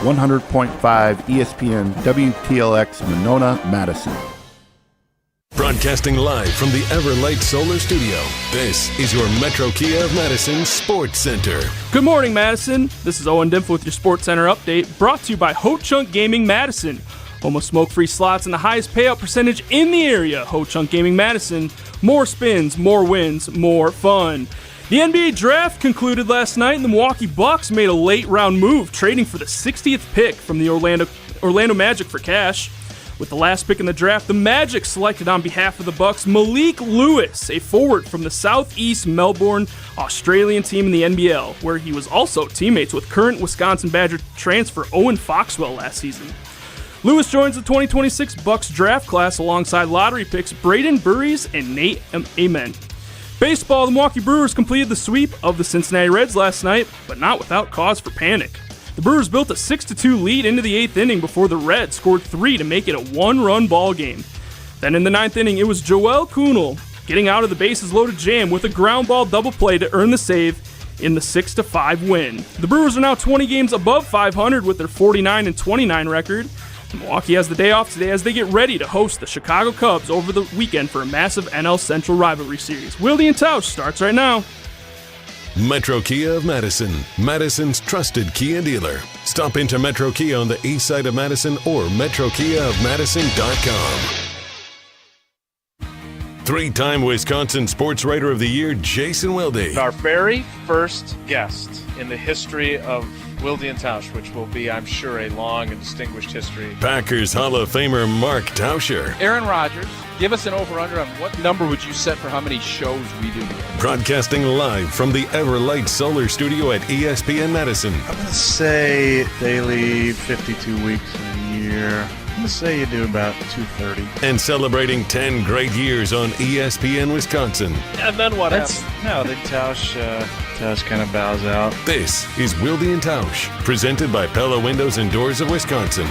100.5 ESPN WTLX Monona, Madison. Broadcasting live from the Everlight Solar Studio, this is your Metro Kia of Madison Sports Center. Good morning, Madison. This is Owen Dimple with your Sports Center update, brought to you by Ho Chunk Gaming Madison. Home of smoke-free slots and the highest payout percentage in the area. Ho Chunk Gaming Madison. More spins, more wins, more fun. The NBA draft concluded last night, and the Milwaukee Bucks made a late-round move, trading for the 60th pick from the Orlando Magic for cash. With the last pick in the draft, the Magic selected on behalf of the Bucks Malik Lewis, a forward from the Southeast Melbourne Australian team in the NBL, where he was also teammates with current Wisconsin Badger transfer Owen Foxwell last season. Lewis joins the 2026 Bucks draft class alongside lottery picks Braden Burries and Nate Amen. Baseball, the Milwaukee Brewers completed the sweep of the Cincinnati Reds last night, but not without cause for panic. The Brewers built a 6-2 lead into the 8th inning before the Reds scored 3 to make it a one-run ball game. Then in the 9th inning, it was Joel Kuhnel getting out of the bases-loaded jam with a ground ball double play to earn the save in the 6-5 win. The Brewers are now 20 games above 500 with their 49-29 record. Milwaukee has the day off today as they get ready to host the Chicago Cubs over the weekend for a massive NL Central rivalry series. Wilde and Tausch starts right now. Metro Kia of Madison, Madison's trusted Kia dealer. Stop into Metro Kia on the east side of Madison or metrokiaofmadison.com. Three-time Wisconsin Sports Writer of the Year, Jason Wilde. Our very first guest in the history of Wilde and Tausch, which will be, I'm sure, a long and distinguished history. Packers Hall of Famer Mark Tauscher. Aaron Rodgers, give us an over-under on what number would you set for how many shows we do here? Broadcasting live from the Everlight Solar Studio at ESPN Madison. I'm going to say daily 52 weeks a year. I'm going to say you do about 230. And celebrating 10 great years on ESPN Wisconsin. And then what happens? No, then Tausch kind of bows out. This is Wilde and Tausch, presented by Pella Windows and Doors of Wisconsin.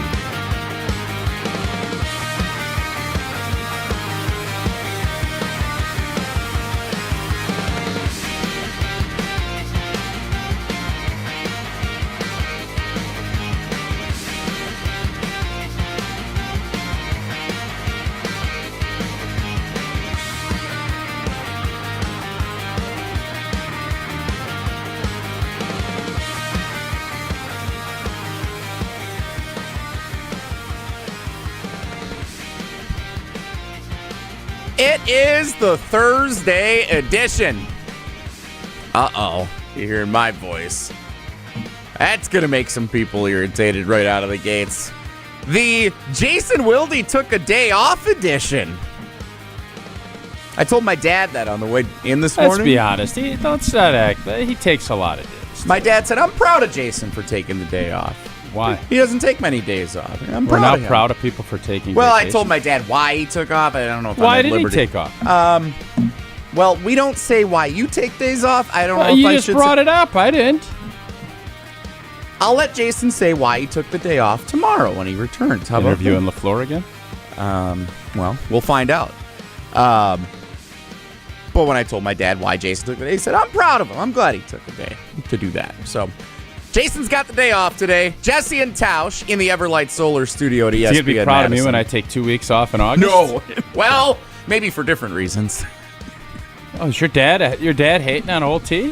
It is the Thursday edition. Uh-oh, you're hearing my voice. That's going to make some people irritated right out of the gates. The Jason Wilde took a day off edition. I told my dad that on the way in this morning. Let's be honest. He takes a lot of days. My dad said, I'm proud of Jason for taking the day off. Why? He doesn't take many days off. We're not proud of people for taking Well, vacation. I told my dad why he took off. I don't know if Why I'm at did liberty. he take off? Well, we don't say why you take days off. I don't know if You I just should brought it up. I didn't. I'll let Jason say why he took the day off tomorrow when he returns. How about Interviewing LaFleur again? well, we'll find out. But when I told my dad why Jason took the day, he said, I'm proud of him. I'm glad he took the day to do that. So Jason's got the day off today. Jesse and Tausch in the Everlight Solar Studio at ESPN. You'd be proud Madison. of me when I take 2 weeks off in August? No. Well, maybe for different reasons. Oh, is your dad hating on old T?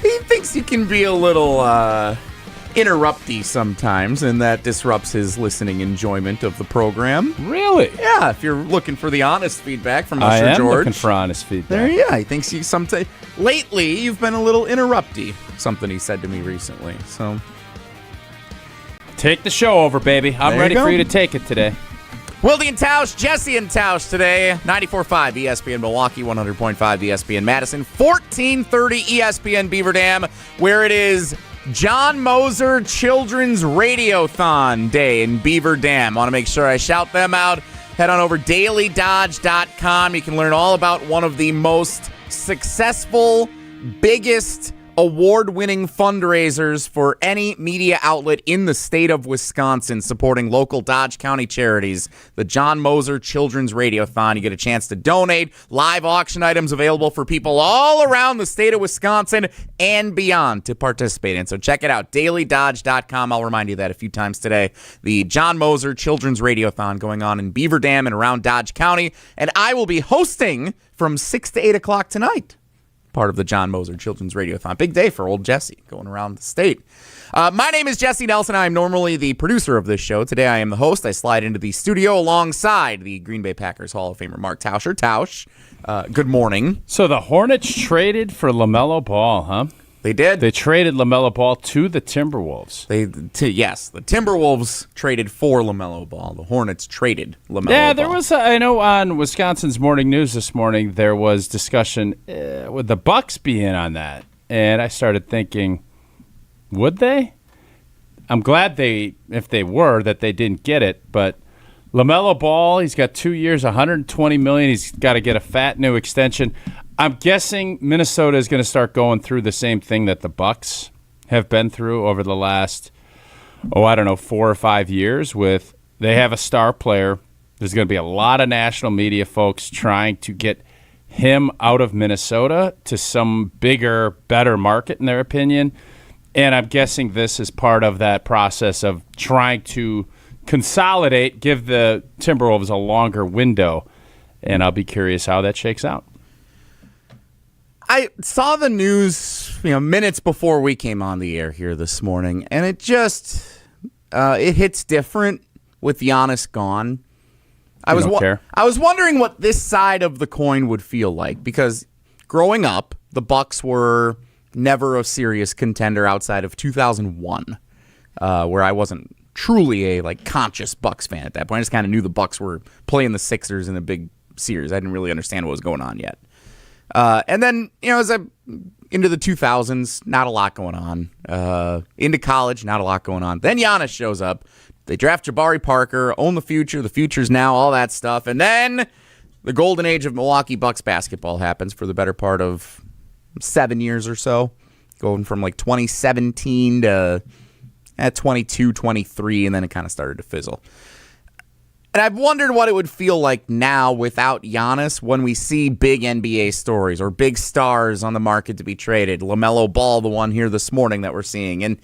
He thinks you can be a little interrupty sometimes, and that disrupts his listening enjoyment of the program. Really? Yeah, if you're looking for the honest feedback from I Usher am George. looking for honest feedback. There, yeah, he thinks you sometimes. Lately, you've been a little interrupty. Something he said to me recently. So, take the show over, baby. I'm There ready you go. for you to take it today. Wilde and Tausch, Jesse and Tausch today. 94.5 ESPN Milwaukee, 100.5 ESPN Madison, 1430 ESPN Beaver Dam, where it is John Moser Children's Radiothon Day in Beaver Dam. Want to make sure I shout them out. Head on over dailydodge.com. You can learn all about one of the most successful, biggest award-winning fundraisers for any media outlet in the state of Wisconsin supporting local Dodge County charities. The John Moser Children's Radiothon. You get a chance to donate. Live auction items available for people all around the state of Wisconsin and beyond to participate in. So check it out, dailydodge.com. I'll remind you that a few times today. The John Moser Children's Radiothon going on in Beaver Dam and around Dodge County. And I will be hosting from 6 to 8 o'clock tonight. Part of the John Moser Children's Radiothon. Big day for old Jesse going around the state. My name is Jesse Nelson. I am normally the producer of this show. Today I am the host. I slide into the studio alongside the Green Bay Packers Hall of Famer Mark Tauscher. Tausch, good morning. So the Hornets traded for LaMelo Ball, huh? They did. They traded LaMelo Ball to the Timberwolves. Yes, the Timberwolves traded for LaMelo Ball. The Hornets traded LaMelo Ball. Yeah, there was, I know on Wisconsin's Morning News this morning, there was discussion, would the Bucks be in on that? And I started thinking, would they? I'm glad if they were, that they didn't get it. But LaMelo Ball, he's got 2 years, $120 million. He's got to get a fat new extension. I'm guessing Minnesota is going to start going through the same thing that the Bucks have been through over the last, 4 or 5 years. With they have a star player. There's going to be a lot of national media folks trying to get him out of Minnesota to some bigger, better market in their opinion. And I'm guessing this is part of that process of trying to consolidate, give the Timberwolves a longer window. And I'll be curious how that shakes out. I saw the news, minutes before we came on the air here this morning, and it just it hits different with Giannis gone. I was wondering what this side of the coin would feel like, because growing up, the Bucks were never a serious contender outside of 2001, where I wasn't truly a conscious Bucks fan at that point. I just kind of knew the Bucks were playing the Sixers in a big series. I didn't really understand what was going on yet. And then, as I into the 2000s, not a lot going on. Into college, not a lot going on. Then Giannis shows up. They draft Jabari Parker, own the future. The future's now, all that stuff. And then the golden age of Milwaukee Bucks basketball happens for the better part of 7 years or so, going from 2017 to 22, 23, and then it kind of started to fizzle. And I've wondered what it would feel like now without Giannis when we see big NBA stories or big stars on the market to be traded. LaMelo Ball, the one here this morning that we're seeing. And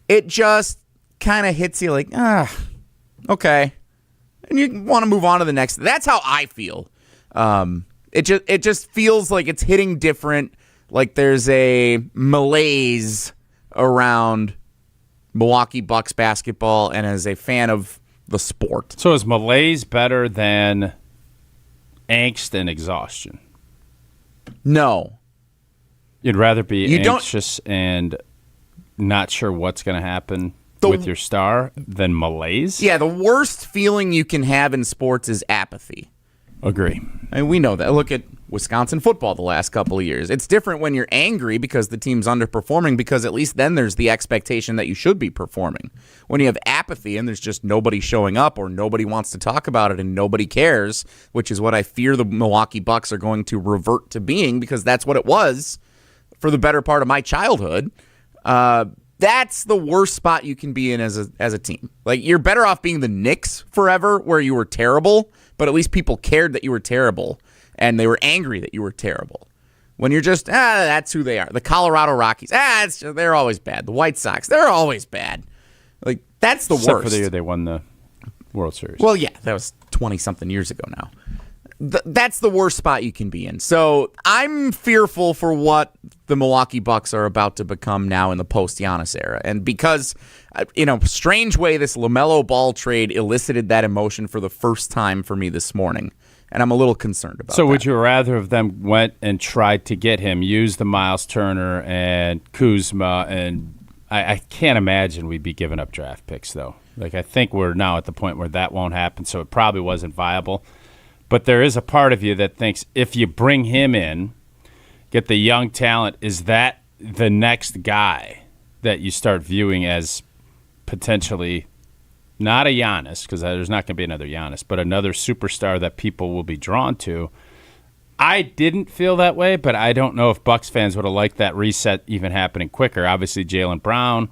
it just kind of hits you okay. And you want to move on to the next. That's how I feel. It just feels like it's hitting different, like there's a malaise around Milwaukee Bucks basketball, and as a fan of the sport. So is malaise better than angst and exhaustion? No. You'd rather be anxious and not sure what's going to happen with your star than malaise? Yeah, the worst feeling you can have in sports is apathy. Agree. I mean, we know that. Look at Wisconsin football the last couple of years. It's different when you're angry because the team's underperforming, because at least then there's the expectation that you should be performing. When you have apathy and there's just nobody showing up or nobody wants to talk about it and nobody cares, which is what I fear the Milwaukee Bucks are going to revert to being, because that's what it was for the better part of my childhood. That's the worst spot you can be in as a team. You're better off being the Knicks forever, where you were terrible, but at least people cared that you were terrible, and they were angry that you were terrible. When you're just, that's who they are. The Colorado Rockies, they're always bad. The White Sox, they're always bad. That's the worst. Except for the year they won the World Series. Well, yeah, that was 20-something years ago now. That's the worst spot you can be in. So I'm fearful for what the Milwaukee Bucks are about to become now in the post-Giannis era. And because, in a strange way, this LaMelo Ball trade elicited that emotion for the first time for me this morning. And I'm a little concerned about that. So would you rather have them went and tried to get him, use the Miles Turner and Kuzma, and I can't imagine we'd be giving up draft picks, though. I think we're now at the point where that won't happen, so it probably wasn't viable. But there is a part of you that thinks if you bring him in, get the young talent, is that the next guy that you start viewing as potentially not a Giannis, because there's not going to be another Giannis, but another superstar that people will be drawn to? I didn't feel that way, but I don't know if Bucks fans would have liked that reset even happening quicker. Obviously, Jaylen Brown,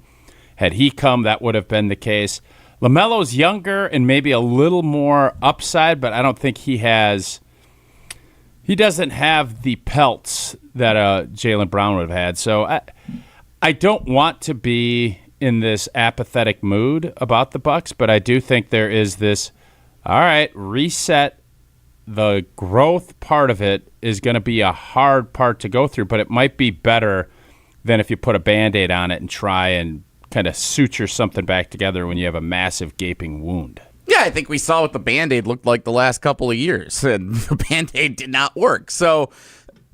had he come, that would have been the case. LaMelo's younger and maybe a little more upside, but I don't think he doesn't have the pelts that Jaylen Brown would have had. So I don't want to be in this apathetic mood about the Bucks, but I do think there is this, all right, reset. The growth part of it is going to be a hard part to go through, but it might be better than if you put a Band-Aid on it and try and kind of suture something back together when you have a massive gaping wound. Yeah, I think we saw what the Band-Aid looked like the last couple of years, and the Band-Aid did not work. So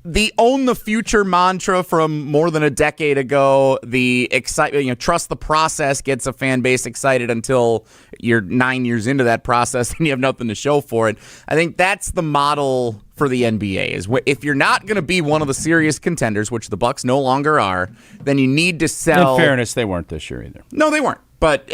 the own the future mantra from more than a decade ago, the excitement, trust the process gets a fan base excited until you're 9 years into that process and you have nothing to show for it. I think that's the model for the NBA is if you're not going to be one of the serious contenders, which the Bucks no longer are, then you need to sell. In fairness, they weren't this year either. No, they weren't. But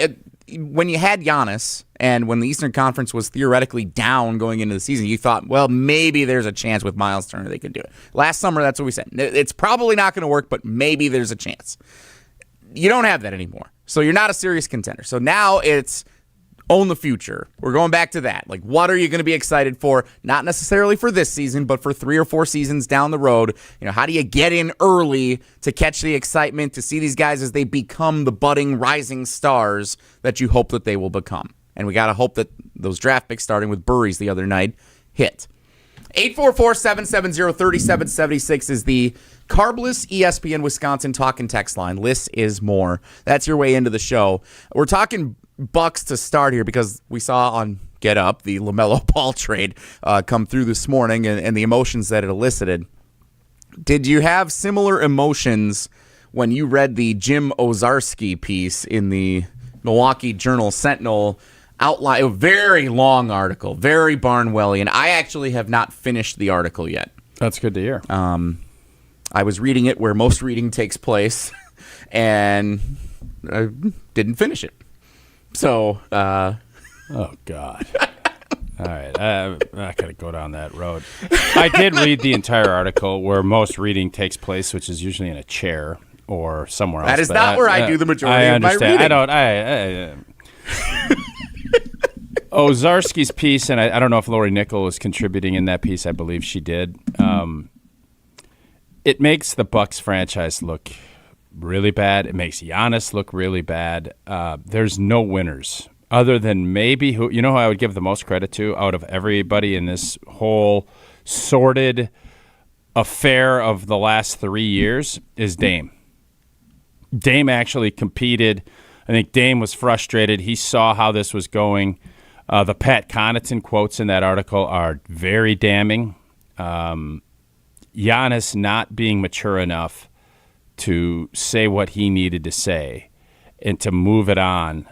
when you had Giannis and when the Eastern Conference was theoretically down going into the season, you thought, well, maybe there's a chance with Miles Turner they could do it. Last summer, that's what we said. It's probably not going to work, but maybe there's a chance. You don't have that anymore. So you're not a serious contender. So now it's own the future. We're going back to that. Like, what are you going to be excited for? Not necessarily for this season, but for 3 or 4 seasons down the road. How do you get in early to catch the excitement, to see these guys as they become the budding, rising stars that you hope that they will become? And we got to hope that those draft picks, starting with Burries the other night, hit. 844-770-3776 is the carbless ESPN Wisconsin talk and text line. Less is more. That's your way into the show. We're talking Bucks to start here because we saw on Get Up the LaMelo Ball trade come through this morning and the emotions that it elicited. Did you have similar emotions when you read the Jim Owczarski piece in the Milwaukee Journal Sentinel? Outline a very long article, very Barnwellian. I actually have not finished the article yet. That's good to hear. I was reading it where most reading takes place, and I didn't finish it. So, oh God! All right, I'm not gonna go down that road. I did read the entire article where most reading takes place, which is usually in a chair or somewhere else. That is not where I do the majority of my reading. I don't. Owczarski's piece, and I don't know if Lori Nickel was contributing in that piece. I believe she did. It makes the Bucks franchise look really bad. It makes Giannis look really bad. There's no winners other than maybe who I would give the most credit to out of everybody in this whole sordid affair of the last 3 years is Dame. Dame actually competed. I think Dame was frustrated. He saw how this was going. The Pat Connaughton quotes in that article are very damning. Giannis not being mature enough to say what he needed to say and to move it on.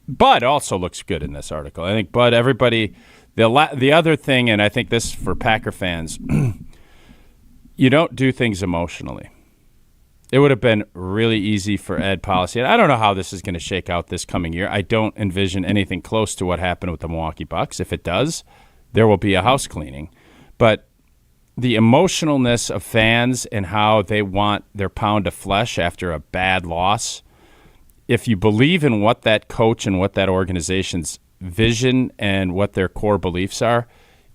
Bud also looks good in this article. I think Bud, everybody, the other thing, and I think this for Packer fans, you don't do things emotionally. It would have been really easy for Ed Policy. And I don't know how this is going to shake out this coming year. I don't envision anything close to what happened with the Milwaukee Bucks. If it does, there will be a house cleaning. But the emotionalness of fans and how they want their pound of flesh after a bad loss, if you believe in what that coach and what that organization's vision and what their core beliefs are,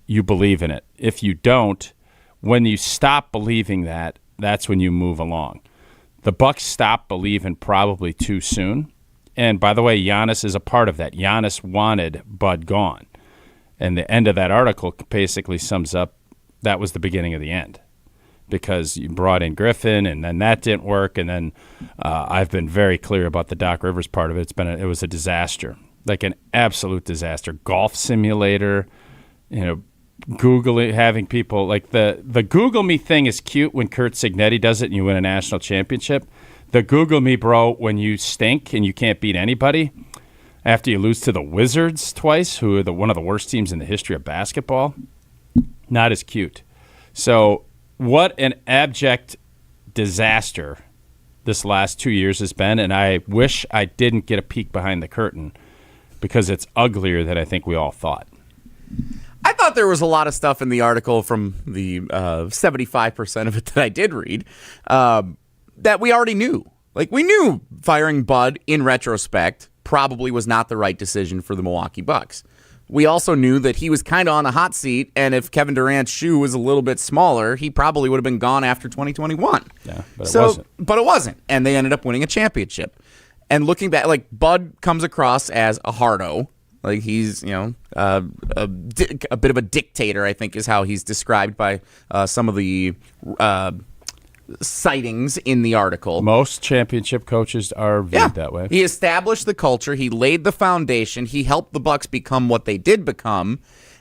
you believe in it. If you don't, when you stop believing that, that's when you move along. The Bucks stopped believing probably too soon. And by the way, Giannis is a part of that. Giannis wanted Bud gone. And the end of that article basically sums up that was the beginning of the end. Because you brought in Griffin, and then that didn't work. And then I've been very clear about the Doc Rivers part of it. It was a disaster, like an absolute disaster. Golf simulator, Googling, having people like the Google Me thing is cute when Kurt Signetti does it and you win a national championship. The Google Me, bro, when you stink and you can't beat anybody after you lose to the Wizards twice, who are one of the worst teams in the history of basketball, not as cute. So what an abject disaster this last 2 years has been, and I wish I didn't get a peek behind the curtain because it's uglier than I think we all thought. I thought thought there was a lot of stuff in the article from the 75% of it that I did read that we already knew. Like, we knew firing Bud, in retrospect, probably was not the right decision for the Milwaukee Bucks. We also knew that he was kind of on the hot seat, and if Kevin Durant's shoe was a little bit smaller, he probably would have been gone after 2021. Yeah, but it wasn't. But it wasn't, and they ended up winning a championship. And looking back, like, Bud comes across as a hardo. Like, he's, a bit of a dictator, I think, is how he's described by some of the sightings in the article. Most championship coaches are viewed that way. He established the culture. He laid the foundation. He helped the Bucks become what they did become.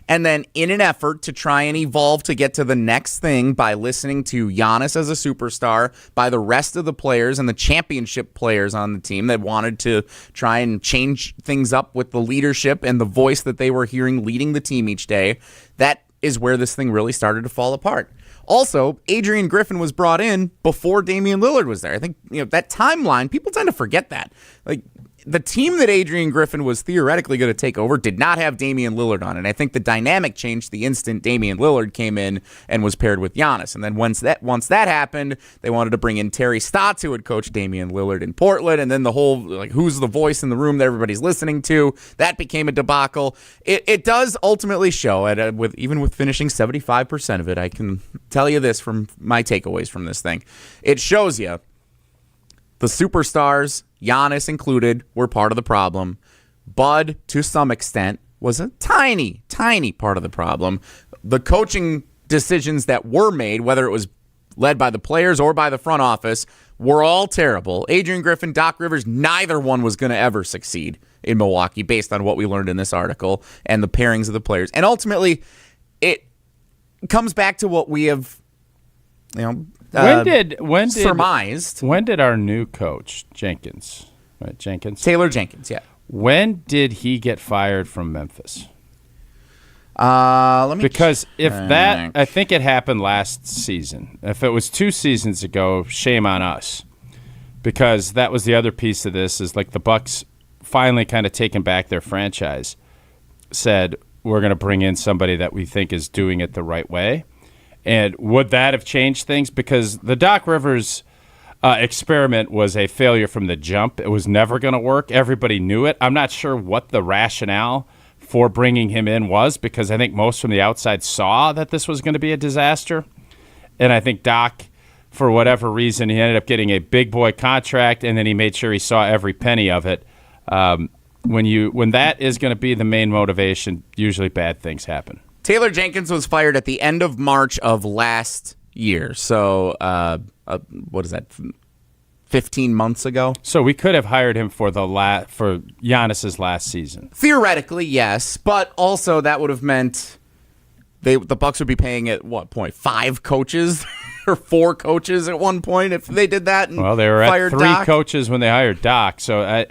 And then in an effort to try and evolve to get to the next thing by listening to Giannis as a superstar, by the rest of the players and the championship players on the team that wanted to try and change things up with the leadership and the voice that they were hearing leading the team each day, that is where this thing really started to fall apart. Also, Adrian Griffin was brought in before Damian Lillard was there. I think that timeline, people tend to forget that. Like, the team that Adrian Griffin was theoretically going to take over did not have Damian Lillard on it. And I think the dynamic changed the instant Damian Lillard came in and was paired with Giannis. And then once that happened, they wanted to bring in Terry Stotts, who had coached Damian Lillard in Portland. And then the whole, like, who's the voice in the room that everybody's listening to, that became a debacle. It does ultimately show, even with finishing 75% of it, I can tell you this from my takeaways from this thing. It shows you the superstars, Giannis included, were part of the problem. Bud, to some extent, was a tiny, tiny part of the problem. The coaching decisions that were made, whether it was led by the players or by the front office, were all terrible. Adrian Griffin, Doc Rivers, neither one was going to ever succeed in Milwaukee based on what we learned in this article and the pairings of the players. And ultimately, it comes back to what we have, surmised. When did our new coach, Taylor Jenkins, yeah. When did he get fired from Memphis? Because I think it happened last season. If it was 2 seasons ago, shame on us. Because that was the other piece of this, is like the Bucks finally kind of taking back their franchise, said, we're going to bring in somebody that we think is doing it the right way. And would that have changed things? Because the Doc Rivers experiment was a failure from the jump. It was never going to work. Everybody knew it. I'm not sure what the rationale for bringing him in was, because I think most from the outside saw that this was going to be a disaster. And I think Doc, for whatever reason, he ended up getting a big boy contract, and then he made sure he saw every penny of it. When that is going to be the main motivation, usually bad things happen. Taylor Jenkins was fired at the end of March of last year. So, what is that, 15 months ago? So we could have hired him for for Giannis's last season. Theoretically, yes. But also that would have meant the Bucks would be paying at what point? 5 coaches or 4 coaches at one point if they did that. And they were at 3 Doc. coaches when they hired Doc. So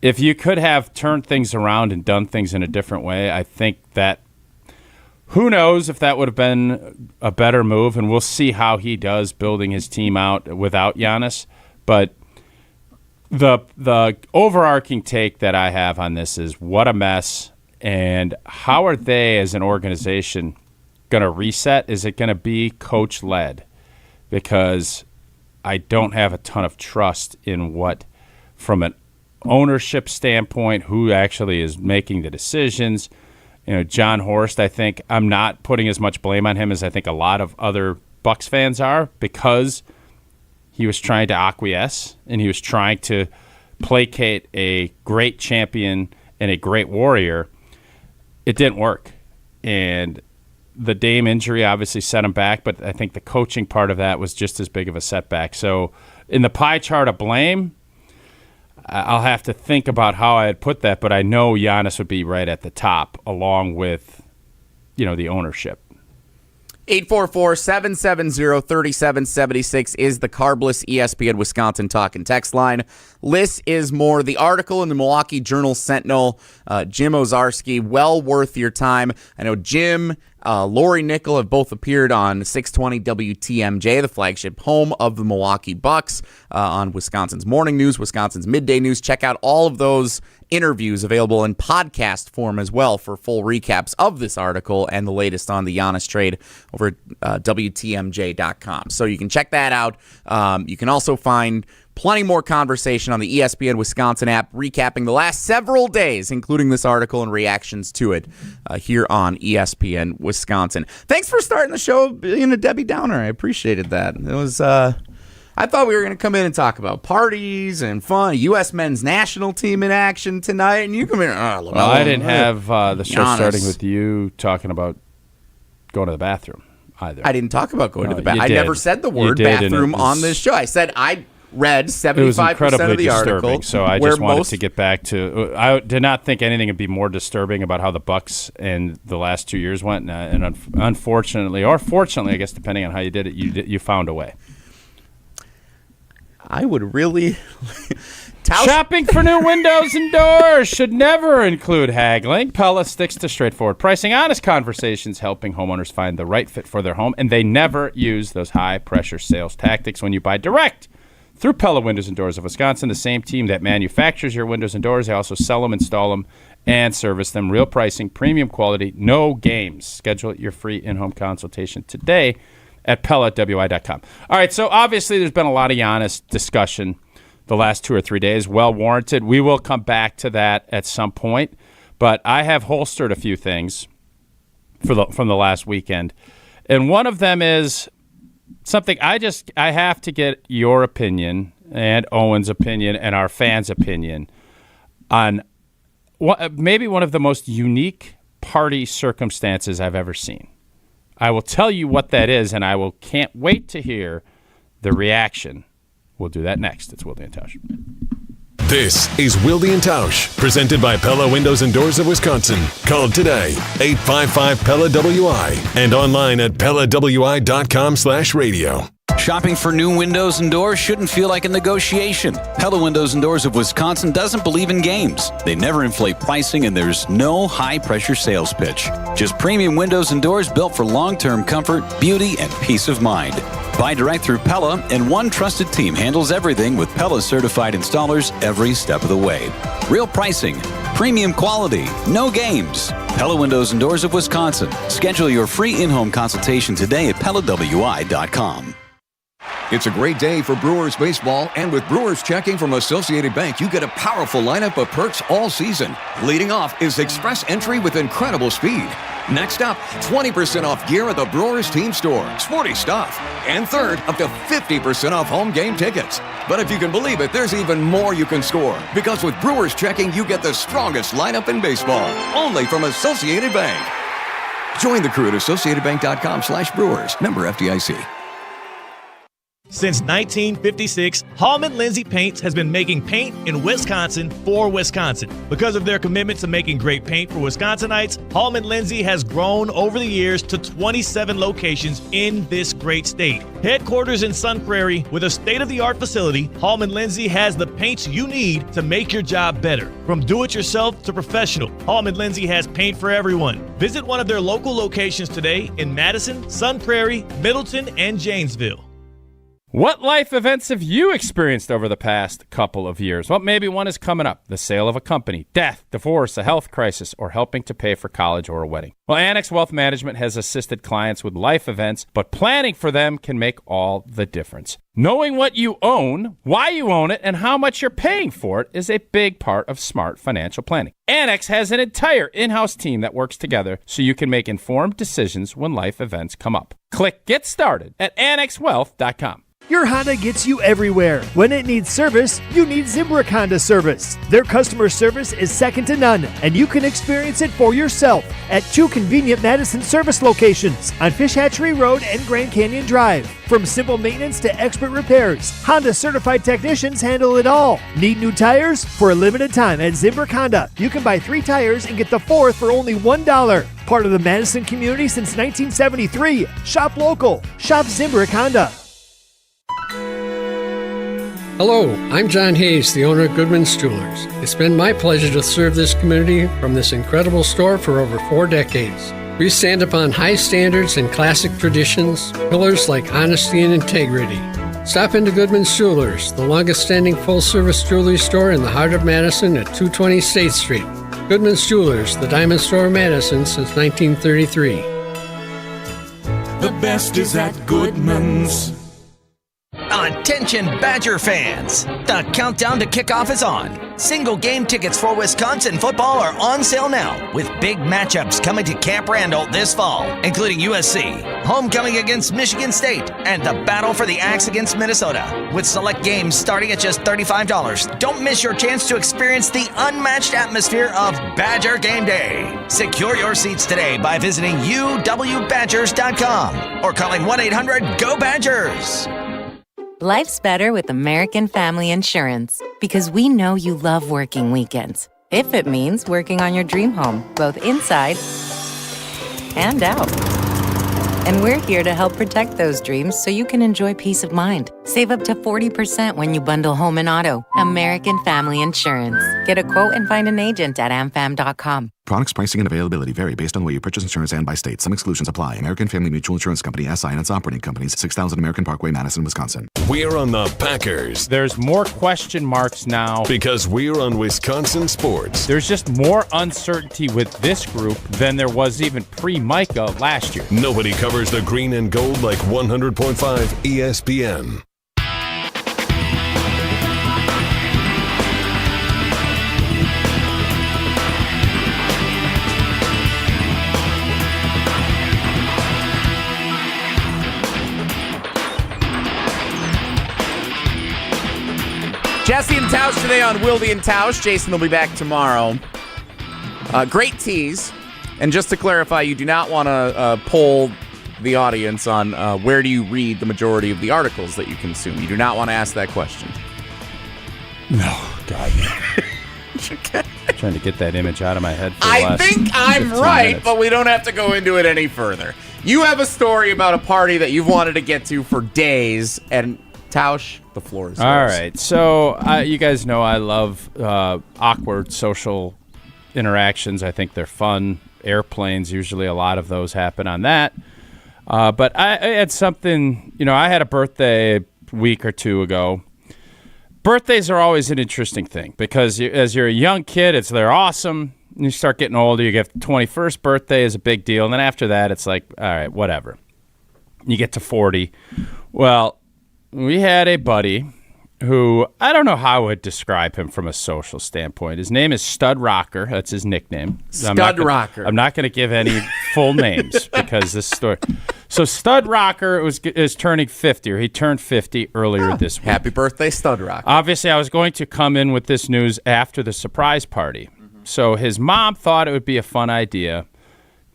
if you could have turned things around and done things in a different way, I think that, who knows if that would have been a better move, and we'll see how he does building his team out without Giannis. But the overarching take that I have on this is, what a mess, and how are they as an organization going to reset? Is it going to be coach-led? Because I don't have a ton of trust in what, from an ownership standpoint, who actually is making the decisions. John Horst, I think I'm not putting as much blame on him as I think a lot of other Bucks fans are, because he was trying to acquiesce and he was trying to placate a great champion and a great warrior. It didn't work. And the Dame injury obviously set him back, but I think the coaching part of that was just as big of a setback. So in the pie chart of blame, I'll have to think about how I'd put that, but I know Giannis would be right at the top, along with, the ownership. 844-770-3776 is the Carbless ESPN Wisconsin Talk and Text line. Less is more. The article in the Milwaukee Journal Sentinel, Jim Ozarski, well worth your time. I know Jim, Lori Nickel have both appeared on 620 WTMJ, the flagship home of the Milwaukee Bucks, on Wisconsin's Morning News, Wisconsin's Midday News. Check out all of those interviews available in podcast form as well for full recaps of this article and the latest on the Giannis trade over at WTMJ.com. So you can check that out. You can also find plenty more conversation on the ESPN Wisconsin app, recapping the last several days, including this article and reactions to it here on ESPN Wisconsin. Thanks for starting the show being a Debbie Downer. I appreciated that. It was, I thought we were going to come in and talk about parties and fun. U.S. men's national team in action tonight, and you come in. Well, I didn't have the show starting with you talking about going to the bathroom either. I didn't talk about going to the bathroom. I never said the word bathroom on this show. I said I read 75% of the article. So I just wanted to get back to. I did not think anything would be more disturbing about how the Bucks and the last 2 years went, and unfortunately, or fortunately, I guess depending on how you did it, you found a way. I would really. Shopping for new windows and doors should never include haggling. Pella sticks to straightforward pricing, honest conversations, helping homeowners find the right fit for their home, and they never use those high-pressure sales tactics when you buy direct through Pella Windows and Doors of Wisconsin, the same team that manufactures your windows and doors. They also sell them, install them, and service them. Real pricing, premium quality, no games. Schedule your free in-home consultation today at PellaWI.com. All right, so obviously there's been a lot of Giannis discussion the last 2 or 3 days. Well warranted. We will come back to that at some point, but I have holstered a few things from the last weekend, and one of them is something I have to get your opinion and Owen's opinion and our fans' opinion on maybe one of the most unique party circumstances I've ever seen. I will tell you what that is, and I can't wait to hear the reaction. We'll do that next. It's Wilde and Tausch. This is Wilde and Tausch, presented by Pella Windows and Doors of Wisconsin. Call today, 855-PELLA-WI, and online at PellaWI.com/radio. Shopping for new windows and doors shouldn't feel like a negotiation. Pella Windows and Doors of Wisconsin doesn't believe in games. They never inflate pricing, and there's no high-pressure sales pitch. Just premium windows and doors built for long-term comfort, beauty, and peace of mind. Buy direct through Pella, and one trusted team handles everything with Pella certified installers every step of the way. Real pricing, premium quality, no games. Pella Windows and Doors of Wisconsin. Schedule your free in-home consultation today at PellaWI.com. It's a great day for Brewers baseball, and with Brewers checking from Associated Bank, you get a powerful lineup of perks all season. Leading off is express entry with incredible speed. Next up, 20% off gear at the Brewers team store. Sporty stuff. And third, up to 50% off home game tickets. But if you can believe it, there's even more you can score. Because with Brewers checking, you get the strongest lineup in baseball. Only from Associated Bank. Join the crew at AssociatedBank.com/Brewers. Member FDIC. Since 1956, Hallman Lindsay Paints has been making paint in Wisconsin for Wisconsin. Because of their commitment to making great paint for Wisconsinites, Hallman Lindsay has grown over the years to 27 locations in this great state. Headquarters in Sun Prairie with a state-of-the-art facility, Hallman Lindsay has the paints you need to make your job better. From do-it-yourself to professional, Hallman Lindsay has paint for everyone. Visit one of their local locations today in Madison, Sun Prairie, Middleton, and Janesville. What life events have you experienced over the past couple of years? Well, maybe one is coming up. The sale of a company, death, divorce, a health crisis, or helping to pay for college or a wedding. Well, Annex Wealth Management has assisted clients with life events, but planning for them can make all the difference. Knowing what you own, why you own it, and how much you're paying for it is a big part of smart financial planning. Annex has an entire in-house team that works together so you can make informed decisions when life events come up. Click Get Started at AnnexWealth.com. Your Honda gets you everywhere. When it needs service, you need Zimbrick Honda service. Their customer service is second to none, and you can experience it for yourself at 2 convenient Madison service locations on Fish Hatchery Road and Grand Canyon Drive. From simple maintenance to expert repairs, Honda certified technicians handle it all. Need new tires? For a limited time at Zimbrick Honda, you can buy 3 tires and get the 4th for only $1. Part of the Madison community since 1973. Shop local. Shop Zimbrick Honda. Hello, I'm John Hayes, the owner of Goodman's Jewelers. It's been my pleasure to serve this community from this incredible store for over 4 decades. We stand upon high standards and classic traditions, pillars like honesty and integrity. Stop into Goodman's Jewelers, the longest-standing full-service jewelry store in the heart of Madison at 220 State Street. Goodman's Jewelers, the diamond store of Madison since 1933. The best is at Goodman's. Attention Badger fans! The countdown to kickoff is on. Single game tickets for Wisconsin football are on sale now, with big matchups coming to Camp Randall this fall, including USC, homecoming against Michigan State, and the battle for the Axe against Minnesota. With select games starting at just $35, don't miss your chance to experience the unmatched atmosphere of Badger Game Day. Secure your seats today by visiting uwbadgers.com or calling 1-800-GO-BADGERS. Life's better with American Family Insurance because we know you love working weekends. If it means working on your dream home, both inside and out. And we're here to help protect those dreams so you can enjoy peace of mind. Save up to 40% when you bundle home and auto. American Family Insurance. Get a quote and find an agent at amfam.com. Products, pricing, and availability vary based on the way you purchase insurance and by state. Some exclusions apply. American Family Mutual Insurance Company, SI, and its operating companies, 6000 American Parkway, Madison, Wisconsin. We're on the Packers. There's more question marks now. Because we're on Wisconsin sports. There's just more uncertainty with this group than there was even pre-Micah last year. Nobody covers the green and gold like 100.5 ESPN. Jesse and Tausch today on Wilde and Tausch. Jason will be back tomorrow. Great tease. And just to clarify, you do not want to poll the audience on where do you read the majority of the articles that you consume. You do not want to ask that question. No, God. Trying to get that image out of my head. I think I'm right, but we don't have to go into it any further. You have a story about a party that you've wanted to get to for days, and Tausch, the floor is yours. All right. So you guys know I love awkward social interactions. I think they're fun. Airplanes, usually a lot of those happen on that. But I had something, I had a birthday a week or two ago. Birthdays are always an interesting thing because as you're a young kid, they're awesome. And you start getting older, you get 21st birthday is a big deal. And then after that, it's like, all right, whatever. You get to 40. Well, we had a buddy who, I don't know how I would describe him from a social standpoint. His name is Stud Rocker. That's his nickname. Rocker. I'm not going to give any full names because this story. So Stud Rocker is turning 50, or he turned 50 earlier this week. Happy birthday, Stud Rocker. Obviously, I was going to come in with this news after the surprise party. Mm-hmm. So his mom thought it would be a fun idea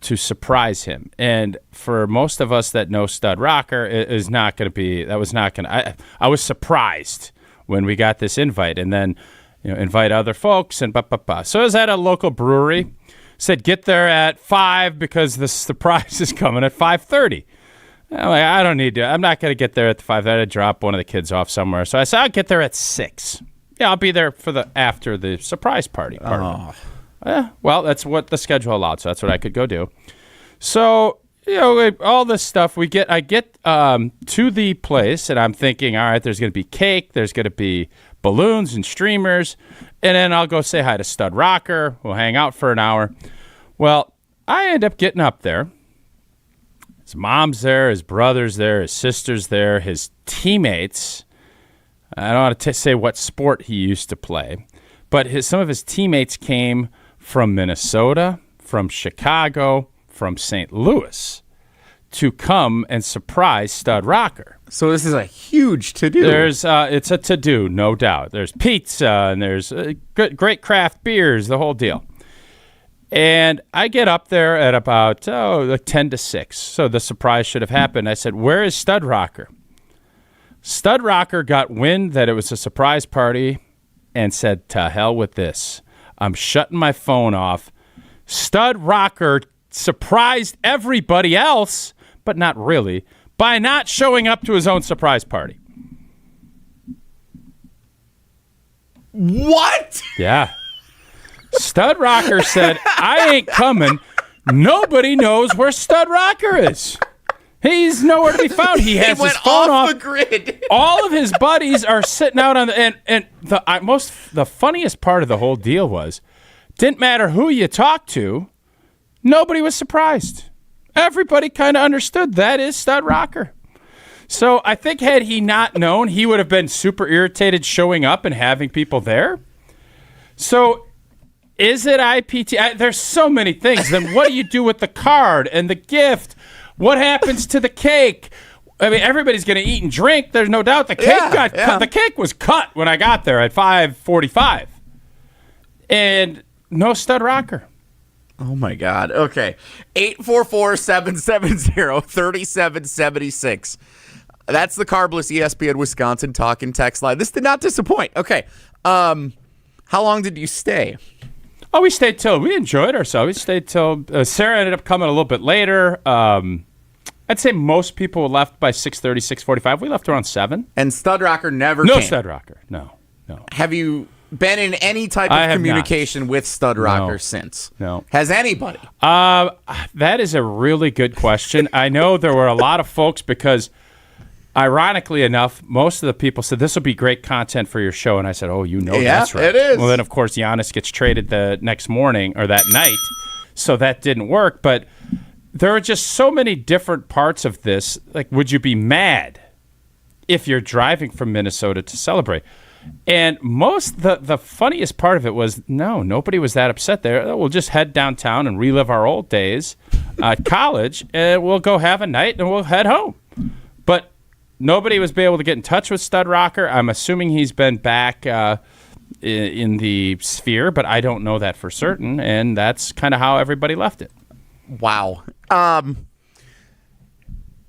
to surprise him. And for most of us that know Stud Rocker, I was surprised when we got this invite, and then invite other folks and So I was at a local brewery, said get there at 5 because the surprise is coming at 5:30. I'm like, I don't need to. I'm not going to get there at 5. I had to drop one of the kids off somewhere. So I said, I'll get there at 6. Yeah, I'll be there for after the surprise party. Oh. Yeah, well, that's what the schedule allowed, so that's what I could go do. So, all this stuff, I get to the place, and I'm thinking, all right, there's going to be cake, there's going to be balloons and streamers, and then I'll go say hi to Stud Rocker. We'll hang out for an hour. Well, I end up getting up there. His mom's there, his brother's there, his sister's there, his teammates. I don't want to say what sport he used to play, but some of his teammates came from Minnesota, from Chicago, from St. Louis to come and surprise Stud Rocker. So this is a huge to-do. It's a to-do, no doubt. There's pizza and there's great craft beers, the whole deal. And I get up there at about 10 to 6. So the surprise should have happened. I said, where is Stud Rocker? Stud Rocker got wind that it was a surprise party and said, to hell with this. I'm shutting my phone off. Stud Rocker surprised everybody else, but not really, by not showing up to his own surprise party. What? Yeah. Stud Rocker said, I ain't coming. Nobody knows where Stud Rocker is. He's nowhere to be found. He has went his phone off off the grid. All of his buddies are sitting out on the and the funniest part of the whole deal was, didn't matter who you talked to, nobody was surprised. Everybody kind of understood that is Stud Rocker. So I think had he not known, he would have been super irritated showing up and having people there. So is it IPT? There's so many things. Then what do you do with the card and the gift? What happens to the cake? I mean, everybody's going to eat and drink. There's no doubt. The cake got cut. The cake was cut when I got there at 5:45, and no Stud Rocker. Oh my God. Okay, 844-770-3776. That's the Carbless ESPN Wisconsin talk and text line. This did not disappoint. Okay, how long did you stay? Oh, we enjoyed ourselves. We stayed till Sarah ended up coming a little bit later. I'd say most people left by 6:30, 6:45. We left around 7. And Stud Rocker never came. No Stud Rocker. No. Have you been in any type of communication with Stud Rocker since? No. Has anybody? That is a really good question. I know there were a lot of folks because, ironically enough, most of the people said, this will be great content for your show. And I said, oh, that's right. It is. Well, then, of course, Giannis gets traded the next morning or that night. So that didn't work. But there are just so many different parts of this. Like, would you be mad if you're driving from Minnesota to celebrate? And the funniest part of it was, no, nobody was that upset there. We'll just head downtown and relive our old days at college, and we'll go have a night, and we'll head home. But nobody was able to get in touch with Stud Rocker. I'm assuming he's been back in the sphere, but I don't know that for certain, and that's kind of how everybody left it. Wow.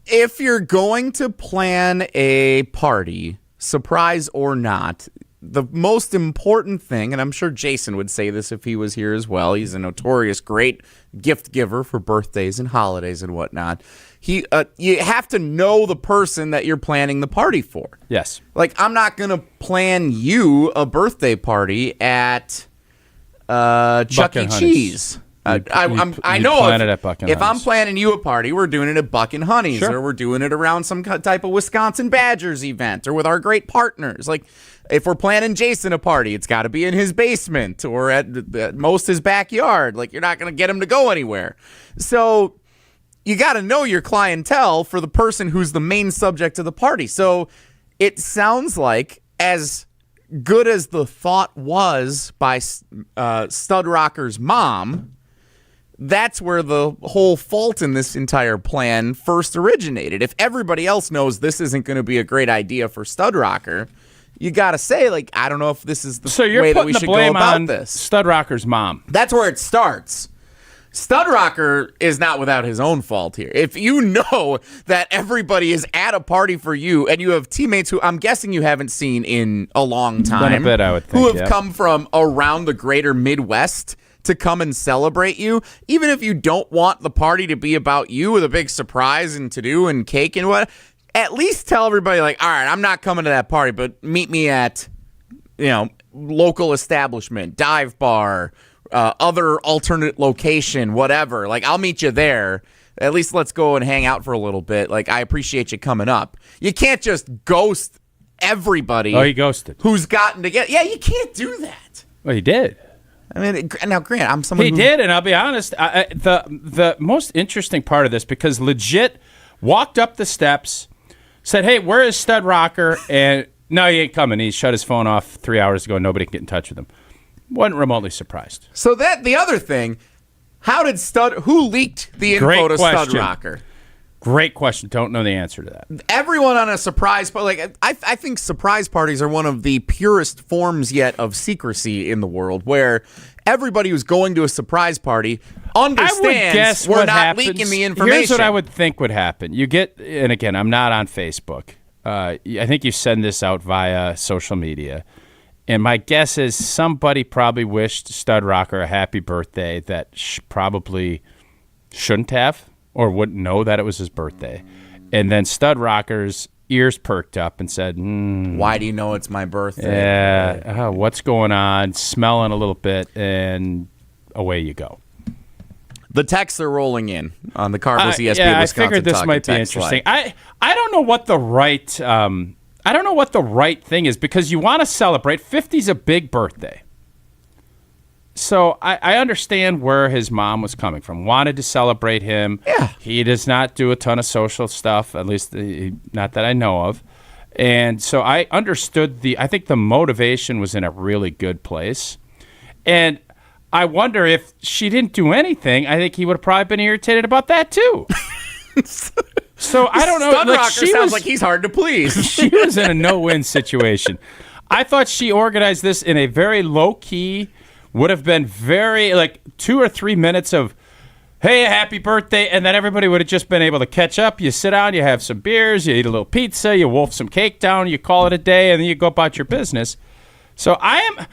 If you're going to plan a party, surprise or not, the most important thing, and I'm sure Jason would say this if he was here as well, he's a notorious great gift giver for birthdays and holidays and whatnot. You have to know the person that you're planning the party for. Yes. Like, I'm not going to plan you a birthday party at Chuck E. Cheese. I know if I'm planning you a party, we're doing it at Buck and Honey's, or we're doing it around some type of Wisconsin Badgers event, or with our great partners. Like, if we're planning Jason a party, it's got to be in his basement or at most his backyard. Like, you're not going to get him to go anywhere. So you got to know your clientele for the person who's the main subject of the party. So it sounds like, as good as the thought was by Stud Rocker's mom, that's where the whole fault in this entire plan first originated. If everybody else knows this isn't going to be a great idea for Stud Rocker, you got to say, like, I don't know if this is the way that we should go about this. Stud Rocker's mom. That's where it starts. Stud Rocker is not without his own fault here. If you know that everybody is at a party for you and you have teammates who I'm guessing you haven't seen in a long time, been a bit, I would think, who have come from around the greater Midwest to come and celebrate you, even if you don't want the party to be about you with a big surprise and to-do and cake and what, at least tell everybody, like, all right, I'm not coming to that party, but meet me at, local establishment, dive bar, other alternate location, whatever. Like, I'll meet you there. At least let's go and hang out for a little bit. Like, I appreciate you coming up. You can't just ghost everybody. Oh, he ghosted. Who's gotten together. Yeah, you can't do that. Well, he did. I mean, now, Grant, I'm someone He did, and I'll be honest, the most interesting part of this, because legit walked up the steps, said, hey, where is Stud Rocker? And no, he ain't coming. He shut his phone off 3 hours ago, and nobody can get in touch with him. Wasn't remotely surprised. So the other thing, who leaked the info to Stud Rocker? Great question. Don't know the answer to that. Everyone on a surprise party, I think surprise parties are one of the purest forms yet of secrecy in the world, where everybody who's going to a surprise party understands we're not leaking the information. Here's what I would think would happen. You get, and again, I'm not on Facebook. I think you send this out via social media. And my guess is somebody probably wished Stud Rocker a happy birthday that probably shouldn't have, or wouldn't know that it was his birthday. And then Stud Rocker's ears perked up and said, why do you know it's my birthday? Yeah, what's going on? Smelling a little bit, and away you go. The texts are rolling in on the Carbless ESPN yeah, Wisconsin I figured this Talk might be text interesting. line. I don't know what the right I don't know what the right thing is, because you want to celebrate. 50's a big birthday. So I understand where his mom was coming from. Wanted to celebrate him. Yeah. He does not do a ton of social stuff, at least not that I know of. And so I understood I think the motivation was in a really good place. And I wonder if she didn't do anything, I think he would have probably been irritated about that too. So I don't know. Studrocker sounds like he's hard to please. She was in a no-win situation. I thought she organized this in a very low-key, would have been very, 2 or 3 minutes of, hey, happy birthday, and then everybody would have just been able to catch up. You sit down, you have some beers, you eat a little pizza, you wolf some cake down, you call it a day, and then you go about your business. So I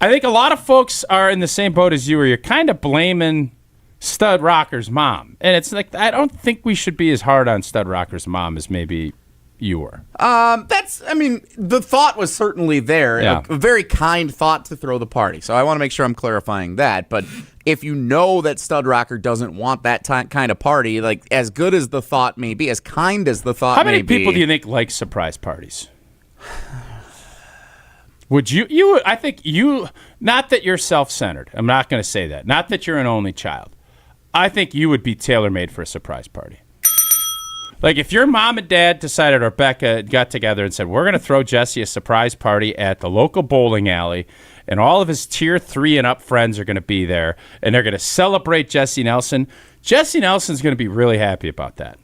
think a lot of folks are in the same boat as you, where you're kind of blaming Stud Rocker's mom. And it's like, I don't think we should be as hard on Stud Rocker's mom as maybe you were. The thought was certainly there. Yeah. A very kind thought to throw the party. So I want to make sure I'm clarifying that. But if you know that Stud Rocker doesn't want that kind of party, like, as good as the thought may be, as kind as the thought may be. How many people do you think like surprise parties? Would you, I think you, not that you're self-centered. I'm not going to say that. Not that you're an only child. I think you would be tailor-made for a surprise party. Like, if your mom and dad decided, or Becca got together and said, we're going to throw Jesse a surprise party at the local bowling alley, and all of his tier 3 and up friends are going to be there, and they're going to celebrate Jesse Nelson, Jesse Nelson's going to be really happy about that.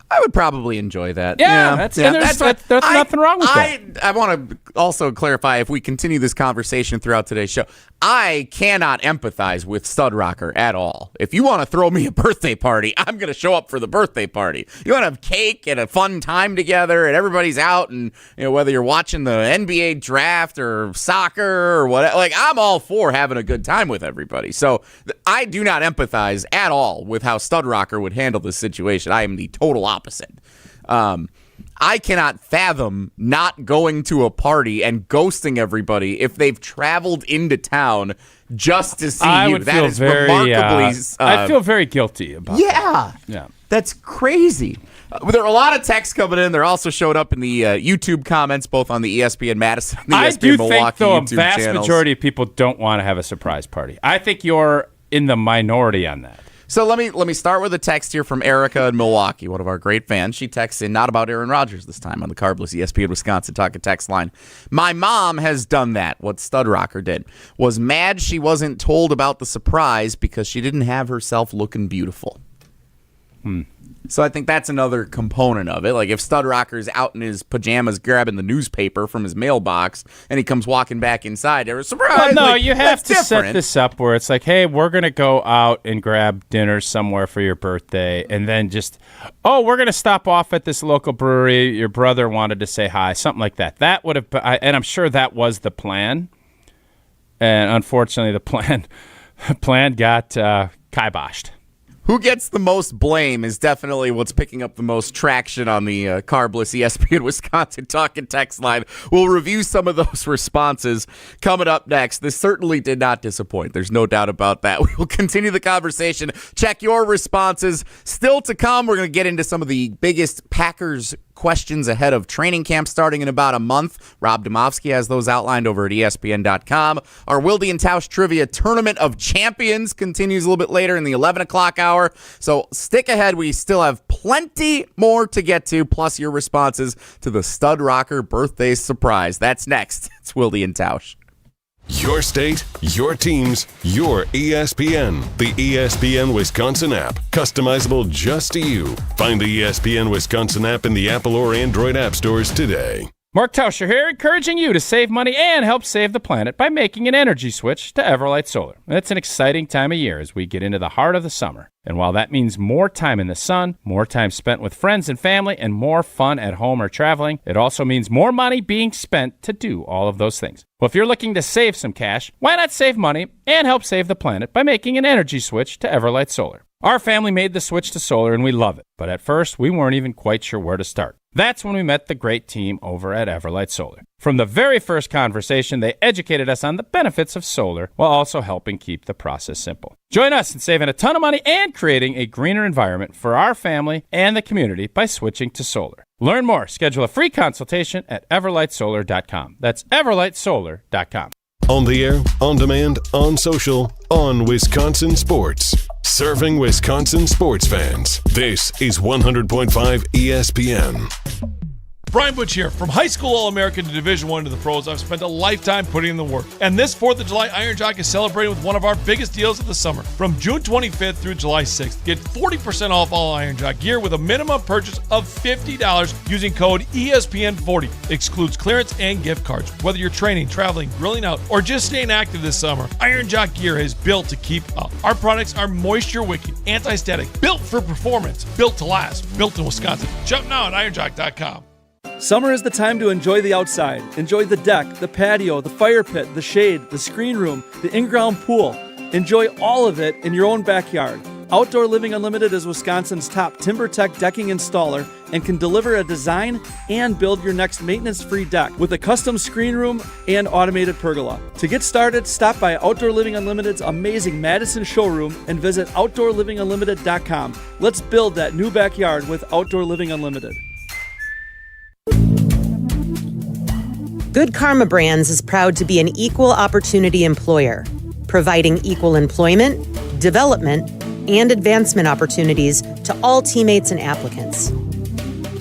I would probably enjoy that. There's nothing wrong with that. I want to also clarify, if we continue this conversation throughout today's show, I cannot empathize with Stud Rocker at all. If you want to throw me a birthday party, I'm going to show up for the birthday party. You want to have cake and a fun time together, and everybody's out, and whether you're watching the NBA draft or soccer or whatever, I'm all for having a good time with everybody. So I do not empathize at all with how Stud Rocker would handle this situation. I am the total opposite. I cannot fathom not going to a party and ghosting everybody if they've traveled into town just to see you. That is remarkably. I feel very guilty about that. Yeah. That's crazy. There are a lot of texts coming in. They're also showed up in the YouTube comments, both on the ESPN Madison and the ESPN Milwaukee think, though, YouTube a vast channels. majority of people don't want to have a surprise party. I think you're in the minority on that. So let me start with a text here from Erica in Milwaukee, one of our great fans. She texts in, not about Aaron Rodgers this time, on the Carbless ESPN Wisconsin Talking text line. My mom has done that, what Stud Rocker did. Was mad she wasn't told about the surprise because she didn't have herself looking beautiful. So I think that's another component of it. Like, if Stud Rocker's out in his pajamas grabbing the newspaper from his mailbox and he comes walking back inside, there's a surprise. Well, no, you have to set this up where it's like, hey, we're going to go out and grab dinner somewhere for your birthday, and then just, we're going to stop off at this local brewery. Your brother wanted to say hi, something like that. That would have been, and I'm sure that was the plan. And unfortunately, the plan got kiboshed. Who gets the most blame is definitely what's picking up the most traction on the Carbless ESPN Wisconsin Talking text line. We'll review some of those responses coming up next. This certainly did not disappoint. There's no doubt about that. We will continue the conversation. Check your responses. Still to come, we're going to get into some of the biggest Packers questions ahead of training camp starting in about a month. Rob Domofsky has those outlined over at ESPN.com. Our Wilde and Tausch Trivia Tournament of Champions continues a little bit later in the 11 o'clock hour. So stick ahead. We still have plenty more to get to, plus your responses to the Stud Rocker birthday surprise. That's next. It's Wilde and Tausch. Your state, your teams, your ESPN. The ESPN Wisconsin app. Customizable just to you. Find the ESPN Wisconsin app in the Apple or Android app stores today. Mark Tauscher here, encouraging you to save money and help save the planet by making an energy switch to Everlight Solar. It's an exciting time of year as we get into the heart of the summer. And while that means more time in the sun, more time spent with friends and family, and more fun at home or traveling, it also means more money being spent to do all of those things. Well, if you're looking to save some cash, why not save money and help save the planet by making an energy switch to Everlight Solar? Our family made the switch to solar and we love it, but at first we weren't even quite sure where to start. That's when we met the great team over at Everlight Solar. From the very first conversation, they educated us on the benefits of solar while also helping keep the process simple. Join us in saving a ton of money and creating a greener environment for our family and the community by switching to solar. Learn more. Schedule a free consultation at everlightsolar.com. That's everlightsolar.com. On the air, on demand, on social, on Wisconsin Sports. Serving Wisconsin sports fans. This is 100.5 ESPN. Brian Butch here. From high school All-American to Division I to the pros, I've spent a lifetime putting in the work. And this 4th of July, Iron Jock is celebrating with one of our biggest deals of the summer. From June 25th through July 6th, get 40% off all Iron Jock gear with a minimum purchase of $50 using code ESPN40. Excludes clearance and gift cards. Whether you're training, traveling, grilling out, or just staying active this summer, Iron Jock gear is built to keep up. Our products are moisture-wicking, anti-static, built for performance, built to last, built in Wisconsin. Shop now at ironjock.com. Summer is the time to enjoy the outside. Enjoy the deck, the patio, the fire pit, the shade, the screen room, the in-ground pool. Enjoy all of it in your own backyard. Outdoor Living Unlimited is Wisconsin's top TimberTech decking installer and can deliver a design and build your next maintenance-free deck with a custom screen room and automated pergola. To get started, stop by Outdoor Living Unlimited's amazing Madison showroom and visit OutdoorLivingUnlimited.com. Let's build that new backyard with Outdoor Living Unlimited. Good Karma Brands is proud to be an equal opportunity employer, providing equal employment, development, and advancement opportunities to all teammates and applicants.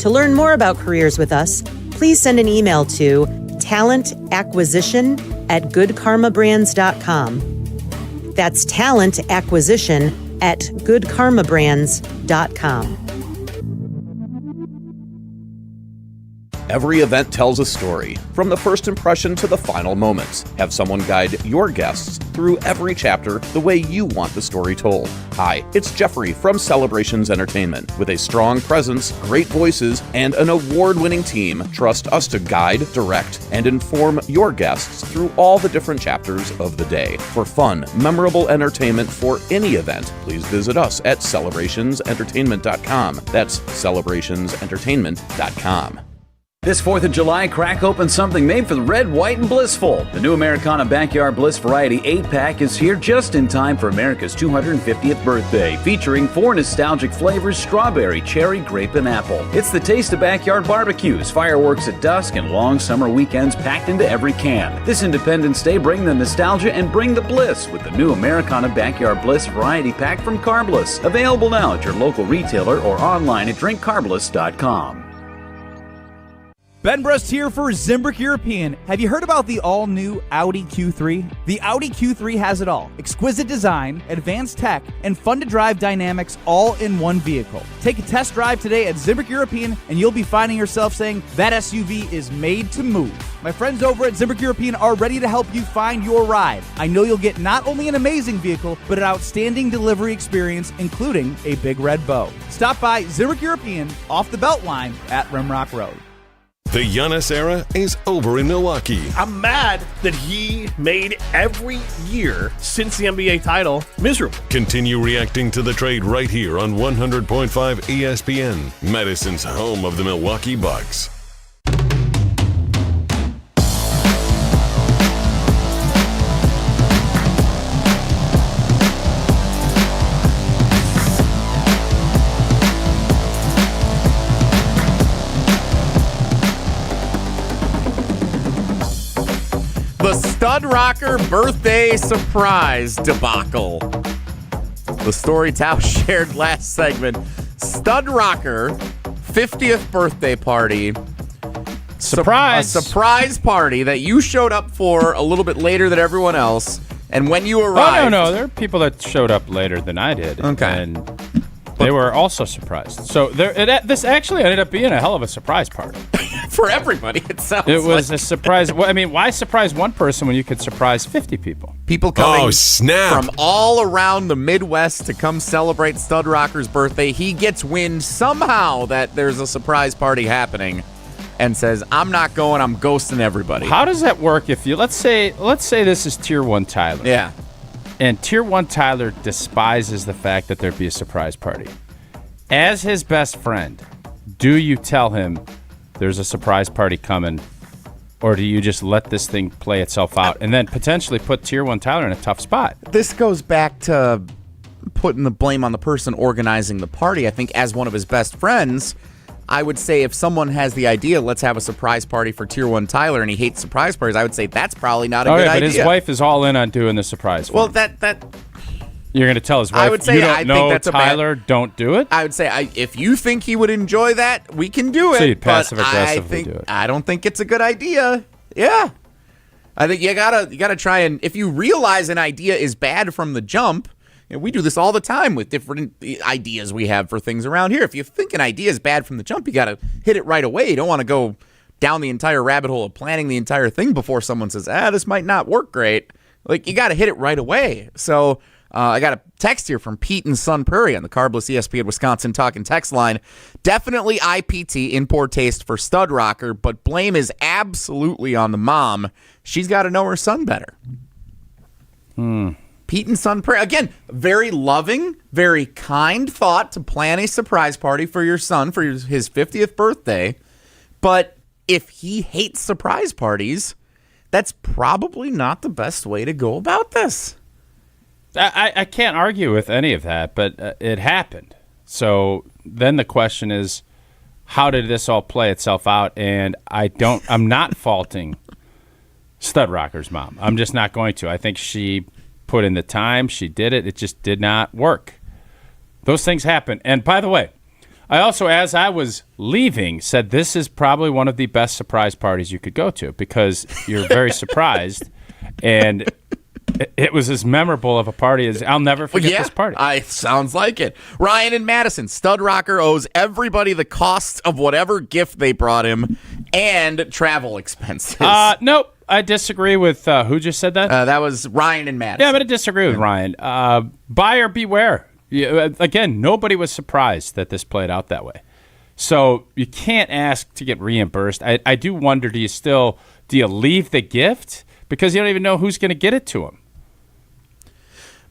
To learn more about careers with us, please send an email to talentacquisition@goodkarmabrands.com. That's talentacquisition@goodkarmabrands.com. Every event tells a story, from the first impression to the final moments. Have someone guide your guests through every chapter the way you want the story told. Hi, it's Jeffrey from Celebrations Entertainment. With a strong presence, great voices, and an award-winning team, trust us to guide, direct, and inform your guests through all the different chapters of the day. For fun, memorable entertainment for any event, please visit us at celebrationsentertainment.com. That's celebrationsentertainment.com. This 4th of July, crack open something made for the red, white, and blissful. The new Americana Backyard Bliss Variety 8-pack is here just in time for America's 250th birthday, featuring 4 nostalgic flavors: strawberry, cherry, grape, and apple. It's the taste of backyard barbecues, fireworks at dusk, and long summer weekends packed into every can. This Independence Day, bring the nostalgia and bring the bliss with the new Americana Backyard Bliss Variety Pack from Carbliss. Available now at your local retailer or online at drinkcarbliss.com. Ben Brust here for Zimbrick European. Have you heard about the all-new Audi Q3? The Audi Q3 has it all. Exquisite design, advanced tech, and fun-to-drive dynamics all in one vehicle. Take a test drive today at Zimbrick European, and you'll be finding yourself saying, that SUV is made to move. My friends over at Zimbrick European are ready to help you find your ride. I know you'll get not only an amazing vehicle, but an outstanding delivery experience, including a big red bow. Stop by Zimbrick European off the Beltline at Rimrock Road. The Giannis era is over in Milwaukee. I'm mad that he made every year since the NBA title miserable. Continue reacting to the trade right here on 100.5 ESPN, Madison's home of the Milwaukee Bucks. The Stud Rocker birthday surprise debacle. The story Tausch shared last segment. Stud Rocker 50th birthday party. Surprise! A surprise party that you showed up for a little bit later than everyone else. And when you arrived... Oh, no. There are people that showed up later than I did. Okay. And they were also surprised. So this actually ended up being a hell of a surprise party. For everybody, it sounds It was a surprise. Well, I mean, why surprise one person when you could surprise 50 people? People coming from all around the Midwest to come celebrate Stud Rocker's birthday. He gets wind somehow that there's a surprise party happening and says, I'm not going, I'm ghosting everybody. How does that work if you, let's say this is Tier 1 Tyler. Yeah. And Tier 1 Tyler despises the fact that there'd be a surprise party. As his best friend, do you tell him there's a surprise party coming, or do you just let this thing play itself out and then potentially put Tier 1 Tyler in a tough spot? This goes back to putting the blame on the person organizing the party. I think as one of his best friends, I would say if someone has the idea, let's have a surprise party for Tier 1 Tyler, and he hates surprise parties, I would say that's probably not a good idea. But his wife is all in on doing the surprise. Well, you're going to tell his wife, I would say, you don't I know think that's Tyler, don't do it? I would say, if you think he would enjoy that, we can do it. So you'd passive-aggressively do it. I don't think it's a good idea. Yeah. I think you gotta try, and if you realize an idea is bad from the jump, we do this all the time with different ideas we have for things around here. If you think an idea is bad from the jump, you got to hit it right away. You don't want to go down the entire rabbit hole of planning the entire thing before someone says, this might not work great. Like, you got to hit it right away. So I got a text here from Pete in Sun Prairie on the Carbless ESPN Wisconsin talk and text line. Definitely IPT, in poor taste for stud rocker, but blame is absolutely on the mom. She's got to know her son better. Pete and Sun Prairie. Again, very loving, very kind thought to plan a surprise party for your son for his 50th birthday. But if he hates surprise parties, that's probably not the best way to go about this. I can't argue with any of that, but it happened. So then the question is, how did this all play itself out? And I'm not faulting Stud Rocker's mom. I'm just not going to. I think she put in the time, she did it. It just did not work. Those things happen. And by the way, I also, as I was leaving, said this is probably one of the best surprise parties you could go to because you're very surprised, and it was as memorable of a party as I'll never forget this party. Sounds like it. Ryan in Madison, Stud Rocker owes everybody the cost of whatever gift they brought him and travel expenses. Nope. I disagree with who just said that? That was Ryan in Madison. Yeah, but I disagree with Ryan. Buyer beware. Again, nobody was surprised that this played out that way. So you can't ask to get reimbursed. I do wonder, do you leave the gift? Because you don't even know who's going to get it to him.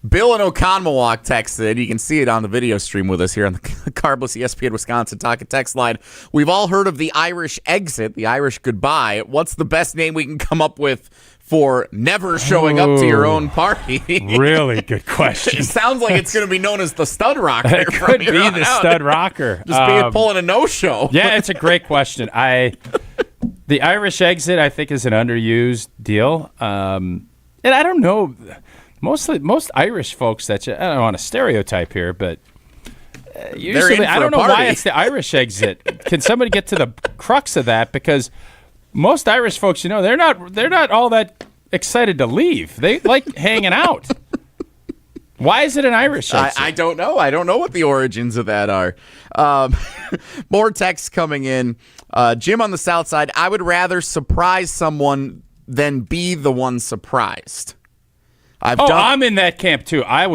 Bill in Oconomowoc texted. You can see it on the video stream with us here on the Carbless ESPN Wisconsin talk and text line. We've all heard of the Irish exit, the Irish goodbye. What's the best name we can come up with for never showing up to your own party? Really good question. It sounds like it's going to be known as the Stud Rocker. It could be the Stud Rocker. Just pulling a no-show. Yeah, it's a great question. The Irish exit, I think, is an underused deal. And I don't know. Most Irish folks I don't want to stereotype here, but usually I don't know why it's the Irish exit. Can somebody get to the crux of that? Because most Irish folks, they're not all that excited to leave. They like hanging out. Why is it an Irish exit? I don't know. I don't know what the origins of that are. More texts coming in. Jim on the South Side, I would rather surprise someone than be the one surprised. I'm in that camp too. I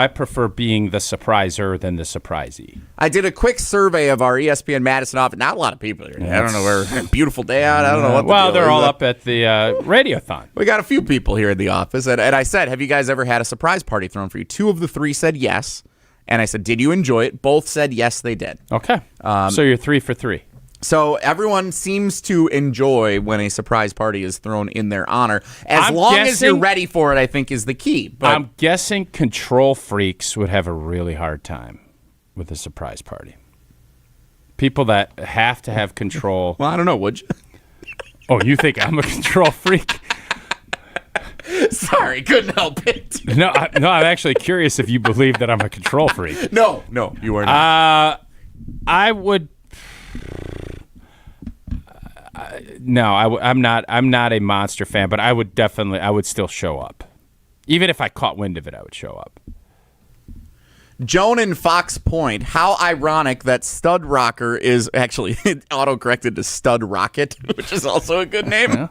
prefer being the surpriser than the surprisee. I did a quick survey of our ESPN Madison office. Not a lot of people here. I don't know where. Beautiful day out. I don't know what they're all up at the Radiothon. We got a few people here in the office. And I said, have you guys ever had a surprise party thrown for you? 2 of the 3 said yes. And I said, did you enjoy it? Both said yes, they did. Okay. So you're 3 for 3. So everyone seems to enjoy when a surprise party is thrown in their honor. As long as you're ready for it, I think, is the key. But I'm guessing control freaks would have a really hard time with a surprise party. People that have to have control. Well, I don't know, would you? Oh, you think I'm a control freak? Sorry, couldn't help it. No, I'm actually curious if you believe that I'm a control freak. No, you are not. I would... I'm not a Monster fan, but I would still show up. Even if I caught wind of it, I would show up. Joan in Fox Point, how ironic that Stud Rocker is actually auto-corrected to Stud Rocket, which is also a good name. Yeah.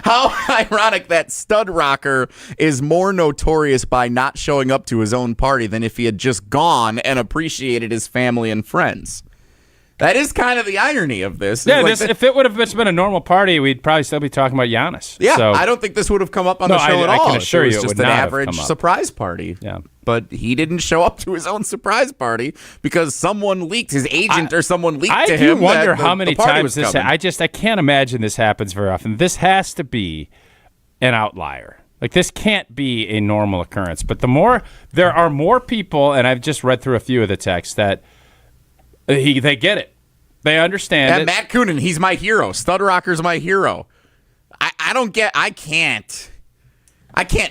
How ironic that Stud Rocker is more notorious by not showing up to his own party than if he had just gone and appreciated his family and friends. That is kind of the irony of this. Yeah, if it would have just been a normal party, we'd probably still be talking about Giannis. Yeah, so, I don't think this would have come up on the show at all. I can assure you it was just would an not average have come up. surprise party. Yeah. But he didn't show up to his own surprise party because someone leaked, his agent or someone leaked to him. I do wonder that how many the party times was this. coming. I can't imagine this happens very often. This has to be an outlier. Like, this can't be a normal occurrence. But there are more people, and I've just read through a few of the texts that they get it. They understand it. Matt Coonan, he's my hero. Stud Rocker's my hero. I can't.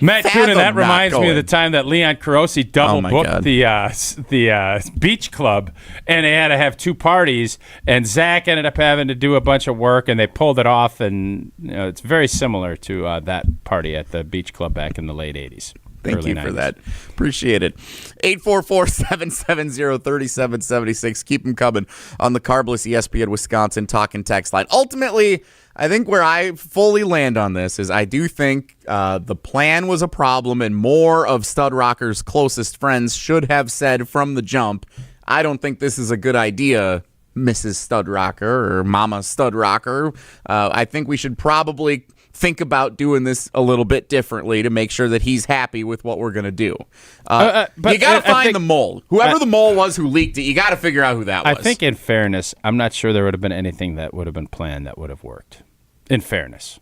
Matt Coonan, that not reminds me of going. the time that Leon Carosi double booked the beach club, and they had to have two parties, and Zach ended up having to do a bunch of work, and they pulled it off, and it's very similar to that party at the beach club back in the late 80s. Thank you 90s. for that. Appreciate it. 844-770-3776. Keep them coming on the Carbless ESPN Wisconsin talk and text line. Ultimately, I think where I fully land on this is I do think the plan was a problem, and more of Stud Rocker's closest friends should have said from the jump, I don't think this is a good idea, Mrs. Stud Rocker or Mama Stud Rocker. I think we should probably think about doing this a little bit differently to make sure that he's happy with what we're going to do. But you got to find the mole. Whoever the mole was who leaked it, you got to figure out who that was. I think in fairness, I'm not sure there would have been anything that would have been planned that would have worked. In fairness.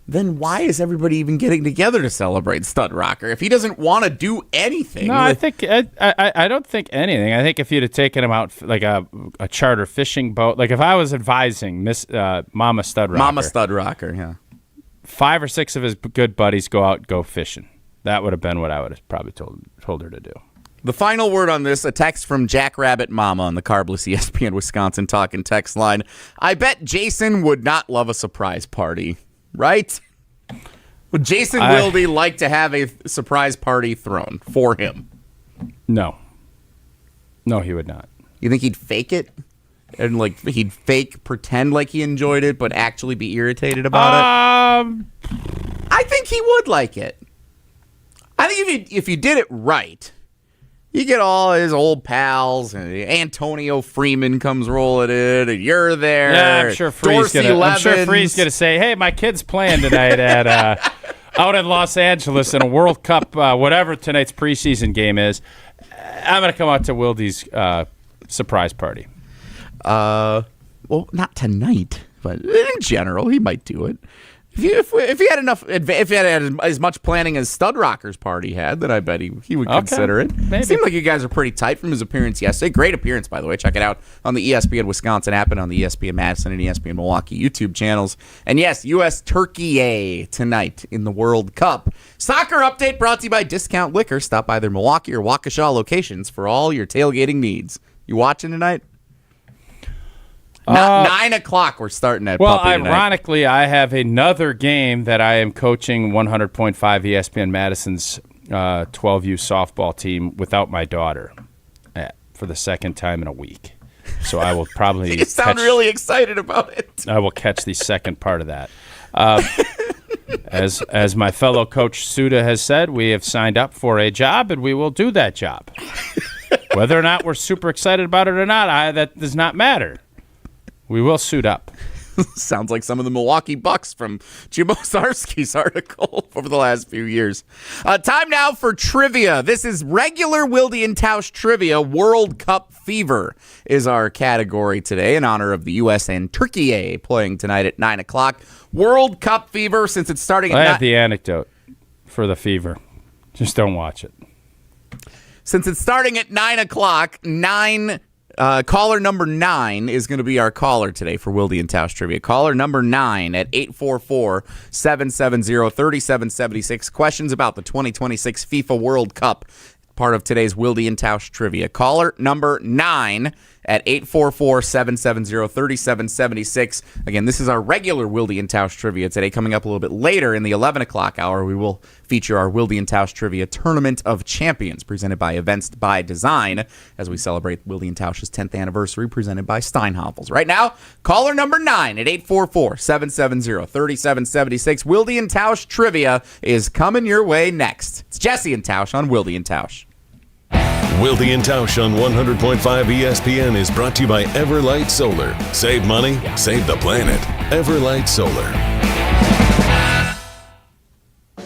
Then why is everybody even getting together to celebrate Stud Rocker if he doesn't want to do anything? No, I think I don't think anything. I think if you'd have taken him out like a charter fishing boat, like if I was advising Mama Stud Rocker, yeah, 5 or 6 of his good buddies go fishing. That would have been what I would have probably told her to do. The final word on this, a text from Jackrabbit Mama on the Carbless ESPN Wisconsin talk and text line. I bet Jason would not love a surprise party, right? Would Jason Wilde like to have a surprise party thrown for him? No. No, he would not. You think he'd fake it? And like he'd pretend like he enjoyed it, but actually be irritated about it? I think he would like it. I think if you did it right, you get all his old pals, and Antonio Freeman comes rolling in, and you're there. Yeah, I'm sure Free's gonna say, "Hey, my kid's playing tonight at out in Los Angeles in a World Cup, whatever tonight's preseason game is. I'm gonna come out to Wilde's surprise party." Well, not tonight, but in general, he might do it. If he had enough, if he had as much planning as Stud Rocker's party had, then I bet he would consider it. Maybe. Seemed like you guys are pretty tight from his appearance yesterday. Great appearance, by the way. Check it out on the ESPN Wisconsin app and on the ESPN Madison and ESPN Milwaukee YouTube channels. And yes, U.S. Türkiye tonight in the World Cup. Soccer update brought to you by Discount Liquor. Stop by their Milwaukee or Waukesha locations for all your tailgating needs. You watching tonight? 9 o'clock, we're starting that Well, puppy tonight. ironically, I have another game that I am coaching 100.5 ESPN Madison's 12U softball team without my daughter for the second time in a week. So I will probably You sound really excited about it. I will catch the second part of that. As my fellow coach Suda has said, we have signed up for a job, and we will do that job. Whether or not we're super excited about it or not, that does not matter. We will suit up. Sounds like some of the Milwaukee Bucks from Jim Owczarski's article over the last few years. Time now for trivia. This is regular Wilde and Tausch trivia. World Cup fever is our category today in honor of the U.S. and Türkiye playing tonight at 9 o'clock. World Cup fever, since it's starting at I have the anecdote for the fever. Just don't watch it. Since it's starting at 9 o'clock, caller number 9 is going to be our caller today for Wilde and Tausch Trivia. Caller number 9 at 844-770-3776. Questions about the 2026 FIFA World Cup, part of today's Wilde and Tausch Trivia. Caller number 9 at 844-770-3776. Again, this is our regular Wilde and Tausch Trivia today. Coming up a little bit later in the 11 o'clock hour, we will feature our Wilde and Tausch Trivia Tournament of Champions, presented by Events by Design, as we celebrate Wilde and Tausch's 10th anniversary, presented by Steinhoffels. Right now, caller number 9 at 844-770-3776. Wilde and Tausch Trivia is coming your way next. It's Jesse and Tausch on Wilde and Tausch. Wilde and Tausch on 100.5 ESPN is brought to you by Everlight Solar. Save money, save the planet. Everlight Solar.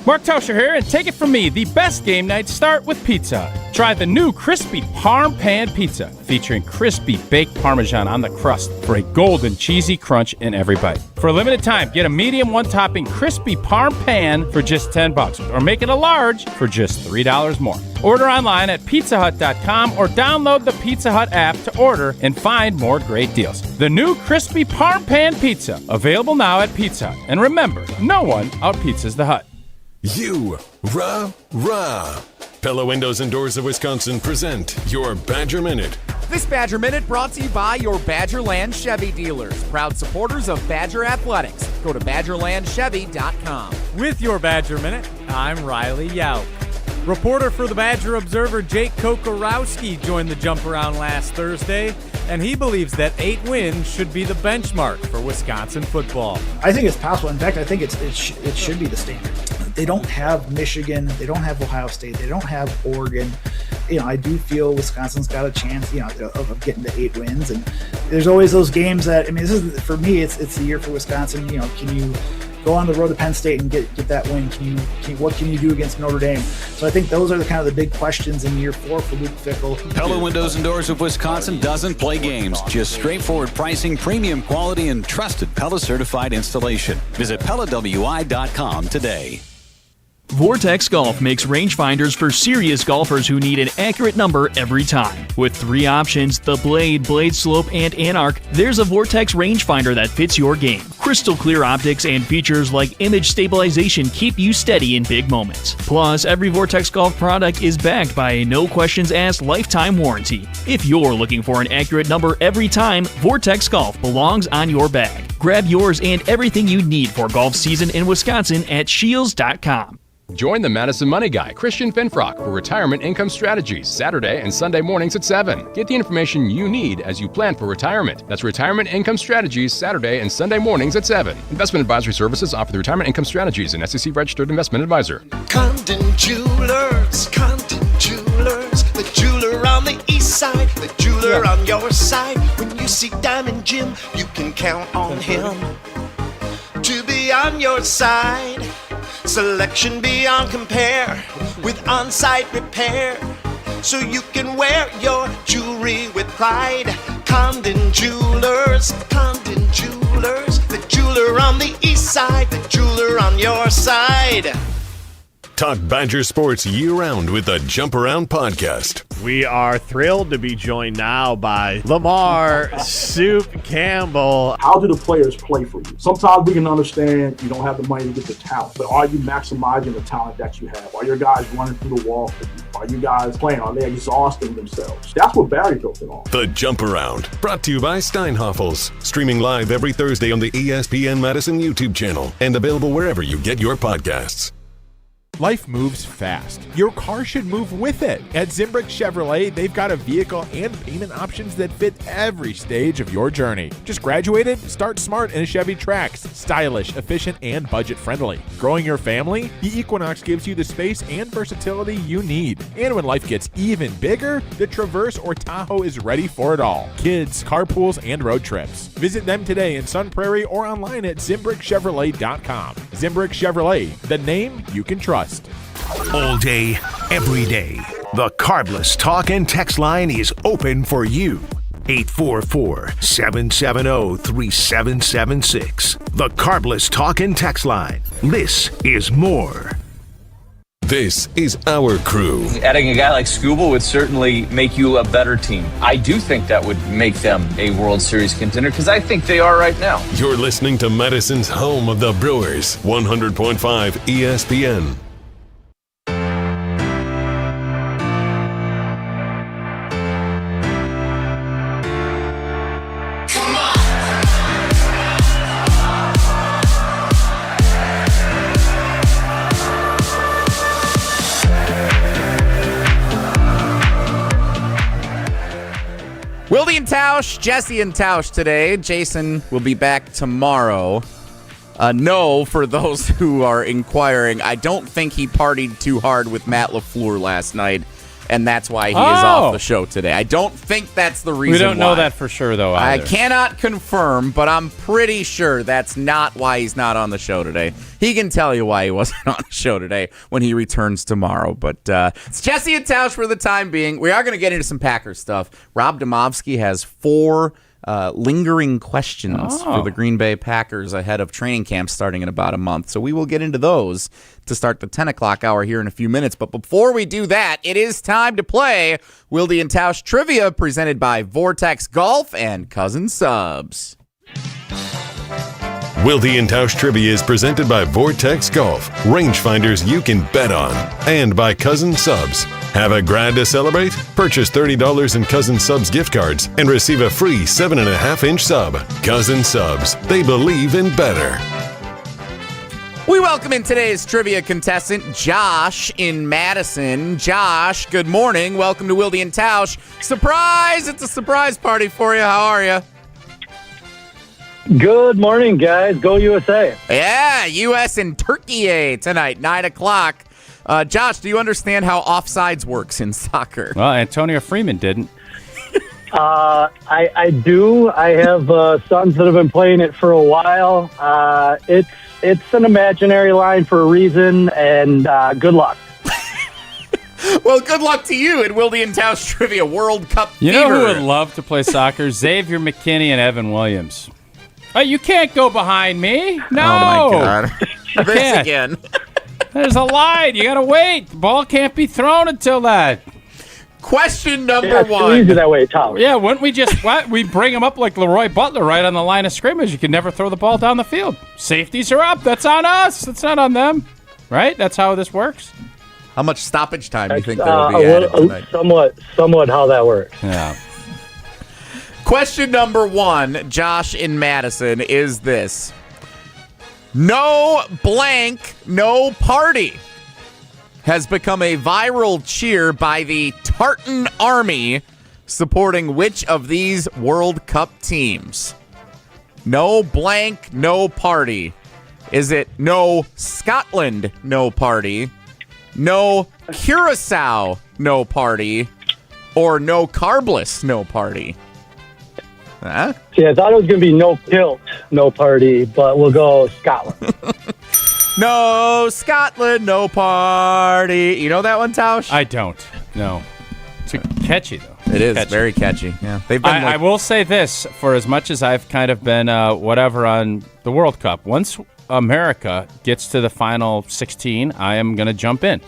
Mark Tauscher here, and take it from me, the best game nights start with pizza. Try the new crispy Parm Pan Pizza, featuring crispy baked Parmesan on the crust for a golden cheesy crunch in every bite. For a limited time, get a medium one-topping crispy Parm Pan for just $10, or make it a large for just $3 more. Order online at pizzahut.com or download the Pizza Hut app to order and find more great deals. The new crispy Parm Pan Pizza, available now at Pizza Hut. And remember, no one out-pizzas the Hut. You, rah. Pella Windows and Doors of Wisconsin present your Badger Minute. This Badger Minute brought to you by your Badgerland Chevy dealers, proud supporters of Badger Athletics. Go to BadgerlandChevy.com. With your Badger Minute, I'm Riley Yao. Reporter for the Badger Observer Jake Kokorowski joined the jump around last Thursday, and he believes that 8 wins should be the benchmark for Wisconsin football. I think it's possible. In fact, I think it should be the standard. They don't have Michigan. They don't have Ohio State. They don't have Oregon. I do feel Wisconsin's got a chance, of getting to 8 wins. And there's always those games that, this is, for me, it's the year for Wisconsin. Can you go on the road to Penn State and get that win? What can you do against Notre Dame? So I think those are the kind of the big questions in year 4 for Luke Fickell. Pella Windows and Doors of Wisconsin doesn't play games. Just straightforward pricing, premium quality, and trusted Pella certified installation. Visit PellaWI.com today. Vortex Golf makes rangefinders for serious golfers who need an accurate number every time. With 3 options, the Blade, Blade Slope, and Anarch, there's a Vortex rangefinder that fits your game. Crystal clear optics and features like image stabilization keep you steady in big moments. Plus, every Vortex Golf product is backed by a no-questions-asked lifetime warranty. If you're looking for an accurate number every time, Vortex Golf belongs on your bag. Grab yours and everything you need for golf season in Wisconsin at Shields.com. Join the Madison Money Guy, Christian Finfrock, for Retirement Income Strategies, Saturday and Sunday mornings at 7. Get the information you need as you plan for retirement. That's Retirement Income Strategies, Saturday and Sunday mornings at 7. Investment advisory services offered through Retirement Income Strategies, an SEC-registered investment advisor. Condon Jewelers, the jeweler on the east side, the jeweler on your side. When you see Diamond Jim, you can count on him to be on your side. Selection beyond compare with on-site repair, so you can wear your jewelry with pride. Condon Jewelers, the jeweler on the east side, the jeweler on your side. Talk Badger sports year-round with the Jump Around podcast. We are thrilled to be joined now by Lamar Soup Campbell. How do the players play for you? Sometimes we can understand you don't have the money to get the talent, but are you maximizing the talent that you have? Are your guys running through the wall for you? Are you guys playing? Are they exhausting themselves? That's what Barry built it on. The Jump Around, brought to you by Steinhoffels. Streaming live every Thursday on the ESPN Madison YouTube channel and available wherever you get your podcasts. Life moves fast. Your car should move with it. At Zimbrick Chevrolet, they've got a vehicle and payment options that fit every stage of your journey. Just graduated? Start smart in a Chevy Trax. Stylish, efficient, and budget-friendly. Growing your family? The Equinox gives you the space and versatility you need. And when life gets even bigger, the Traverse or Tahoe is ready for it all. Kids, carpools, and road trips. Visit them today in Sun Prairie or online at ZimbrickChevrolet.com. Zimbrick Chevrolet, the name you can trust. All day, every day, the Carbless Talk and Text line is open for you. 844-770-3776. The Carbless Talk and Text line. This is more. This is our crew. Adding a guy like Skubal would certainly make you a better team. I do think that would make them a World Series contender because I think they are right now. You're listening to Madison's home of the Brewers, 100.5 ESPN. Wilde and Tausch, Jesse and Tausch today. Jason will be back tomorrow. No, for those who are inquiring, I don't think he partied too hard with Matt LaFleur last night and that's why he is off the show today. I don't think that's the reason. We don't know why. that for sure, though, either. I cannot confirm, but I'm pretty sure that's not why he's not on the show today. He can tell you why he wasn't on the show today when he returns tomorrow. But it's Jesse and Tausch for the time being. We are going to get into some Packers stuff. Rob Demovsky has 4 lingering questions for the Green Bay Packers ahead of training camp starting in about a month. So we will get into those to start the 10 o'clock hour here in a few minutes. But before we do that, it is time to play Wilde and Tausch Trivia presented by Vortex Golf and Cousin Subs. Wilde and Tausch Trivia is presented by Vortex Golf, rangefinders you can bet on, and by Cousin Subs. Have a grad to celebrate? Purchase $30 in Cousin Subs gift cards and receive a free 7.5-inch sub. Cousin Subs, they believe in better. We welcome in today's trivia contestant, Josh in Madison. Josh, good morning. Welcome to Wilde and Tausch. Surprise! It's a surprise party for you. How are you? Good morning, guys. Go USA. Yeah, U.S. and Türkiye tonight, 9 o'clock. Josh, do you understand how offsides works in soccer? Well, Antonio Freeman didn't. I do. I have sons that have been playing it for a while. It's an imaginary line for a reason, and good luck. Well, good luck to you at Wilde and Tausch Trivia World Cup. You know who would love to play soccer? Xavier McKinney and Evan Williams. Oh, you can't go behind me. No. Oh, my God. You This can't. again. There's a line. You got to wait. The ball can't be thrown until that. Question number 1. Easy that way, Tom. Yeah, wouldn't we just we bring him up like Leroy Butler right on the line of scrimmage? You can never throw the ball down the field. Safeties are up. That's on us. That's not on them. Right? That's how this works. How much stoppage time do you think there will be added tonight? Somewhat how that works. Yeah. Question number 1, Josh in Madison, is this. No blank, no party has become a viral cheer by the Tartan Army supporting which of these World Cup teams? No blank, no party. Is it no Scotland, no party, no Curacao, no party, or no Carbless, no party? Huh? See, I thought it was going to be no kilt, no party, but we'll go Scotland. No Scotland, no party. You know that one, Tausch? I don't. No. It's catchy, though. It is very catchy. Yeah, they've been. I will say this: for as much as I've kind of been whatever on the World Cup, once America gets to the final 16, I am going to jump in.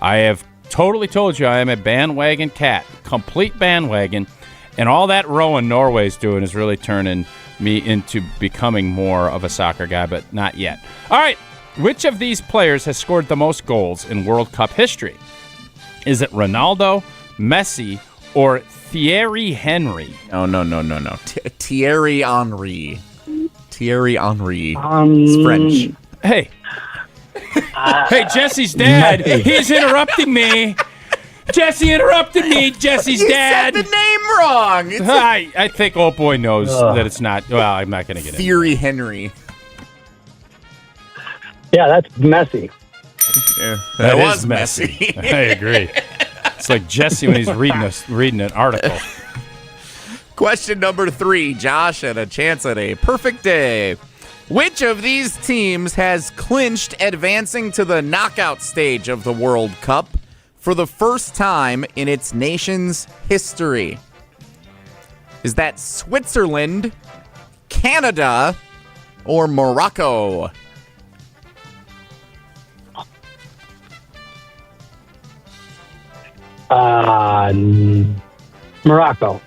I have totally told you I am a bandwagon cat, complete bandwagon. And all that rowing Norway's doing is really turning me into becoming more of a soccer guy, but not yet. All right, which of these players has scored the most goals in World Cup history? Is it Ronaldo, Messi, or Thierry Henry? Oh, no. Thierry Henry. Thierry Henry. It's French. Hey. Hey, Jesse's dad. He's interrupting me. Jesse interrupted me. Jesse's dad. Said the name wrong. I think old boy knows that it's not. Well, I'm not going to get it. Thierry Henry. Yeah, that's Messi. Yeah, that was Messi. I agree. It's like Jesse when he's reading an article. Question number 3, Josh, and a chance at a perfect day. Which of these teams has clinched advancing to the knockout stage of the World Cup for the first time in its nation's history? Is that Switzerland, Canada, or Morocco? Morocco.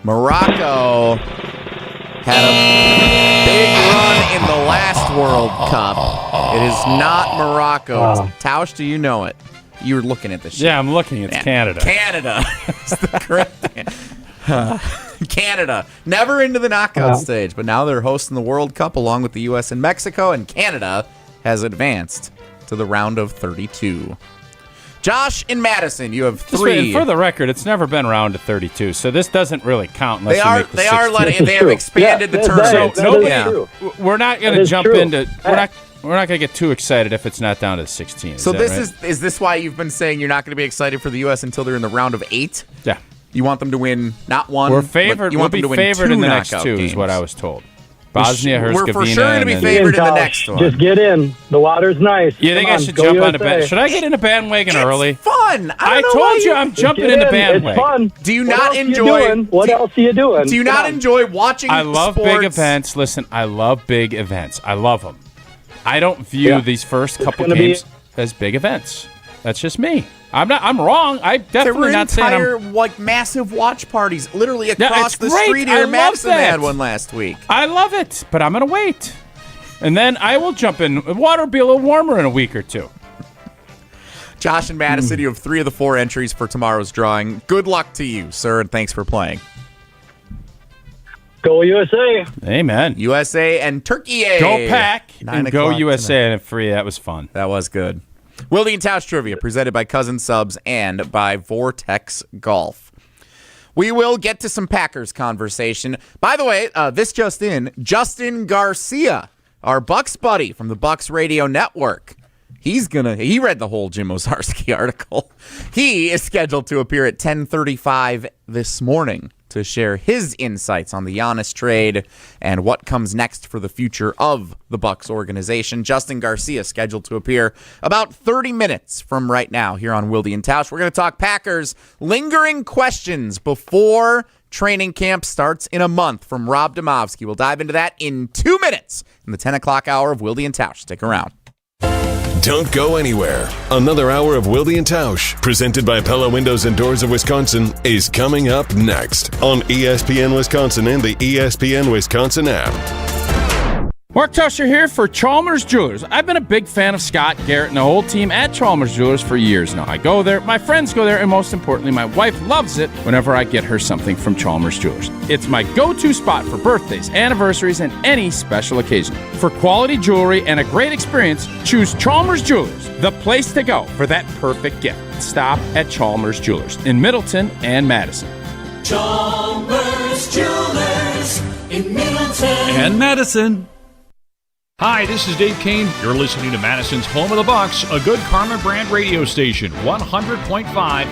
Morocco had a big run in the last World Cup. It is not Morocco. Tausch, do you know it? You were looking at the shit. Yeah, I'm looking. It's Canada. Canada is the correct Canada. Never into the knockout stage, but now they're hosting the World Cup along with the U.S. and Mexico, and Canada has advanced to the round of 32. Josh in Madison, you have 3. For the record, it's never been round to 32, so this doesn't really count unless you make the 16. They have expanded the tournament. We're not going to jump into. we're not going to get too excited if it's not down to 16. So this is this why you've been saying you're not going to be excited for the U.S. until they're in the round of 8? Yeah. You want them to win not one, we're favored. but you want We'll them be to win favored 2 in the next knockout 2 games. is what I was told. Bosnia, We're for sure Herzegovina. going to be favored in the next one. Just get in. The water's nice. You think Come I on, should go jump on a USA. bandwagon? Should I get in a bandwagon early? Fun. I told you I'm jumping in the bandwagon. It's fun. Do you What not else you enjoy? doing? What else are you doing? Do you Come not on. enjoy watching? I love sports? big events. Listen, I love big events. I love them. I don't view these first couple gonna be- games as big events. That's just me. I'm wrong. I'm There definitely were not saying entire I'm. like massive watch parties, literally across it's the great. street I here in love Madison. They that. had one last week. I love it, but I'm gonna wait, and then I will jump in. The water will be a little warmer in a week or 2. Josh and Madison, you have 3 of the 4 entries for tomorrow's drawing. Good luck to you, sir, and thanks for playing. Go USA. Amen. USA and Türkiye. Go Pack 9 and go o'clock USA tonight. and free. That was fun. That was good. Wilde and Tausch Trivia, presented by Cousin Subs and by Vortex Golf. We will get to some Packers conversation. By the way, this just in, Justin Garcia, our Bucks buddy from the Bucks Radio Network. He read the whole Jim Ozarski article. He is scheduled to appear at 10:35 this morning to share his insights on the Giannis trade and what comes next for the future of the Bucks organization. Justin Garcia scheduled to appear about 30 minutes from right now here on Wilde and Tausch. We're going to talk Packers lingering questions before training camp starts in a month from Rob Demovsky. We'll dive into that in 2 minutes in the 10 o'clock hour of Wilde and Tausch. Stick around. Don't go anywhere. Another hour of Wilde and Tausch, presented by Pella Windows and Doors of Wisconsin, is coming up next on ESPN Wisconsin and the ESPN Wisconsin app. Mark Tauscher here for Chalmers Jewelers. I've been a big fan of Scott Garrett and the whole team at Chalmers Jewelers for years now. I go there, my friends go there, and most importantly, my wife loves it whenever I get her something from Chalmers Jewelers. It's my go-to spot for birthdays, anniversaries, and any special occasion. For quality jewelry and a great experience, choose Chalmers Jewelers, the place to go for that perfect gift. Stop at Chalmers Jewelers in Middleton and Madison. Chalmers Jewelers in Middleton And Madison. Hi, this is Dave Kane. You're listening to Madison's Home of the Bucks, a good Karma brand radio station, 100.5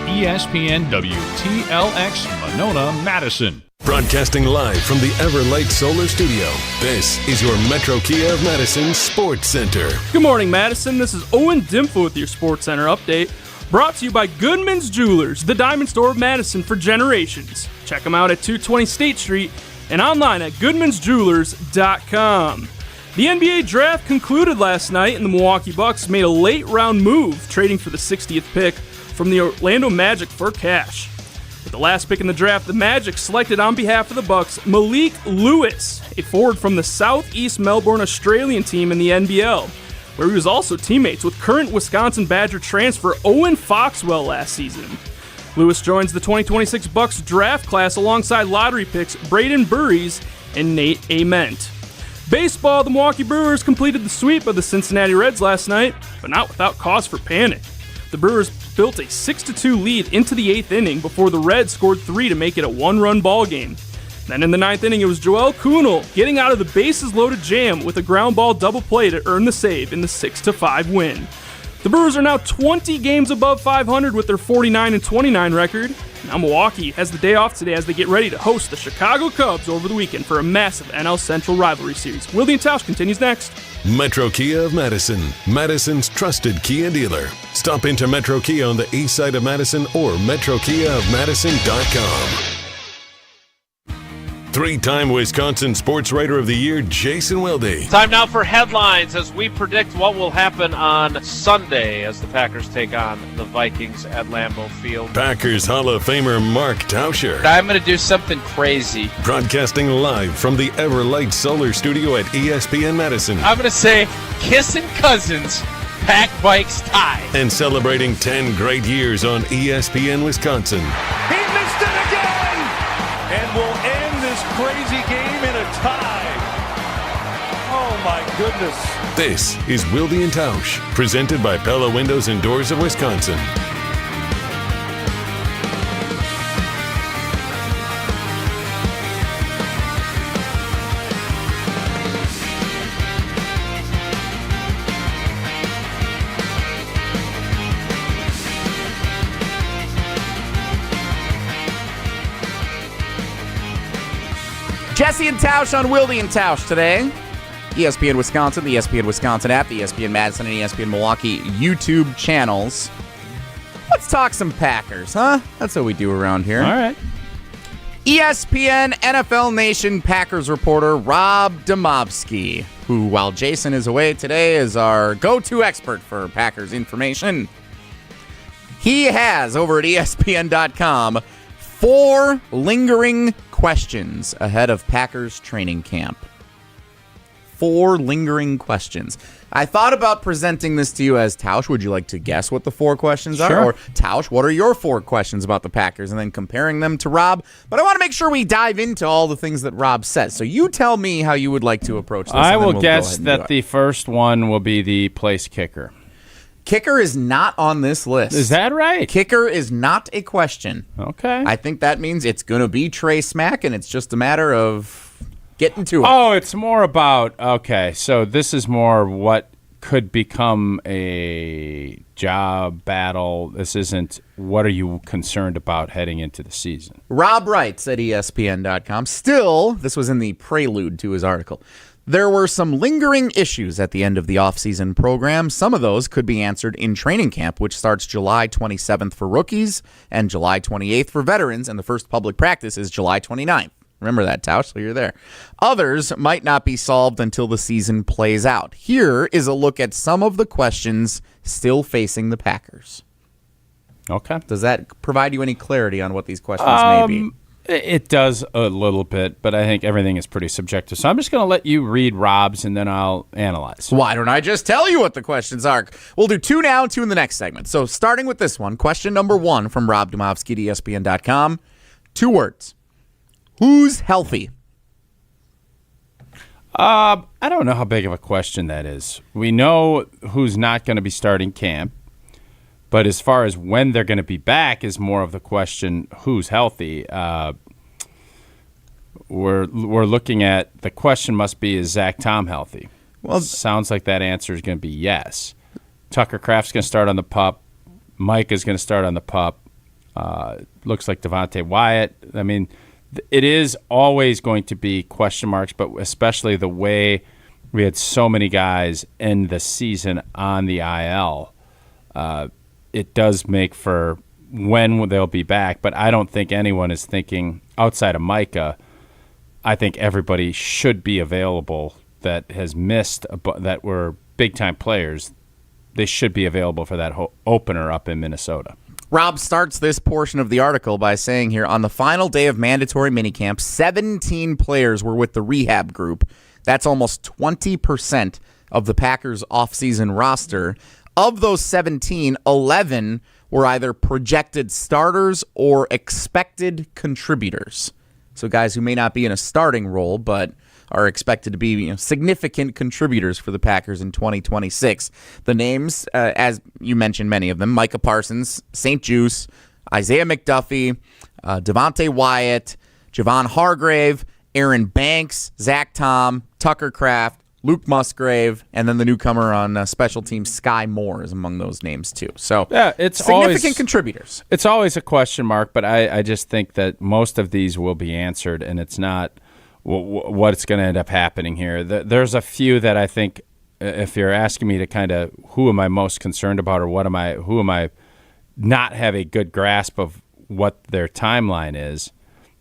ESPN WTLX Monona, Madison. Broadcasting live from the Everlight Solar Studio, this is your Metro Kia of Madison Sports Center. Good morning, Madison. This is Owen Dimple with your Sports Center update, brought to you by Goodman's Jewelers, the diamond store of Madison for generations. Check them out at 220 State Street and online at goodmansjewelers.com. The NBA draft concluded last night, and the Milwaukee Bucks made a late-round move, trading for the 60th pick from the Orlando Magic for cash. With the last pick in the draft, the Magic selected on behalf of the Bucks Malik Lewis, a forward from the Southeast Melbourne Australian team in the NBL, where he was also teammates with current Wisconsin Badger transfer Owen Foxwell last season. Lewis joins the 2026 Bucks draft class alongside lottery picks Braden Burries and Nate Ament. Baseball, the Milwaukee Brewers completed the sweep of the Cincinnati Reds last night, but not without cause for panic. The Brewers built a 6-2 lead into the 8th inning before the Reds scored 3 to make it a 1-run ball game. Then in the 9th inning, it was Joel Kuhnel getting out of the bases-loaded jam with a ground ball double play to earn the save in the 6-5 win. The Brewers are now 20 games above 500 with their 49-29 record. Now Milwaukee has the day off today as they get ready to host the Chicago Cubs over the weekend for a massive NL Central rivalry series. Wilde and Tausch continues next. Metro Kia of Madison, Madison's trusted Kia dealer. Stop into Metro Kia on the east side of Madison or metrokiaofmadison.com. Three-time Wisconsin Sports Writer of the Year, Jason Wilde. Time now for headlines as we predict what will happen on Sunday as the Packers take on the Vikings at Lambeau Field. Packers Hall of Famer Mark Tauscher. I'm going to do something crazy. Broadcasting live from the Everlight Solar Studio at ESPN Madison. I'm going to say kissing cousins, Pack Vikes tie. And celebrating 10 great years on ESPN Wisconsin. He missed it again! And will end this crazy game in a tie. Oh my goodness. This is Wilde and Tausch, presented by Pella Windows and Doors of Wisconsin. Jesse and Tausch on Wilde and Tausch today. ESPN Wisconsin, the ESPN Wisconsin app, the ESPN Madison and ESPN Milwaukee YouTube channels. Let's talk some Packers, huh? That's what we do around here. All right. ESPN NFL Nation Packers reporter Rob Demovsky, who, while Jason is away today, is our go-to expert for Packers information. He has, over at ESPN.com, 4 lingering questions ahead of Packers training camp. 4 lingering questions. I thought about presenting this to you as, Tausch, would you like to guess what the 4 questions are? Sure. Or, Tausch, what are your 4 questions about the Packers? And then comparing them to Rob. But I want to make sure we dive into all the things that Rob says. So you tell me how you would like to approach this. I will guess that the first one will be the place kicker. Kicker is not on this list. Is that right? Kicker is not a question. Okay. I think that means it's going to be Trey Smack, and it's just a matter of getting to it. Oh, it's more about, okay, so this is more what could become a job battle. This isn't what are you concerned about heading into the season. Rob writes at ESPN.com. Still, this was in the prelude to his article. There were some lingering issues at the end of the offseason program. Some of those could be answered in training camp, which starts July 27th for rookies and July 28th for veterans, and the first public practice is July 29th. Remember that, Tausch, so you're there. Others might not be solved until the season plays out. Here is a look at some of the questions still facing the Packers. Okay. Does that provide you any clarity on what these questions may be? It does a little bit, but I think everything is pretty subjective. So I'm just going to let you read Rob's, and then I'll analyze. Why don't I just tell you what the questions are? We'll do 2 now, 2 in the next segment. So starting with this one, question number 1 from Rob Demovsky to ESPN.com. 2 words. Who's healthy? I don't know how big of a question that is. We know who's not going to be starting camp, but as far as when they're going to be back is more of the question, who's healthy? We're looking at, the question must be, is Zach Tom healthy? Well, sounds like that answer is going to be yes. Tucker Kraft's going to start on the PUP. Mike is going to start on the PUP. Looks like Devontae Wyatt. I mean, it is always going to be question marks, but especially the way we had so many guys end the season on the IL, it does make for when they'll be back. But I don't think anyone is thinking, outside of Micah, I think everybody should be available that has missed, that were big-time players. They should be available for that opener up in Minnesota. Rob starts this portion of the article by saying here, on the final day of mandatory minicamp, 17 players were with the rehab group. That's almost 20% of the Packers' offseason roster. Of those 17, 11 were either projected starters or expected contributors. So guys who may not be in a starting role, but are expected to be significant contributors for the Packers in 2026. The names, as you mentioned, many of them: Micah Parsons, St. Juice, Isaiah McDuffie, Devontae Wyatt, Javon Hargrave, Aaron Banks, Zach Tom, Tucker Kraft, Luke Musgrave, and then the newcomer on special teams, Sky Moore, is among those names too. So yeah, it's significant contributors. It's always a question mark, but I just think that most of these will be answered, and it's not what's going to end up happening here. There's a few that I think, if you're asking me to kind of who am I most concerned about, or who am I not have a good grasp of what their timeline is,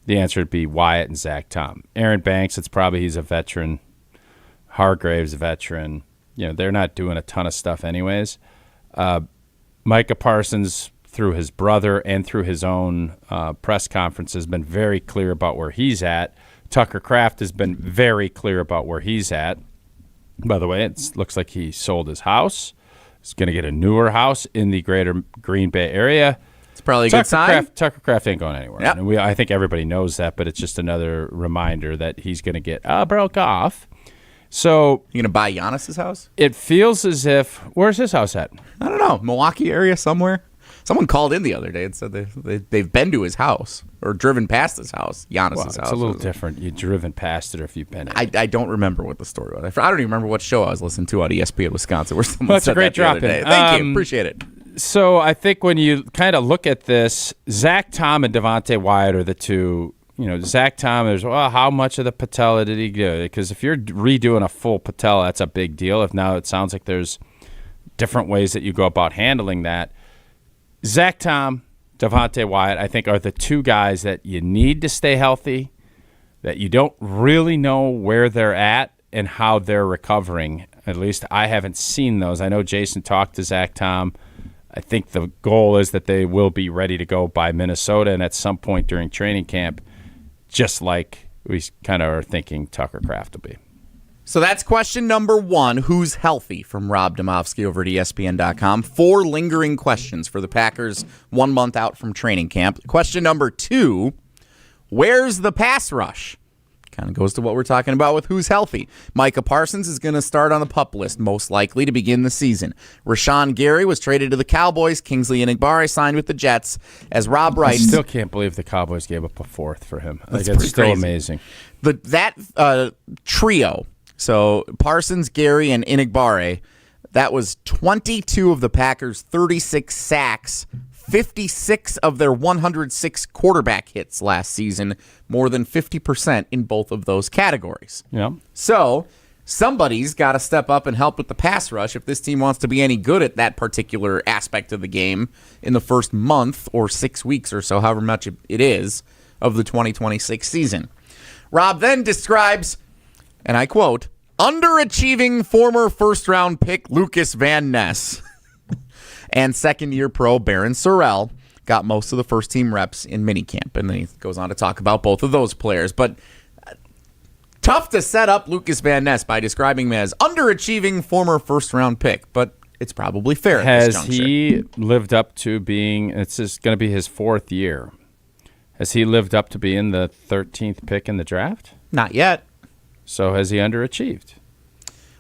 the answer would be Wyatt and Zach Tom. Aaron Banks, he's a veteran. Hargrave's a veteran. They're not doing a ton of stuff anyways. Micah Parsons, through his brother and through his own press conference, has been very clear about where he's at. Tucker Kraft has been very clear about where he's at. By the way, it looks like he sold his house. He's going to get a newer house in the greater Green Bay area. It's probably a good sign. Tucker Kraft ain't going anywhere. Yep. And I think everybody knows that, but it's just another reminder that he's going to get broke off. So you going to buy Giannis's house? It feels as if, where's his house at? I don't know. Milwaukee area somewhere. Someone called in the other day and said they've been to his house or driven past his house, Giannis's house. It's a little different. You've driven past it, or if you've been in. I don't remember what the story was. I don't even remember what show I was listening to on ESPN Wisconsin where someone that's said a great that the other day. Thank you. Appreciate it. So I think when you kind of look at this, Zach Tom and Devontae Wyatt are the two Zach Tom, there's, how much of the patella did he do? Because if you're redoing a full patella, that's a big deal. If now it sounds like there's different ways that you go about handling that. Zach Tom, Devontae Wyatt, I think are the two guys that you need to stay healthy, that you don't really know where they're at and how they're recovering. At least I haven't seen those. I know Jason talked to Zach Tom. I think the goal is that they will be ready to go by Minnesota and at some point during training camp, just like we kind of are thinking Tucker Kraft will be. So that's question number 1, who's healthy, from Rob Domofsky over at ESPN.com. 4 lingering questions for the Packers 1 month out from training camp. Question number 2, where's the pass rush? Kind of goes to what we're talking about with who's healthy. Micah Parsons is going to start on the PUP list, most likely, to begin the season. Rashawn Gary was traded to the Cowboys. Kingsley Enagbare signed with the Jets. As Rob writes... I still can't believe the Cowboys gave up a 4th for him. That's it's still crazy. Amazing. That trio, so Parsons, Gary, and Enagbare, that was 22 of the Packers' 36 sacks, 56 of their 106 quarterback hits last season, more than 50% in both of those categories. Yeah. So somebody's got to step up and help with the pass rush if this team wants to be any good at that particular aspect of the game in the first month or 6 weeks or so, however much it is, of the 2026 season. Rob then describes, and I quote, underachieving former first-round pick Lucas Van Ness and second-year pro Baron Sorrell got most of the first-team reps in minicamp. And then he goes on to talk about both of those players. But tough to set up Lucas Van Ness by describing him as underachieving former first-round pick, but it's probably fair at this juncture. Has he lived up to being, it's just going to be his 4th year, has he lived up to being the 13th pick in the draft? Not yet. So has he underachieved?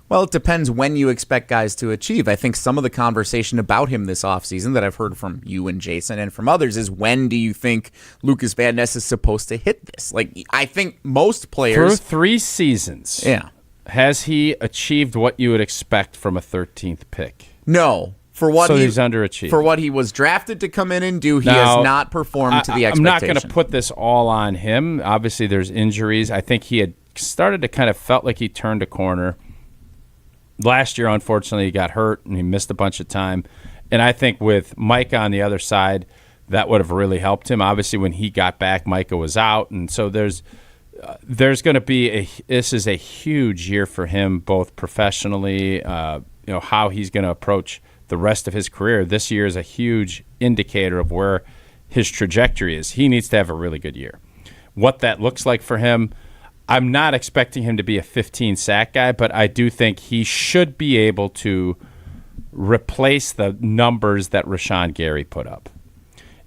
Well, it depends when you expect guys to achieve. I think some of the conversation about him this offseason that I've heard from you and Jason and from others is, when do you think Lucas Van Ness is supposed to hit this? Like, I think most players... Through 3 seasons, yeah, has he achieved what you would expect from a 13th pick? No. For what so he's underachieved. For what he was drafted to come in and do, he has not performed to the expectation. I'm not going to put this all on him. Obviously, there's injuries. I think he had started to kind of felt like he turned a corner. Last year, unfortunately, he got hurt and he missed a bunch of time. And I think with Micah on the other side, that would have really helped him. Obviously, when he got back, Micah was out. And so there's going to be this is a huge year for him, both professionally, how he's going to approach the rest of his career. This year is a huge indicator of where his trajectory is. He needs to have a really good year. What that looks like for him, I'm not expecting him to be a 15-sack guy, but I do think he should be able to replace the numbers that Rashawn Gary put up.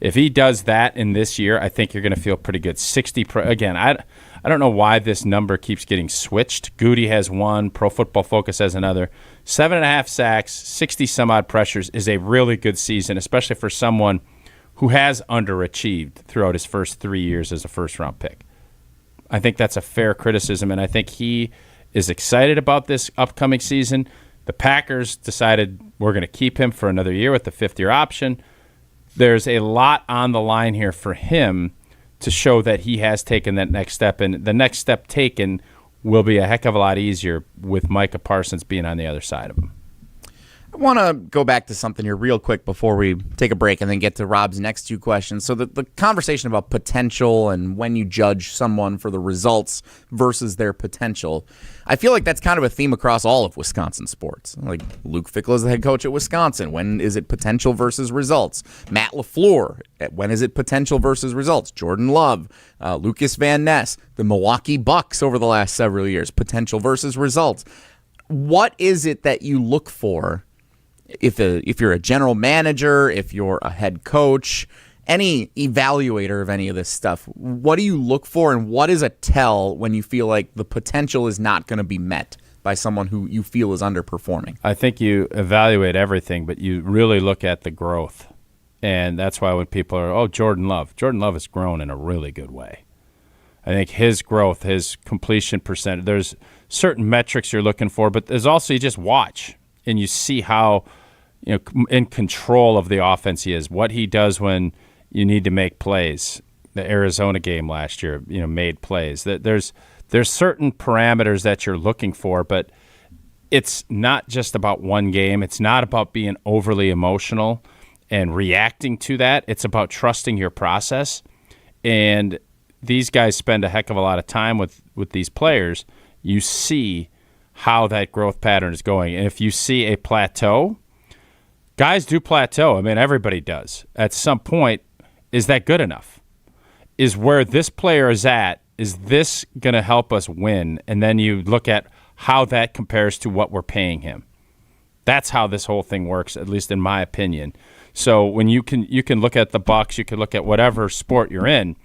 If he does that in this year, I think you're going to feel pretty good. 60 again, I don't know why this number keeps getting switched. Goody has one, Pro Football Focus has another. 7.5 sacks, 60-some-odd pressures is a really good season, especially for someone who has underachieved throughout his first 3 years as a first-round pick. I think that's a fair criticism, and I think he is excited about this upcoming season. The Packers decided we're going to keep him for another year with the 5th-year option. There's a lot on the line here for him to show that he has taken that next step, and the next step taken will be a heck of a lot easier with Micah Parsons being on the other side of him. I want to go back to something here real quick before we take a break and then get to Rob's next 2 questions. So the conversation about potential and when you judge someone for the results versus their potential, I feel like that's kind of a theme across all of Wisconsin sports. Like Luke Fickell is the head coach at Wisconsin. When is it potential versus results? Matt LaFleur, when is it potential versus results? Jordan Love, Lucas Van Ness, the Milwaukee Bucks over the last several years, potential versus results. What is it that you look for if you're a general manager, if you're a head coach, any evaluator of any of this stuff? What do you look for, and what is a tell when you feel like the potential is not going to be met by someone who you feel is underperforming? I think you evaluate everything, but you really look at the growth. And that's why when people are, Jordan Love has grown in a really good way. I think his growth, his completion percentage, there's certain metrics you're looking for, but there's also, you just watch and you see how in control of the offense he is, what he does when you need to make plays. the Arizona game last year, made plays. There's certain parameters that you're looking for, but it's not just about one game. It's not about being overly emotional and reacting to that. It's about trusting your process. And these guys spend a heck of a lot of time with these players. You see how that growth pattern is going. And if you see a plateau, guys do plateau. I mean, everybody does. At some point, is that good enough? Is where this player is at, is this going to help us win? And then you look at how that compares to what we're paying him. That's how this whole thing works, at least in my opinion. So when you can look at the Bucks, you can look at whatever sport you're in.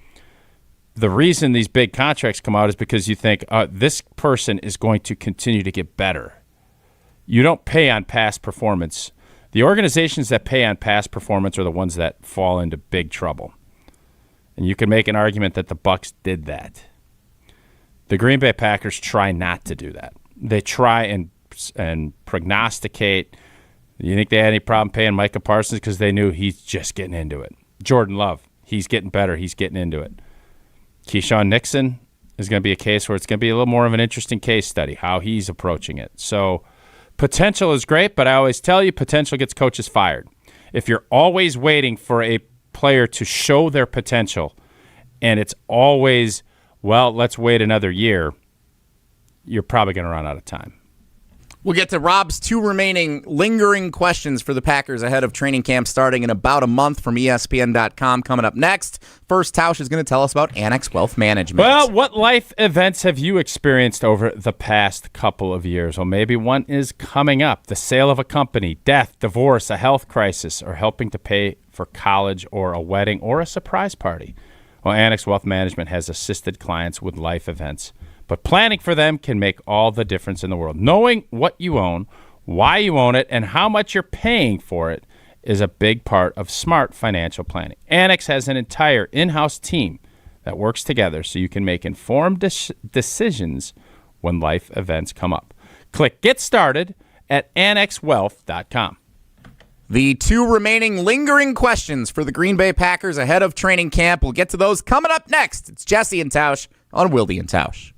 The reason these big contracts come out is because you think this person is going to continue to get better. You don't pay on past performance. The organizations that pay on past performance are the ones that fall into big trouble. And you can make an argument that the Bucks did that. The Green Bay Packers try not to do that. They try and prognosticate. You think they had any problem paying Micah Parsons because they knew he's just getting into it? Jordan Love, he's getting better. He's getting into it. Keyshawn Nixon is going to be a case where it's going to be a little more of an interesting case study, how he's approaching it. So potential is great, but I always tell you potential gets coaches fired. If you're always waiting for a player to show their potential and it's always, well, let's wait another year, you're probably going to run out of time. We'll get to Rob's 2 remaining lingering questions for the Packers ahead of training camp starting in about a month from ESPN.com coming up next. First, Tausch is going to tell us about Annex Wealth Management. Well, what life events have you experienced over the past couple of years? Well, maybe one is coming up. The sale of a company, death, divorce, a health crisis, or helping to pay for college or a wedding or a surprise party. Well, Annex Wealth Management has assisted clients with life events. But planning for them can make all the difference in the world. Knowing what you own, why you own it, and how much you're paying for it is a big part of smart financial planning. Annex has an entire in-house team that works together so you can make informed decisions when life events come up. Click Get Started at annexwealth.com. The 2 remaining lingering questions for the Green Bay Packers ahead of training camp. We'll get to those coming up next. It's Jesse and Tausch on Wilde and Tausch.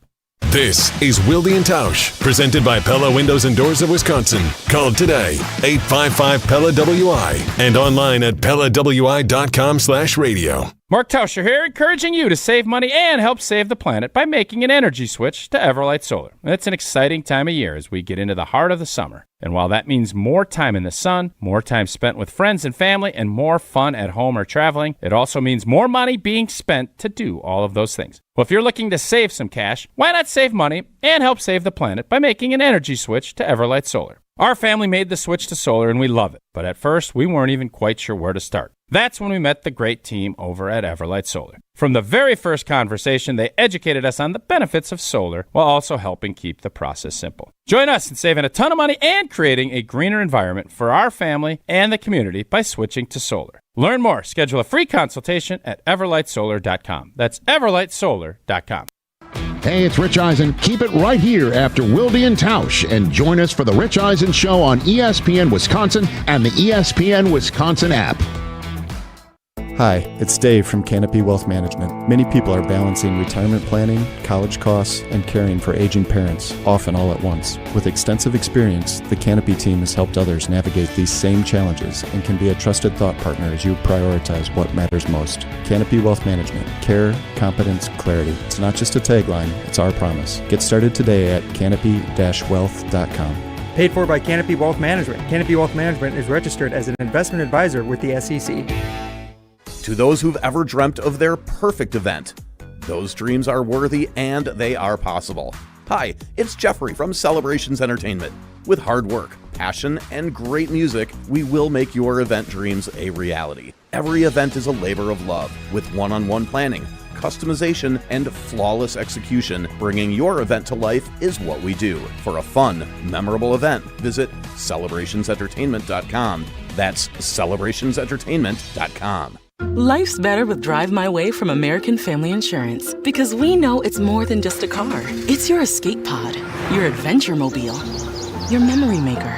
This is Wilde and Tausch, presented by Pella Windows and Doors of Wisconsin. Call today, 855-PELLA-WI, and online at PellaWI.com/radio. Mark Tauscher here, encouraging you to save money and help save the planet by making an energy switch to Everlight Solar. It's an exciting time of year as we get into the heart of the summer. And while that means more time in the sun, more time spent with friends and family, and more fun at home or traveling, it also means more money being spent to do all of those things. Well, if you're looking to save some cash, why not save money and help save the planet by making an energy switch to Everlight Solar? Our family made the switch to solar and we love it, but at first we weren't even quite sure where to start. That's when we met the great team over at Everlight Solar. From the very first conversation, they educated us on the benefits of solar while also helping keep the process simple. Join us in saving a ton of money and creating a greener environment for our family and the community by switching to solar. Learn more. Schedule a free consultation at everlightsolar.com. That's everlightsolar.com. Hey, it's Rich Eisen. Keep it right here after Wilde and Tausch and join us for the Rich Eisen Show on ESPN Wisconsin and the ESPN Wisconsin app. Hi, it's Dave from Canopy Wealth Management. Many people are balancing retirement planning, college costs, and caring for aging parents, often all at once. With extensive experience, the Canopy team has helped others navigate these same challenges and can be a trusted thought partner as you prioritize what matters most. Canopy Wealth Management. Care, competence, clarity. It's not just a tagline, it's our promise. Get started today at canopy-wealth.com. Paid for by Canopy Wealth Management. Canopy Wealth Management is registered as an investment advisor with the SEC. To those who've ever dreamt of their perfect event, those dreams are worthy and they are possible. Hi, it's Jeffrey from Celebrations Entertainment. With hard work, passion, and great music, we will make your event dreams a reality. Every event is a labor of love with one-on-one planning, customization, and flawless execution. Bringing your event to life is what we do. For a fun, memorable event, visit celebrationsentertainment.com. That's celebrationsentertainment.com. Life's better with Drive My Way from American Family Insurance because we know it's more than just a car. It's your escape pod, your adventure mobile, your memory maker.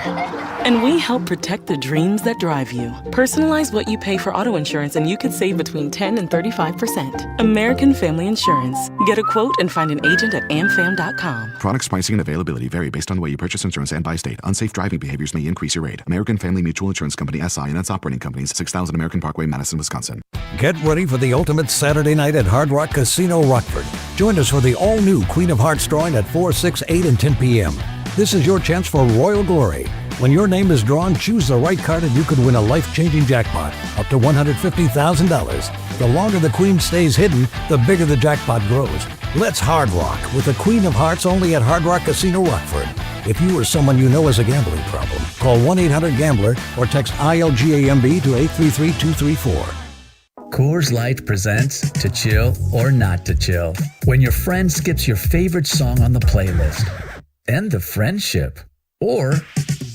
And we help protect the dreams that drive you. Personalize what you pay for auto insurance and you could save between 10 and 35%. American Family Insurance. Get a quote and find an agent at amfam.com. Products, pricing, and availability vary based on the way you purchase insurance and by state. Unsafe driving behaviors may increase your rate. American Family Mutual Insurance Company, SI, and its operating companies, 6000 American Parkway, Madison, Wisconsin. Get ready for the ultimate Saturday night at Hard Rock Casino Rockford. Join us for the all-new Queen of Hearts drawing at 4, 6, 8, and 10 p.m. This is your chance for royal glory. When your name is drawn, choose the right card and you could win a life-changing jackpot, up to $150,000. The longer the Queen stays hidden, the bigger the jackpot grows. Let's Hard Rock with the Queen of Hearts only at Hard Rock Casino Rockford. If you or someone you know has a gambling problem, call 1-800-GAMBLER or text ILGAMB to 833-234. Coors Light presents To Chill or Not to Chill. When your friend skips your favorite song on the playlist. End the friendship. Or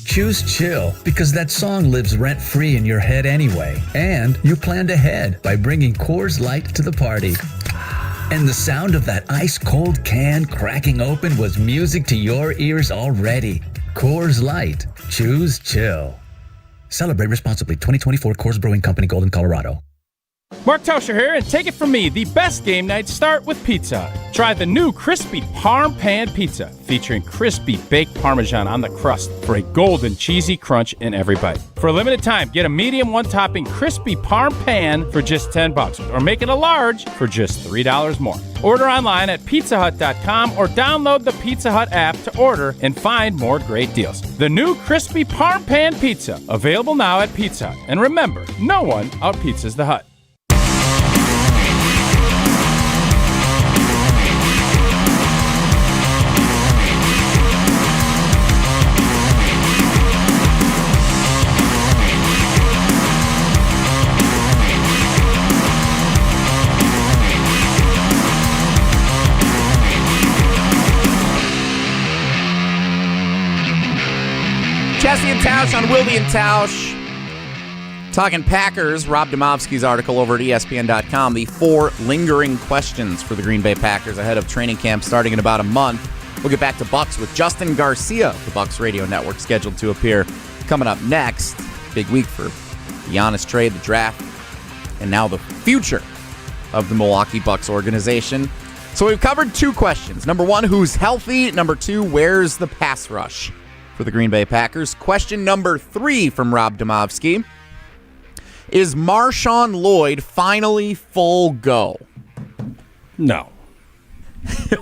choose chill because that song lives rent-free in your head anyway. And you planned ahead by bringing Coors Light to the party. And the sound of that ice-cold can cracking open was music to your ears already. Coors Light. Choose chill. Celebrate responsibly. 2024 Coors Brewing Company, Golden, Colorado. Mark Tauscher here, and take it from me, the best game nights start with pizza. Try the new crispy Parm Pan Pizza, featuring crispy baked Parmesan on the crust for a golden cheesy crunch in every bite. For a limited time, get a medium one-topping crispy Parm Pan for just $10, or make it a large for just $3 more. Order online at pizzahut.com or download the Pizza Hut app to order and find more great deals. The new crispy Parm Pan Pizza, available now at Pizza Hut. And remember, no one out-pizzas the Hut. Jesse and Tausch on Wilde and Tausch. Talking Packers, Rob Domofsky's article over at ESPN.com. The 4 lingering questions for the Green Bay Packers ahead of training camp starting in about a month. We'll get back to Bucks with Justin Garcia, the Bucks radio network, scheduled to appear coming up next. Big week for the Giannis trade, the draft, and now the future of the Milwaukee Bucks organization. So we've covered 2 questions. Number 1, who's healthy? Number 2, where's the pass rush for the Green Bay Packers? Question number 3 from Rob Domofsky. Is Marshawn Lloyd finally full go? No.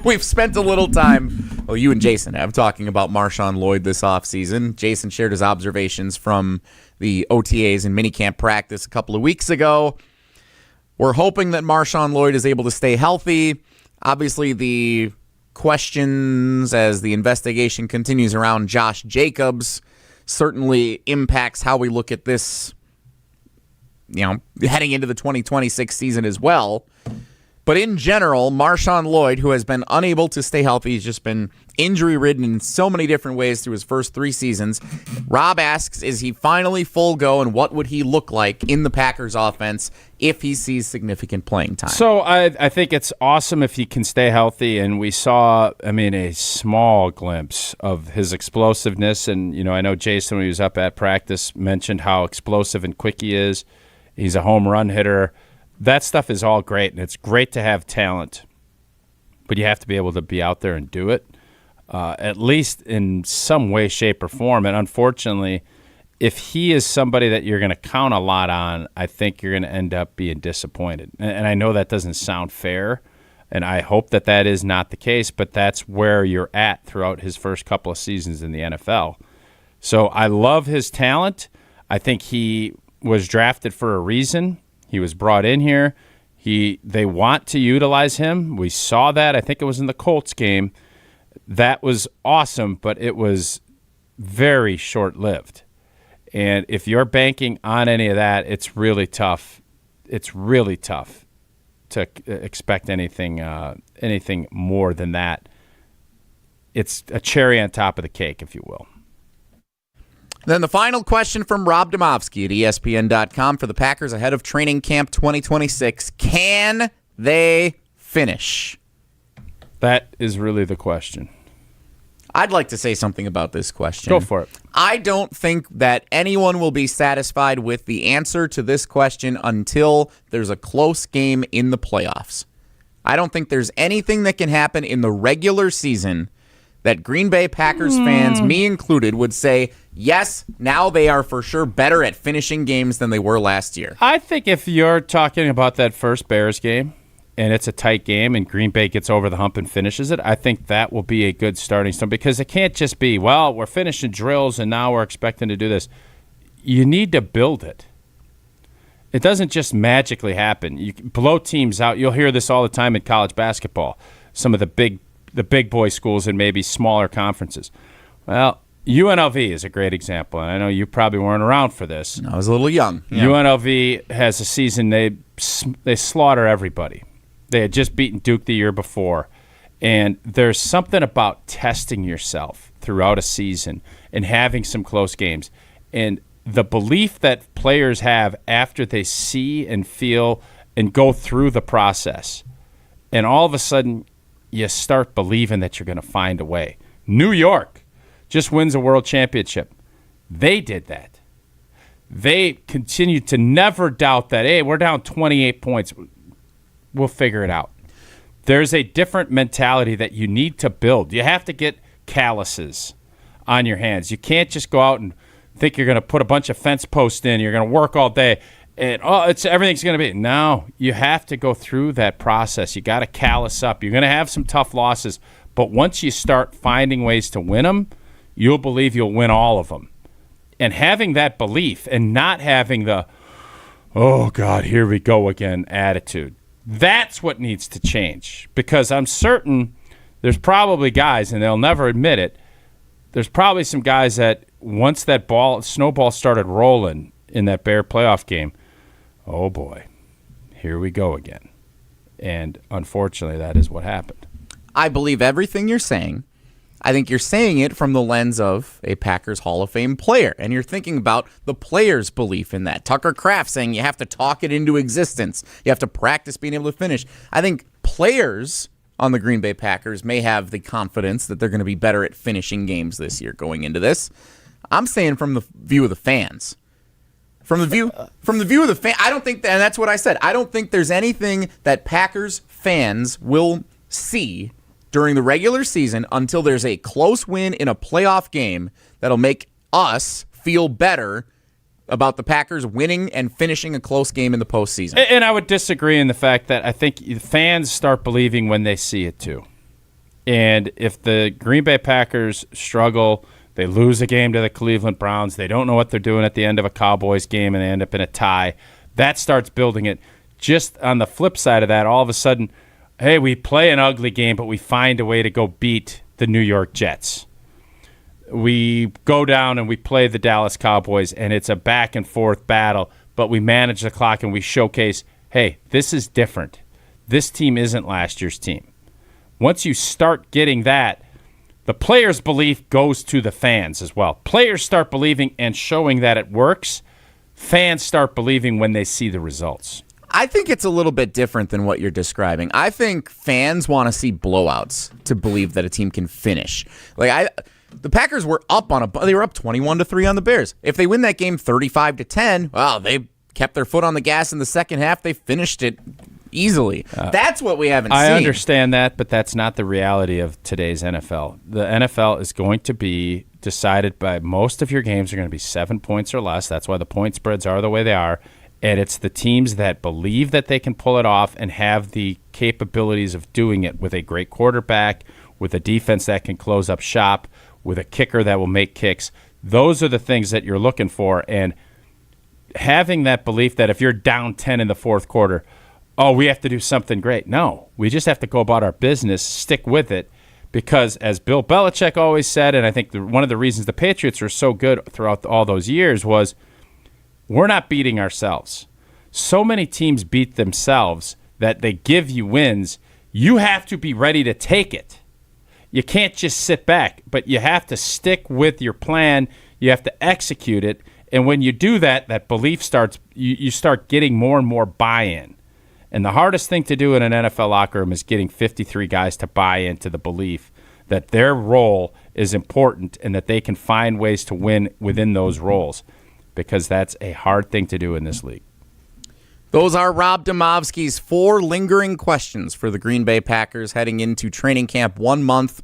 We've spent a little time, well, you and Jason have, talking about Marshawn Lloyd this offseason. Jason shared his observations from the OTAs and minicamp practice a couple of weeks ago. We're hoping that Marshawn Lloyd is able to stay healthy. Obviously, the questions as the investigation continues around Josh Jacobs certainly impacts how we look at this, heading into the 2026 season as well. But in general, Marshawn Lloyd, who has been unable to stay healthy, he's just been injury-ridden in so many different ways through his first 3 seasons. Rob asks, is he finally full go, and what would he look like in the Packers offense if he sees significant playing time? So I think it's awesome if he can stay healthy, and we saw, a small glimpse of his explosiveness. And, I know Jason, when he was up at practice, mentioned how explosive and quick he is. He's a home run hitter. That stuff is all great, and it's great to have talent, but you have to be able to be out there and do it, at least in some way, shape, or form. And unfortunately, if he is somebody that you're going to count a lot on, I think you're going to end up being disappointed. And I know that doesn't sound fair, and I hope that that is not the case, but that's where you're at throughout his first couple of seasons in the NFL. So I love his talent. I think he was drafted for a reason. He was brought in here. They want to utilize him. We saw that. I think it was in the Colts game. That was awesome, but it was very short-lived. And if you're banking on any of that, it's really tough. It's really tough to expect anything more than that. It's a cherry on top of the cake, if you will. Then the final question from Rob Domofsky at ESPN.com for the Packers ahead of training camp 2026. Can they finish? That is really the question. I'd like to say something about this question. Go for it. I don't think that anyone will be satisfied with the answer to this question until there's a close game in the playoffs. I don't think there's anything that can happen in the regular season that Green Bay Packers fans, me included, would say, yes, now they are for sure better at finishing games than they were last year. I think if you're talking about that first Bears game and it's a tight game and Green Bay gets over the hump and finishes it, I think that will be a good starting stone because it can't just be, well, we're finishing drills and now we're expecting to do this. You need to build it. It doesn't just magically happen. You blow teams out. You'll hear this all the time in college basketball, some of the big boy schools and maybe smaller conferences. Well, UNLV is a great example, and I know you probably weren't around for this. I was a little young. Yeah. UNLV has a season they slaughter everybody. They had just beaten Duke the year before, and there's something about testing yourself throughout a season and having some close games. And the belief that players have after they see and feel and go through the process, and all of a sudden you start believing that you're going to find a way. New York just wins a world championship. They did that. They continued to never doubt that, hey, we're down 28 points. We'll figure it out. There's a different mentality that you need to build. You have to get calluses on your hands. You can't just go out and think you're going to put a bunch of fence posts in, you're going to work all day, and everything's going to be. No, you have to go through that process. You got to callus up. You're going to have some tough losses, but once you start finding ways to win them, you'll believe you'll win all of them. And having that belief and not having the, oh, God, here we go again attitude, that's what needs to change. Because I'm certain there's probably guys, and they'll never admit it, there's probably some guys that once that snowball started rolling in that Bear playoff game, oh boy, here we go again. And unfortunately, that is what happened. I believe everything you're saying. I think you're saying it from the lens of a Packers Hall of Fame player, and you're thinking about the player's belief in that. Tucker Kraft saying you have to talk it into existence. You have to practice being able to finish. I think players on the Green Bay Packers may have the confidence that they're going to be better at finishing games this year going into this. I'm saying from the view of the fans. From the view of the fan, I don't think that, and that's what I said. I don't think there's anything that Packers fans will see during the regular season until there's a close win in a playoff game that'll make us feel better about the Packers winning and finishing a close game in the postseason. And I would disagree in the fact that I think fans start believing when they see it too. And if the Green Bay Packers struggle, they lose a game to the Cleveland Browns, they don't know what they're doing at the end of a Cowboys game, and they end up in a tie, that starts building it. Just on the flip side of that, all of a sudden, hey, we play an ugly game, but we find a way to go beat the New York Jets. We go down and we play the Dallas Cowboys, and it's a back-and-forth battle, but we manage the clock and we showcase, hey, this is different. This team isn't last year's team. Once you start getting that, the players' belief goes to the fans as well. Players start believing and showing that it works. Fans start believing when they see the results. I think it's a little bit different than what you're describing. I think fans want to see blowouts to believe that a team can finish. The Packers were up they were up 21-3 on the Bears. If they win that game 35-10, well, they kept their foot on the gas in the second half. They finished it easily. That's what we haven't seen. I understand that, but that's not the reality of today's NFL. The NFL is going to be decided by most of your games are going to be 7 points or less. That's why the point spreads are the way they are. And it's the teams that believe that they can pull it off and have the capabilities of doing it with a great quarterback, with a defense that can close up shop, with a kicker that will make kicks. Those are the things that you're looking for. And having that belief that if you're down 10 in the fourth quarter, oh, we have to do something great. No, we just have to go about our business, stick with it, because as Bill Belichick always said, and I think one of the reasons the Patriots were so good throughout all those years was we're not beating ourselves. So many teams beat themselves that they give you wins. You have to be ready to take it. You can't just sit back, but you have to stick with your plan. You have to execute it. And when you do that, that belief starts, you start getting more and more buy-in. And the hardest thing to do in an NFL locker room is getting 53 guys to buy into the belief that their role is important and that they can find ways to win within those roles, because that's a hard thing to do in this league. Those are Rob Domovsky's 4 lingering questions for the Green Bay Packers heading into training camp 1 month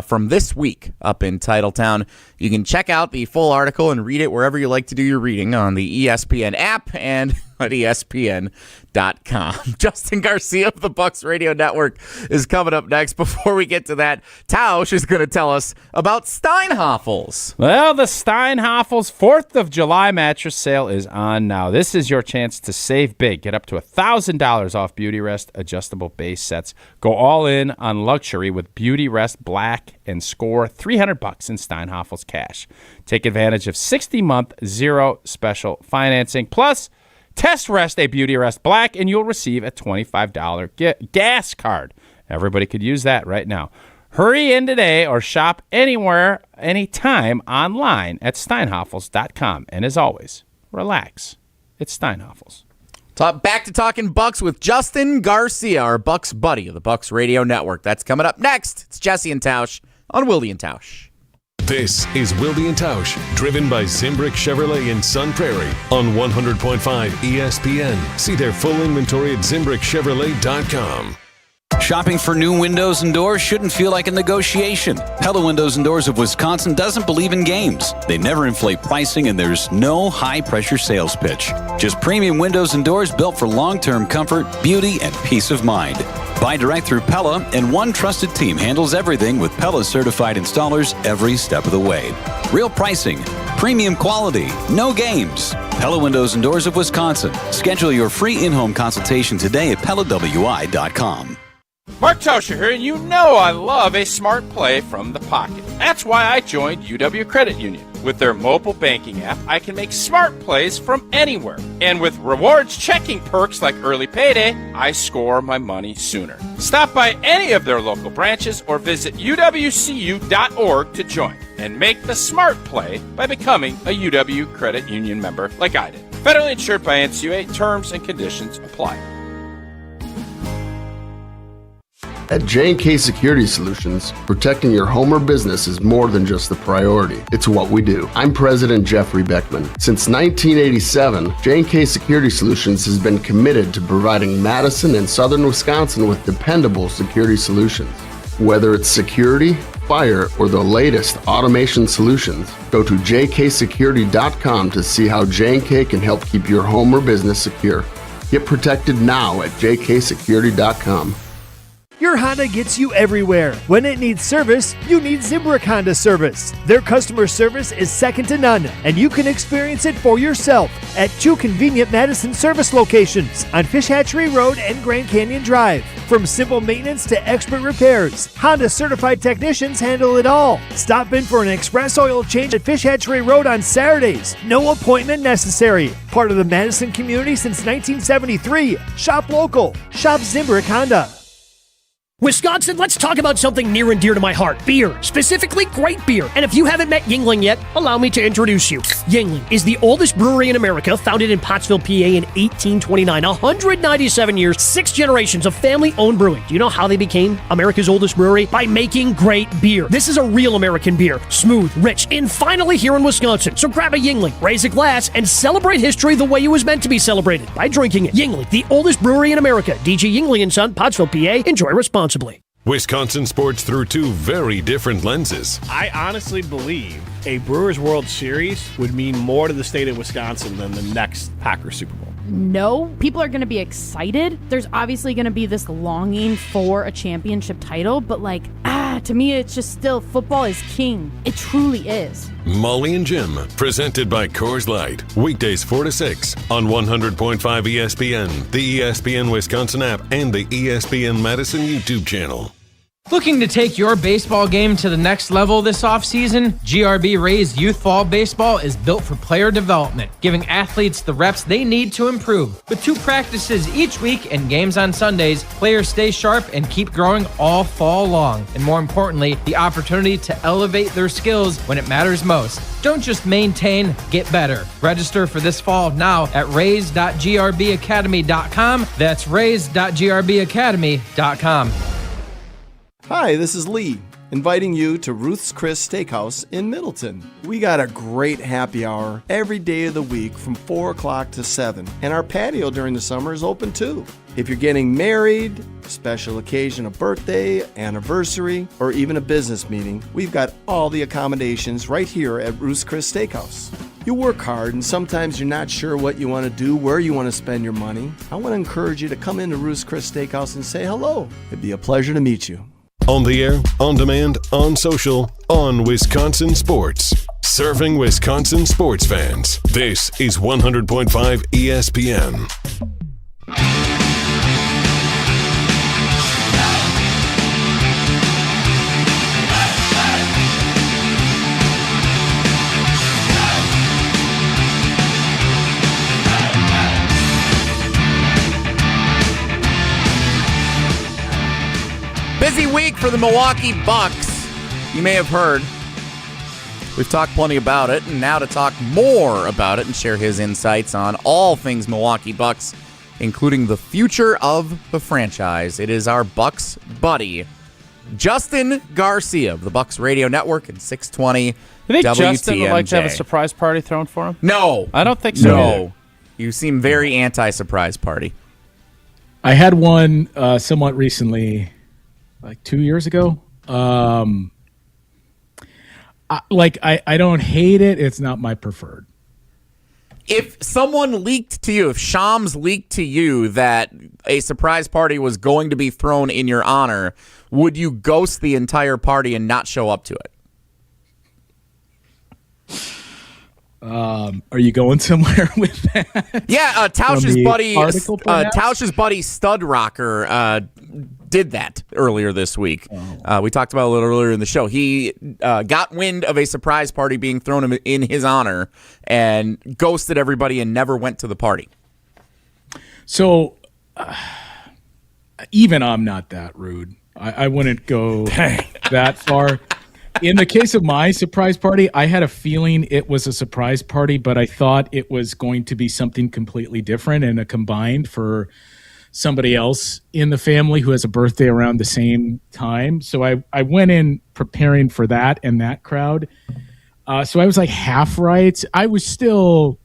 from this week up in Titletown. You can check out the full article and read it wherever you like to do your reading on the ESPN app and at ESPN.com. Justin Garcia of the Bucks Radio Network is coming up next. Before we get to that, Tausch is going to tell us about Steinhoffels. Well, the Steinhoffels 4th of July mattress sale is on now. This is your chance to save big. Get up to $1,000 off Beauty Rest adjustable base sets. Go all in on luxury with Beauty Rest Black and score $300 in Steinhoffels cash. Take advantage of 60-month zero special financing. Plus, test Rest a Beauty Rest Black, and you'll receive a $25 gas card. Everybody could use that right now. Hurry in today or shop anywhere, anytime online at steinhoffels.com. And as always, relax. It's Steinhoffels. Back to talking Bucks with Justin Garcia, our Bucks buddy of the Bucks Radio Network. That's coming up next. It's Jesse and Tausch on Wilde and Tausch. This is Wilde and Tausch, driven by Zimbrick Chevrolet in Sun Prairie on 100.5 ESPN. See their full inventory at ZimbrickChevrolet.com. Shopping for new windows and doors shouldn't feel like a negotiation. Pella Windows and Doors of Wisconsin doesn't believe in games. They never inflate pricing, and there's no high-pressure sales pitch. Just premium windows and doors built for long-term comfort, beauty, and peace of mind. Buy direct through Pella, and one trusted team handles everything with Pella certified installers every step of the way. Real pricing, premium quality, no games. Pella Windows and Doors of Wisconsin. Schedule your free in-home consultation today at PellaWI.com. Mark Tauscher here, and you know I love a smart play from the pocket. That's why I joined UW Credit Union. With their mobile banking app, I can make smart plays from anywhere. And with rewards checking perks like early payday, I score my money sooner. Stop by any of their local branches or visit uwcu.org to join and make the smart play by becoming a UW Credit Union member like I did. Federally insured by NCUA. Terms and conditions apply. At J&K Security Solutions, protecting your home or business is more than just the priority. It's what we do. I'm President Jeffrey Beckman. Since 1987, J&K Security Solutions has been committed to providing Madison and southern Wisconsin with dependable security solutions. Whether it's security, fire, or the latest automation solutions, go to jksecurity.com to see how J&K can help keep your home or business secure. Get protected now at jksecurity.com. Your Honda gets you everywhere. When it needs service, you need Zimbrick Honda service. Their customer service is second to none, and you can experience it for yourself at 2 convenient Madison service locations on Fish Hatchery Road and Grand Canyon Drive. From simple maintenance to expert repairs, Honda certified technicians handle it all. Stop in for an express oil change at Fish Hatchery Road on Saturdays. No appointment necessary. Part of the Madison community since 1973. Shop local. Shop Zimbrick Honda. Wisconsin, let's talk about something near and dear to my heart. Beer. Specifically, great beer. And if you haven't met Yuengling yet, allow me to introduce you. Yuengling is the oldest brewery in America, founded in Pottsville, PA in 1829. 197 years, 6 generations of family-owned brewing. Do you know how they became America's oldest brewery? By making great beer. This is a real American beer. Smooth, rich, and finally here in Wisconsin. So grab a Yuengling, raise a glass, and celebrate history the way it was meant to be celebrated, by drinking it. Yuengling, the oldest brewery in America. DG Yuengling & Son, Pottsville, PA. Enjoy responsibly. Wisconsin sports through 2 very different lenses. I honestly believe a Brewers World Series would mean more to the state of Wisconsin than the next Packers Super Bowl. No, people are going to be excited. There's obviously going to be this longing for a championship title, but to me, it's just still football is king. It truly is. Molly and Jim, presented by Coors Light. Weekdays 4 to 6 on 100.5 ESPN, the ESPN Wisconsin app, and the ESPN Madison YouTube channel. Looking to take your baseball game to the next level this offseason? GRB Rays Youth Fall Baseball is built for player development, giving athletes the reps they need to improve. With 2 practices each week and games on Sundays, players stay sharp and keep growing all fall long. And more importantly, the opportunity to elevate their skills when it matters most. Don't just maintain, get better. Register for this fall now at rays.grbacademy.com. That's rays.grbacademy.com. Hi, this is Lee. inviting you to Ruth's Chris Steakhouse in Middleton. We got a great happy hour every day of the week from 4 o'clock to 7, and our patio during the summer is open too. If you're getting married, special occasion, a birthday, anniversary, or even a business meeting, we've got all the accommodations right here at Ruth's Chris Steakhouse. You work hard and sometimes you're not sure what you want to do, where you want to spend your money. I want to encourage you to come into Ruth's Chris Steakhouse and say hello. It'd be a pleasure to meet you. On the air, on demand, on social, on Wisconsin Sports. Serving Wisconsin sports fans. This is 100.5 ESPN. Busy week for the Milwaukee Bucks. You may have heard. We've talked plenty about it, and now to talk more about it and share his insights on all things Milwaukee Bucks, including the future of the franchise, it is our Bucks buddy, Justin Garcia of the Bucks Radio Network and 620 You think WTMJ. Justin would like to have a surprise party thrown for him? No. I don't think so. No. You seem very anti-surprise party. I had one somewhat recently, like 2 years ago. I don't hate it. It's not my preferred. If someone leaked to you, if Shams leaked to you that a surprise party was going to be thrown in your honor, would you ghost the entire party and not show up to it? Are you going somewhere with that? Yeah, Tausch's buddy Stud Rocker did that earlier this week. We talked about it a little earlier in the show. He got wind of a surprise party being thrown in his honor and ghosted everybody and never went to the party. So even I'm not that rude. I wouldn't go that far. In the case of my surprise party, I had a feeling it was a surprise party, but I thought it was going to be something completely different and a combined for somebody else in the family who has a birthday around the same time. So I went in preparing for that and that crowd. So I was like half right. I was still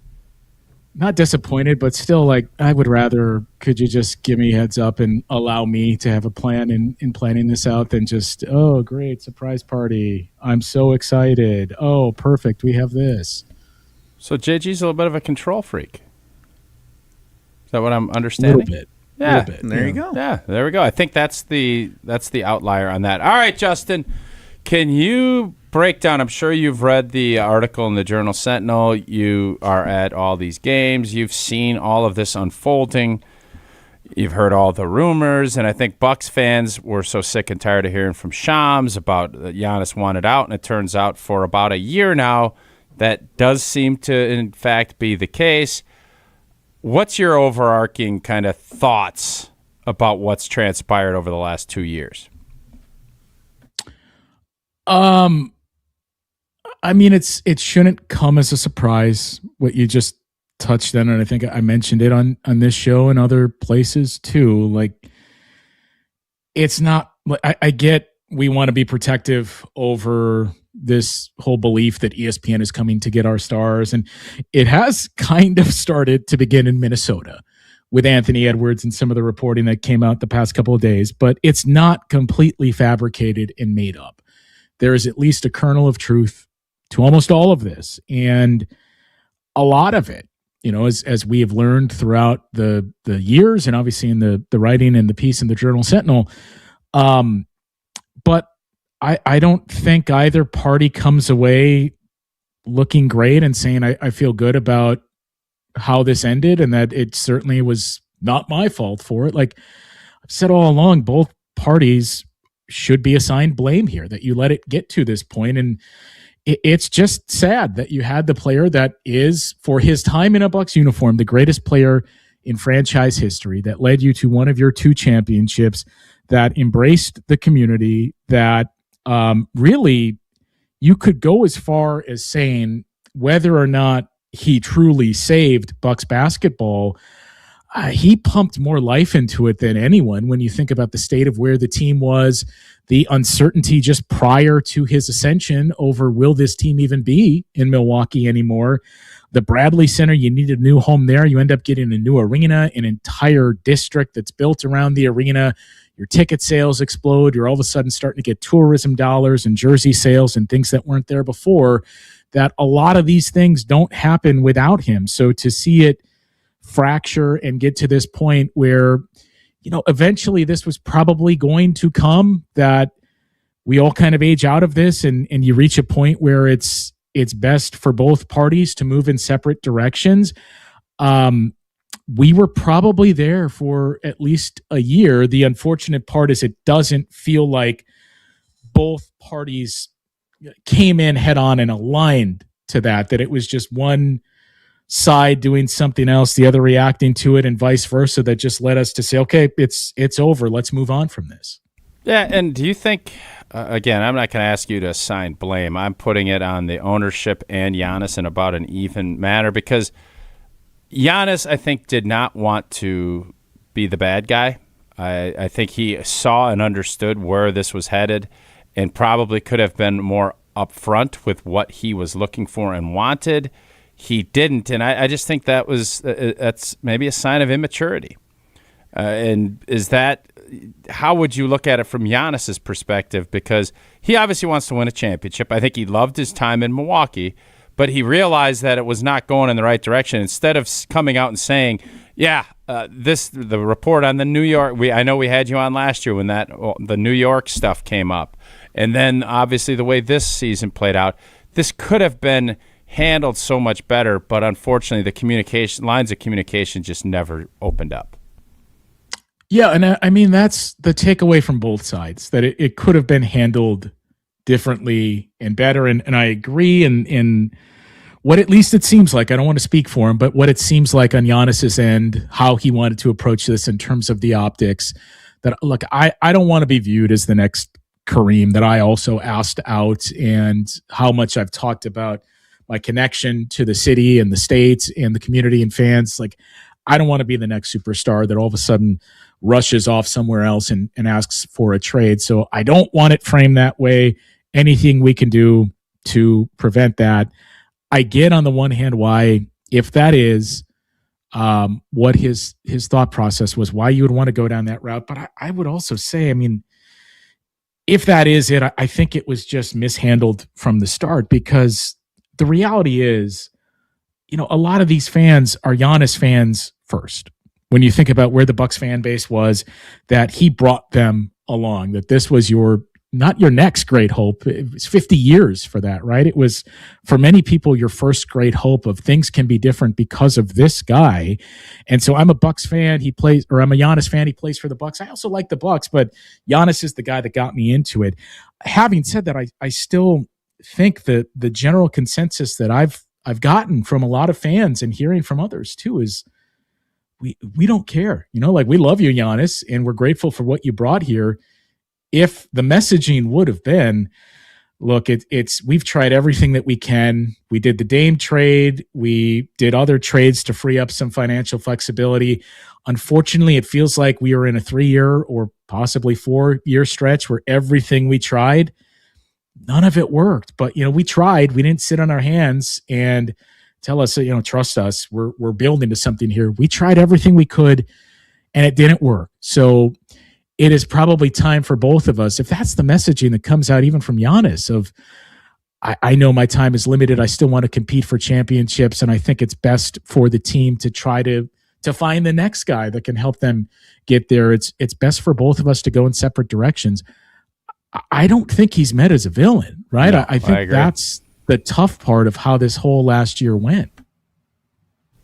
not disappointed, but still like, I would rather, could you just give me a heads up and allow me to have a plan in planning this out than just, oh, great, surprise party. I'm so excited. Oh, perfect. We have this. So JG's a little bit of a control freak. Is that what I'm understanding? A little bit. Yeah. Little bit. There you go. Yeah, there we go. I think that's the outlier on that. All right, Justin, can you break down? I'm sure you've read the article in the Journal Sentinel. You are at all these games. You've seen all of this unfolding. You've heard all the rumors, and I think Bucks fans were so sick and tired of hearing from Shams about Giannis wanted out, and it turns out for about a year now that does seem to, in fact, be the case. What's your overarching kind of thoughts about what's transpired over the last 2 years? I mean, it shouldn't come as a surprise what you just touched on, and I think I mentioned it on this show and other places too. Like, it's not. I get we want to be protective over this whole belief that ESPN is coming to get our stars, and it has kind of started to begin in Minnesota with Anthony Edwards and some of the reporting that came out the past couple of days. But it's not completely fabricated and made up. There is at least a kernel of truth to almost all of this. And a lot of it, as we have learned throughout the years and obviously in the writing and the piece in the Journal Sentinel. But I don't think either party comes away looking great and saying, I feel good about how this ended and that it certainly was not my fault for it. Like I've said all along, both parties should be assigned blame here, that you let it get to this point. And it's just sad that you had the player that is, for his time in a Bucks uniform, the greatest player in franchise history, that led you to one of your 2 championships, that embraced the community, that really you could go as far as saying whether or not he truly saved Bucks basketball. he pumped more life into it than anyone when you think about the state of where the team was, the uncertainty just prior to his ascension over will this team even be in Milwaukee anymore. The Bradley Center, you need a new home there. You end up getting a new arena, an entire district that's built around the arena. Your ticket sales explode. You're all of a sudden starting to get tourism dollars and jersey sales and things that weren't there before. That a lot of these things don't happen without him. So to see it fracture and get to this point where, eventually this was probably going to come, that we all kind of age out of this and you reach a point where it's best for both parties to move in separate directions. We were probably there for at least a year. The unfortunate part is it doesn't feel like both parties came in head on and aligned to that it was just one side doing something else, the other reacting to it, and vice versa, that just led us to say, okay, it's over. Let's move on from this. Yeah, and do you think, again, I'm not going to ask you to assign blame. I'm putting it on the ownership and Giannis in about an even manner, because Giannis, I think, did not want to be the bad guy. I think he saw and understood where this was headed and probably could have been more upfront with what he was looking for and wanted. He didn't, and I just think that's maybe a sign of immaturity. And is that, how would you look at it from Giannis's perspective? Because he obviously wants to win a championship. I think he loved his time in Milwaukee, but he realized that it was not going in the right direction. Instead of coming out and saying, the report on the New York, I know we had you on last year when the New York stuff came up. And then obviously the way this season played out, this could have been handled so much better, but unfortunately the lines of communication just never opened up. Yeah, and I mean, that's the takeaway from both sides, that it could have been handled differently and better. And I agree in what at least it seems like, I don't want to speak for him, but what it seems like on Giannis's end, how he wanted to approach this in terms of the optics, that, look, I don't want to be viewed as the next Kareem that I also asked out, and how much I've talked about my connection to the city and the state and the community and fans. Like, I don't want to be the next superstar that all of a sudden rushes off somewhere else and asks for a trade. So I don't want it framed that way. Anything we can do to prevent that. I get on the one hand why, if that is what his thought process was, why you would want to go down that route. But I would also say, I mean, if that is it, I think it was just mishandled from the start, because the reality is, a lot of these fans are Giannis fans first. When you think about where the Bucks fan base was, that he brought them along, that this was not your next great hope. It was 50 years for that, right? It was, for many people, your first great hope of things can be different because of this guy. And so I'm a Bucks fan. I'm a Giannis fan. He plays for the Bucks. I also like the Bucks, but Giannis is the guy that got me into it. Having said that, I still think that the general consensus that I've gotten from a lot of fans and hearing from others too is we don't care. We love you, Giannis, and we're grateful for what you brought here. If the messaging would have been, look, we've tried everything that we can. We did the Dame trade. We did other trades to free up some financial flexibility. Unfortunately, it feels like we are in a 3-year or possibly 4-year stretch where everything we tried, none of it worked. But, we tried. We didn't sit on our hands and tell us, trust us. We're building to something here. We tried everything we could, and it didn't work. So it is probably time for both of us, if that's the messaging that comes out even from Giannis, of I know my time is limited. I still want to compete for championships, and I think it's best for the team to try to find the next guy that can help them get there. It's best for both of us to go in separate directions. I don't think he's met as a villain, right? No, I think that's the tough part of how this whole last year went.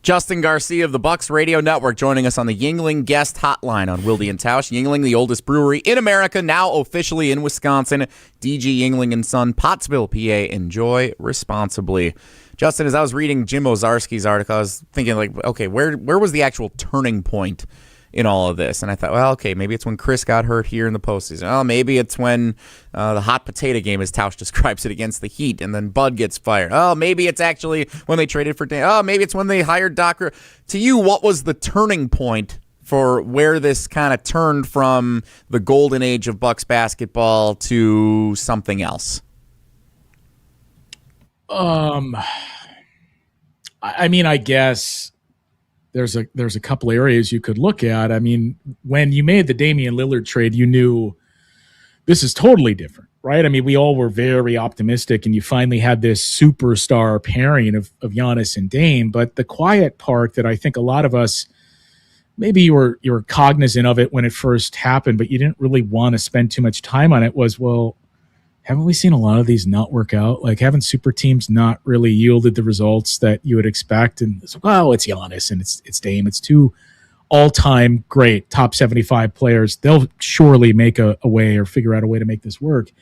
Justin Garcia of the Bucks Radio Network joining us on the Yuengling Guest Hotline on Wilde and Tausch. Yuengling, the oldest brewery in America, now officially in Wisconsin. DG Yuengling & Son, Pottsville, PA. Enjoy responsibly. Justin, as I was reading Jim Owczarski's article, I was thinking, okay, where was the actual turning point in all of this. And I thought, well, okay, maybe it's when Chris got hurt here in the postseason. Oh, maybe it's when the hot potato game, as Tausch describes it, against the Heat, and then Bud gets fired. Oh, maybe it's actually when they traded for Dan. Oh, maybe it's when they hired Doc. To you, what was the turning point for where this kind of turned from the golden age of Bucks basketball to something else? I mean, I guess there's a couple areas you could look at. I mean, when you made the Damian Lillard trade, you knew this is totally different, right? I mean, we all were very optimistic, and you finally had this superstar pairing of Giannis and Dame. But the quiet part that I think a lot of us, maybe you were cognizant of it when it first happened, but you didn't really want to spend too much time on it, was, well, haven't we seen a lot of these not work out? Like, haven't super teams not really yielded the results that you would expect? And it's, well, it's Giannis and it's Dame. It's two all-time great top 75 players. They'll surely make a way or figure out a way to make this work.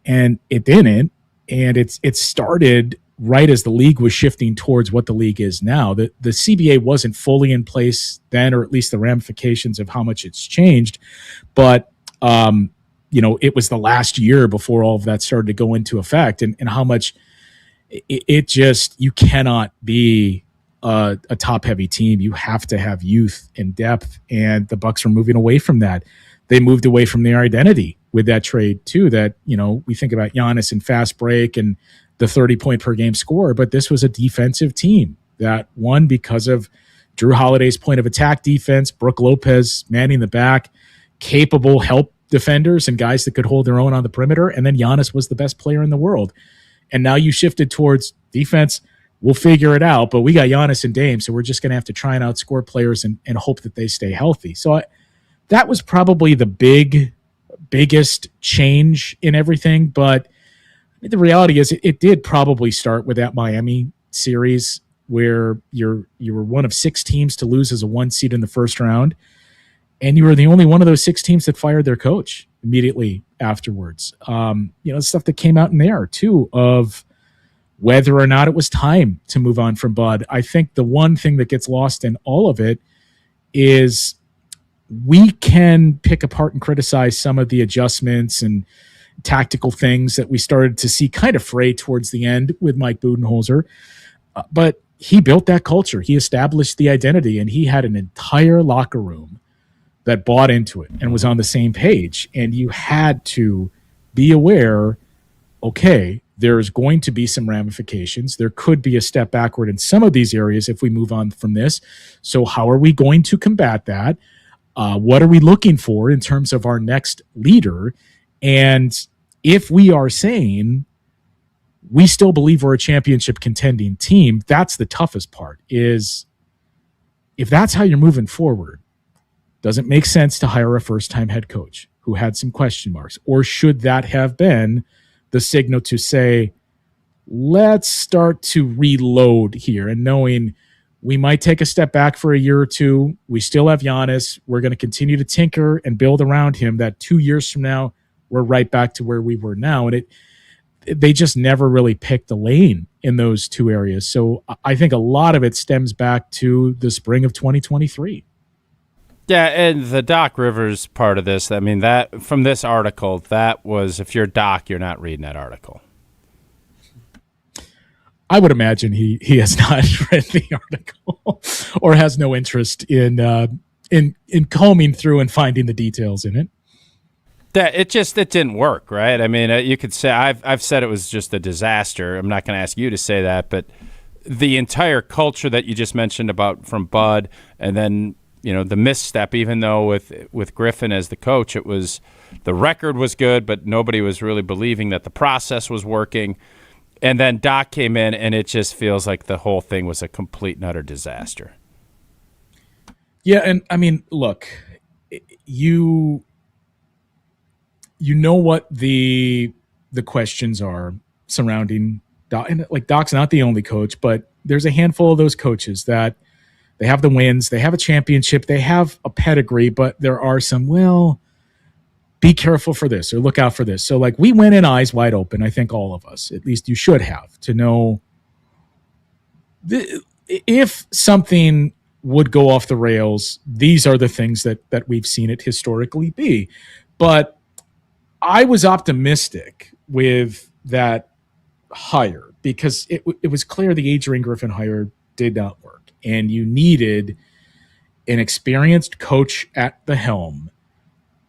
And it didn't. And it started right as the league was shifting towards what the league is now. The CBA wasn't fully in place then, or at least the ramifications of how much it's changed. But, it was the last year before all of that started to go into effect, and how much it just, you cannot be a top-heavy team. You have to have youth and depth, and the Bucks are moving away from that. They moved away from their identity with that trade, too, that, we think about Giannis and fast break and the 30-point-per-game score, but this was a defensive team that won because of Drew Holiday's point-of-attack defense, Brook Lopez manning the back, capable help defenders and guys that could hold their own on the perimeter, and then Giannis was the best player in the world. And now you shifted towards defense. We'll figure it out, but we got Giannis and Dame, so we're just going to have to try and outscore players and hope that they stay healthy. So that was probably the biggest change in everything, but the reality is it did probably start with that Miami series where you were one of 6 teams to lose as a 1 seed in the first round. And you were the only one of those 6 teams that fired their coach immediately afterwards. Stuff that came out in there, too, of whether or not it was time to move on from Bud. I think the one thing that gets lost in all of it is we can pick apart and criticize some of the adjustments and tactical things that we started to see kind of fray towards the end with Mike Budenholzer. But he built that culture. He established the identity, and he had an entire locker room that bought into it and was on the same page. And you had to be aware, okay, there's going to be some ramifications. There could be a step backward in some of these areas if we move on from this. So how are we going to combat that? What are we looking for in terms of our next leader? And if we are saying we still believe we're a championship contending team, that's the toughest part, is if that's how you're moving forward, does it make sense to hire a first-time head coach who had some question marks? Or should that have been the signal to say, let's start to reload here, and knowing we might take a step back for a year or two. We still have Giannis. We're going to continue to tinker and build around him, that 2 years from now, we're right back to where we were now. And they just never really picked a lane in those 2 areas. So I think a lot of it stems back to the spring of 2023. Yeah, and the Doc Rivers part of this, I mean, that from this article, that was, if you're Doc, you're not reading that article. I would imagine he has not read the article or has no interest in combing through and finding the details in it. That it didn't work, right? I mean, you could say I've said it was just a disaster. I'm not going to ask you to say that, but the entire culture that you just mentioned about from Bud, and then the misstep, even though with Griffin as the coach, it was, the record was good, but nobody was really believing that the process was working. And then Doc came in, and it just feels like the whole thing was a complete and utter disaster. Yeah, and I mean, look, you know what the questions are surrounding Doc, and like Doc's not the only coach, but there's a handful of those coaches that they have the wins, they have a championship, they have a pedigree, but there are some, well, be careful for this or look out for this. So like we went in eyes wide open, I think all of us, at least you should have, to know if something would go off the rails. These are the things that we've seen it historically be. But I was optimistic with that hire because it was clear the Adrian Griffin hire did not work, and you needed an experienced coach at the helm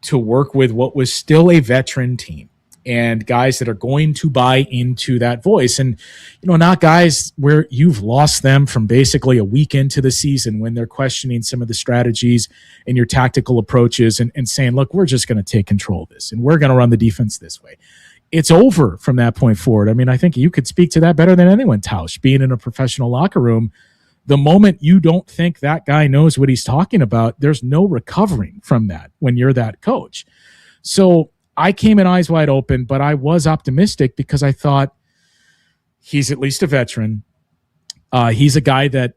to work with what was still a veteran team and guys that are going to buy into that voice. And, not guys where you've lost them from basically a week into the season when they're questioning some of the strategies and your tactical approaches and saying, look, we're just going to take control of this and we're going to run the defense this way. It's over from that point forward. I mean, I think you could speak to that better than anyone, Tausch, being in a professional locker room. The moment you don't think that guy knows what he's talking about, there's no recovering from that when you're that coach. So I came in eyes wide open, but I was optimistic because I thought he's at least a veteran. He's a guy that,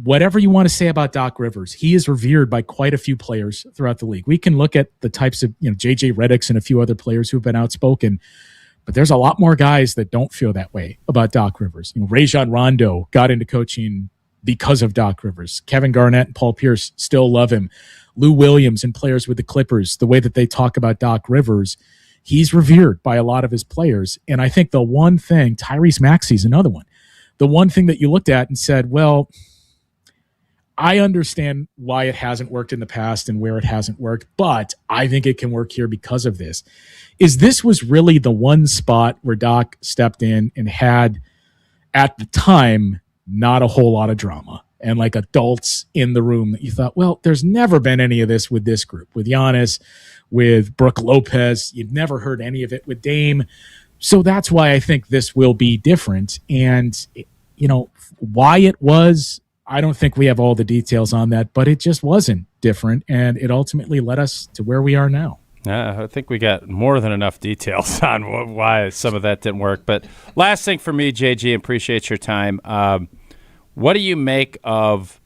whatever you want to say about Doc Rivers, he is revered by quite a few players throughout the league. We can look at the types of, J.J. Redick's and a few other players who've been outspoken, but there's a lot more guys that don't feel that way about Doc Rivers. Rajon Rondo got into coaching because of Doc Rivers. Kevin Garnett and Paul Pierce still love him. Lou Williams and players with the Clippers, the way that they talk about Doc Rivers, he's revered by a lot of his players. And I think the one thing, Tyrese Maxey's another one, the one thing that you looked at and said, well, I understand why it hasn't worked in the past and where it hasn't worked, but I think it can work here because of this, is this was really the one spot where Doc stepped in and had, at the time, not a whole lot of drama and like adults in the room that you thought, well, there's never been any of this with this group, with Giannis, with Brooke Lopez. You've never heard any of it with Dame. So that's why I think this will be different. And, why it was, I don't think we have all the details on that, but it just wasn't different. And it ultimately led us to where we are now. I think we got more than enough details on why some of that didn't work. But last thing for me, JG, appreciate your time. What do you make of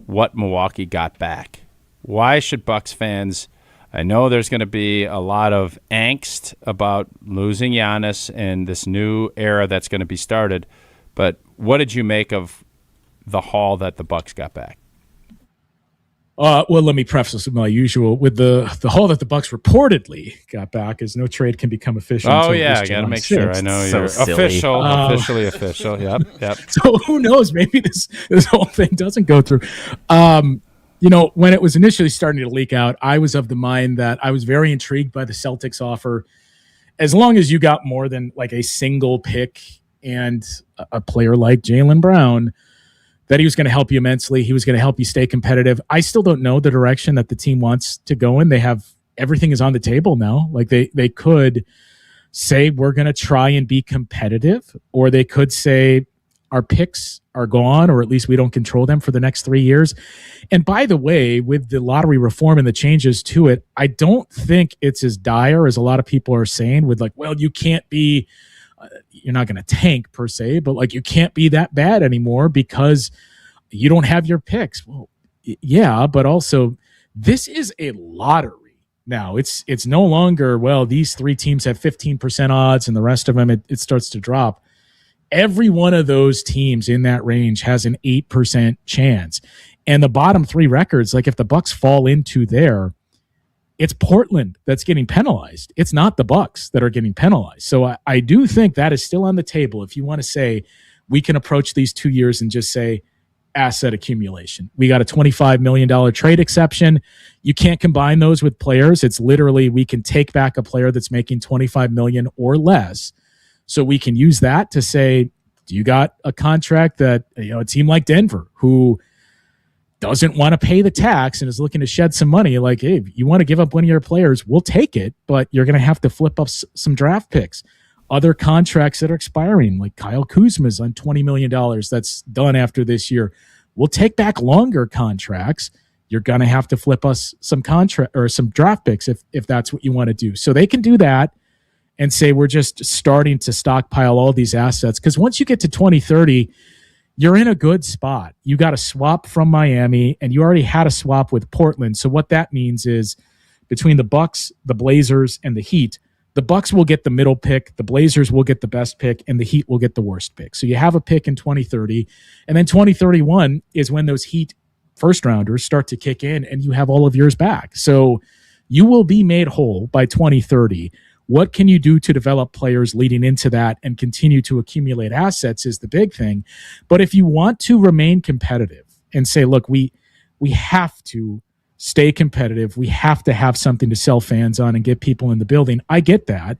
what Milwaukee got back? Why should Bucks fans – I know there's going to be a lot of angst about losing Giannis and this new era that's going to be started, but what did you make of the haul that the Bucks got back? Well, let me preface this with my usual. With the haul that the Bucks reportedly got back, is no trade can become official. Oh yeah, I got to make sure. I know you're official, officially official. Yep. So who knows? Maybe this whole thing doesn't go through. When it was initially starting to leak out, I was of the mind that I was very intrigued by the Celtics offer. As long as you got more than like a single pick and a player like Jaylen Brown, that he was going to help you immensely. He was going to help you stay competitive. I still don't know the direction that the team wants to go in. They have everything is on the table now. Like they could say, we're going to try and be competitive, or they could say our picks are gone, or at least we don't control them for the next 3 years. And by the way, with the lottery reform and the changes to it, I don't think it's as dire as a lot of people are saying with like, well, you can't be, you're not going to tank per se, but like you can't be that bad anymore because you don't have your picks. Well, yeah, but also this is a lottery now. It's no longer, well, these three teams have 15% odds and the rest of them, it starts to drop. Every one of those teams in that range has an 8% chance. And the bottom three records, like if the Bucks fall into there, it's Portland that's getting penalized. It's not the Bucks that are getting penalized. So I do think that is still on the table. If you want to say we can approach these 2 years and just say asset accumulation, we got a $25 million trade exception. You can't combine those with players. It's literally we can take back a player that's making $25 million or less. So we can use that to say, do you got a contract that, a team like Denver who doesn't want to pay the tax and is looking to shed some money, like, hey, you want to give up one of your players, we'll take it, but you're going to have to flip up some draft picks. Other contracts that are expiring, like Kyle Kuzma's on $20 million that's done after this year. We'll take back longer contracts. You're going to have to flip us some contract or some draft picks if that's what you want to do. So they can do that and say we're just starting to stockpile all these assets, because once you get to 2030, you're in a good spot. You got a swap from Miami, and you already had a swap with Portland. So what that means is between the Bucks, the Blazers, and the Heat, the Bucks will get the middle pick, the Blazers will get the best pick, and the Heat will get the worst pick. So you have a pick in 2030, and then 2031 is when those Heat first rounders start to kick in and you have all of yours back. So you will be made whole by 2030. What can you do to develop players leading into that and continue to accumulate assets is the big thing. But if you want to remain competitive and say, look, we have to stay competitive, we have to have something to sell fans on and get people in the building, I get that.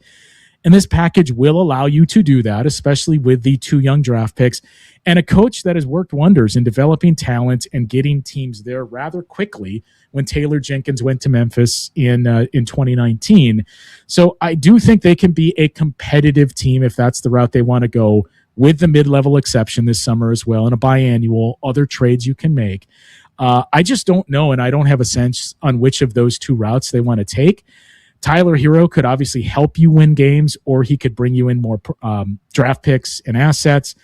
And this package will allow you to do that, especially with the 2 young draft picks and a coach that has worked wonders in developing talent and getting teams there rather quickly when Taylor Jenkins went to Memphis in 2019. So I do think they can be a competitive team if that's the route they want to go, with the mid-level exception this summer as well, and a biannual, other trades you can make. I just don't know, and I don't have a sense on which of those 2 routes they want to take. Tyler Hero could obviously help you win games, or he could bring you in more draft picks and assets.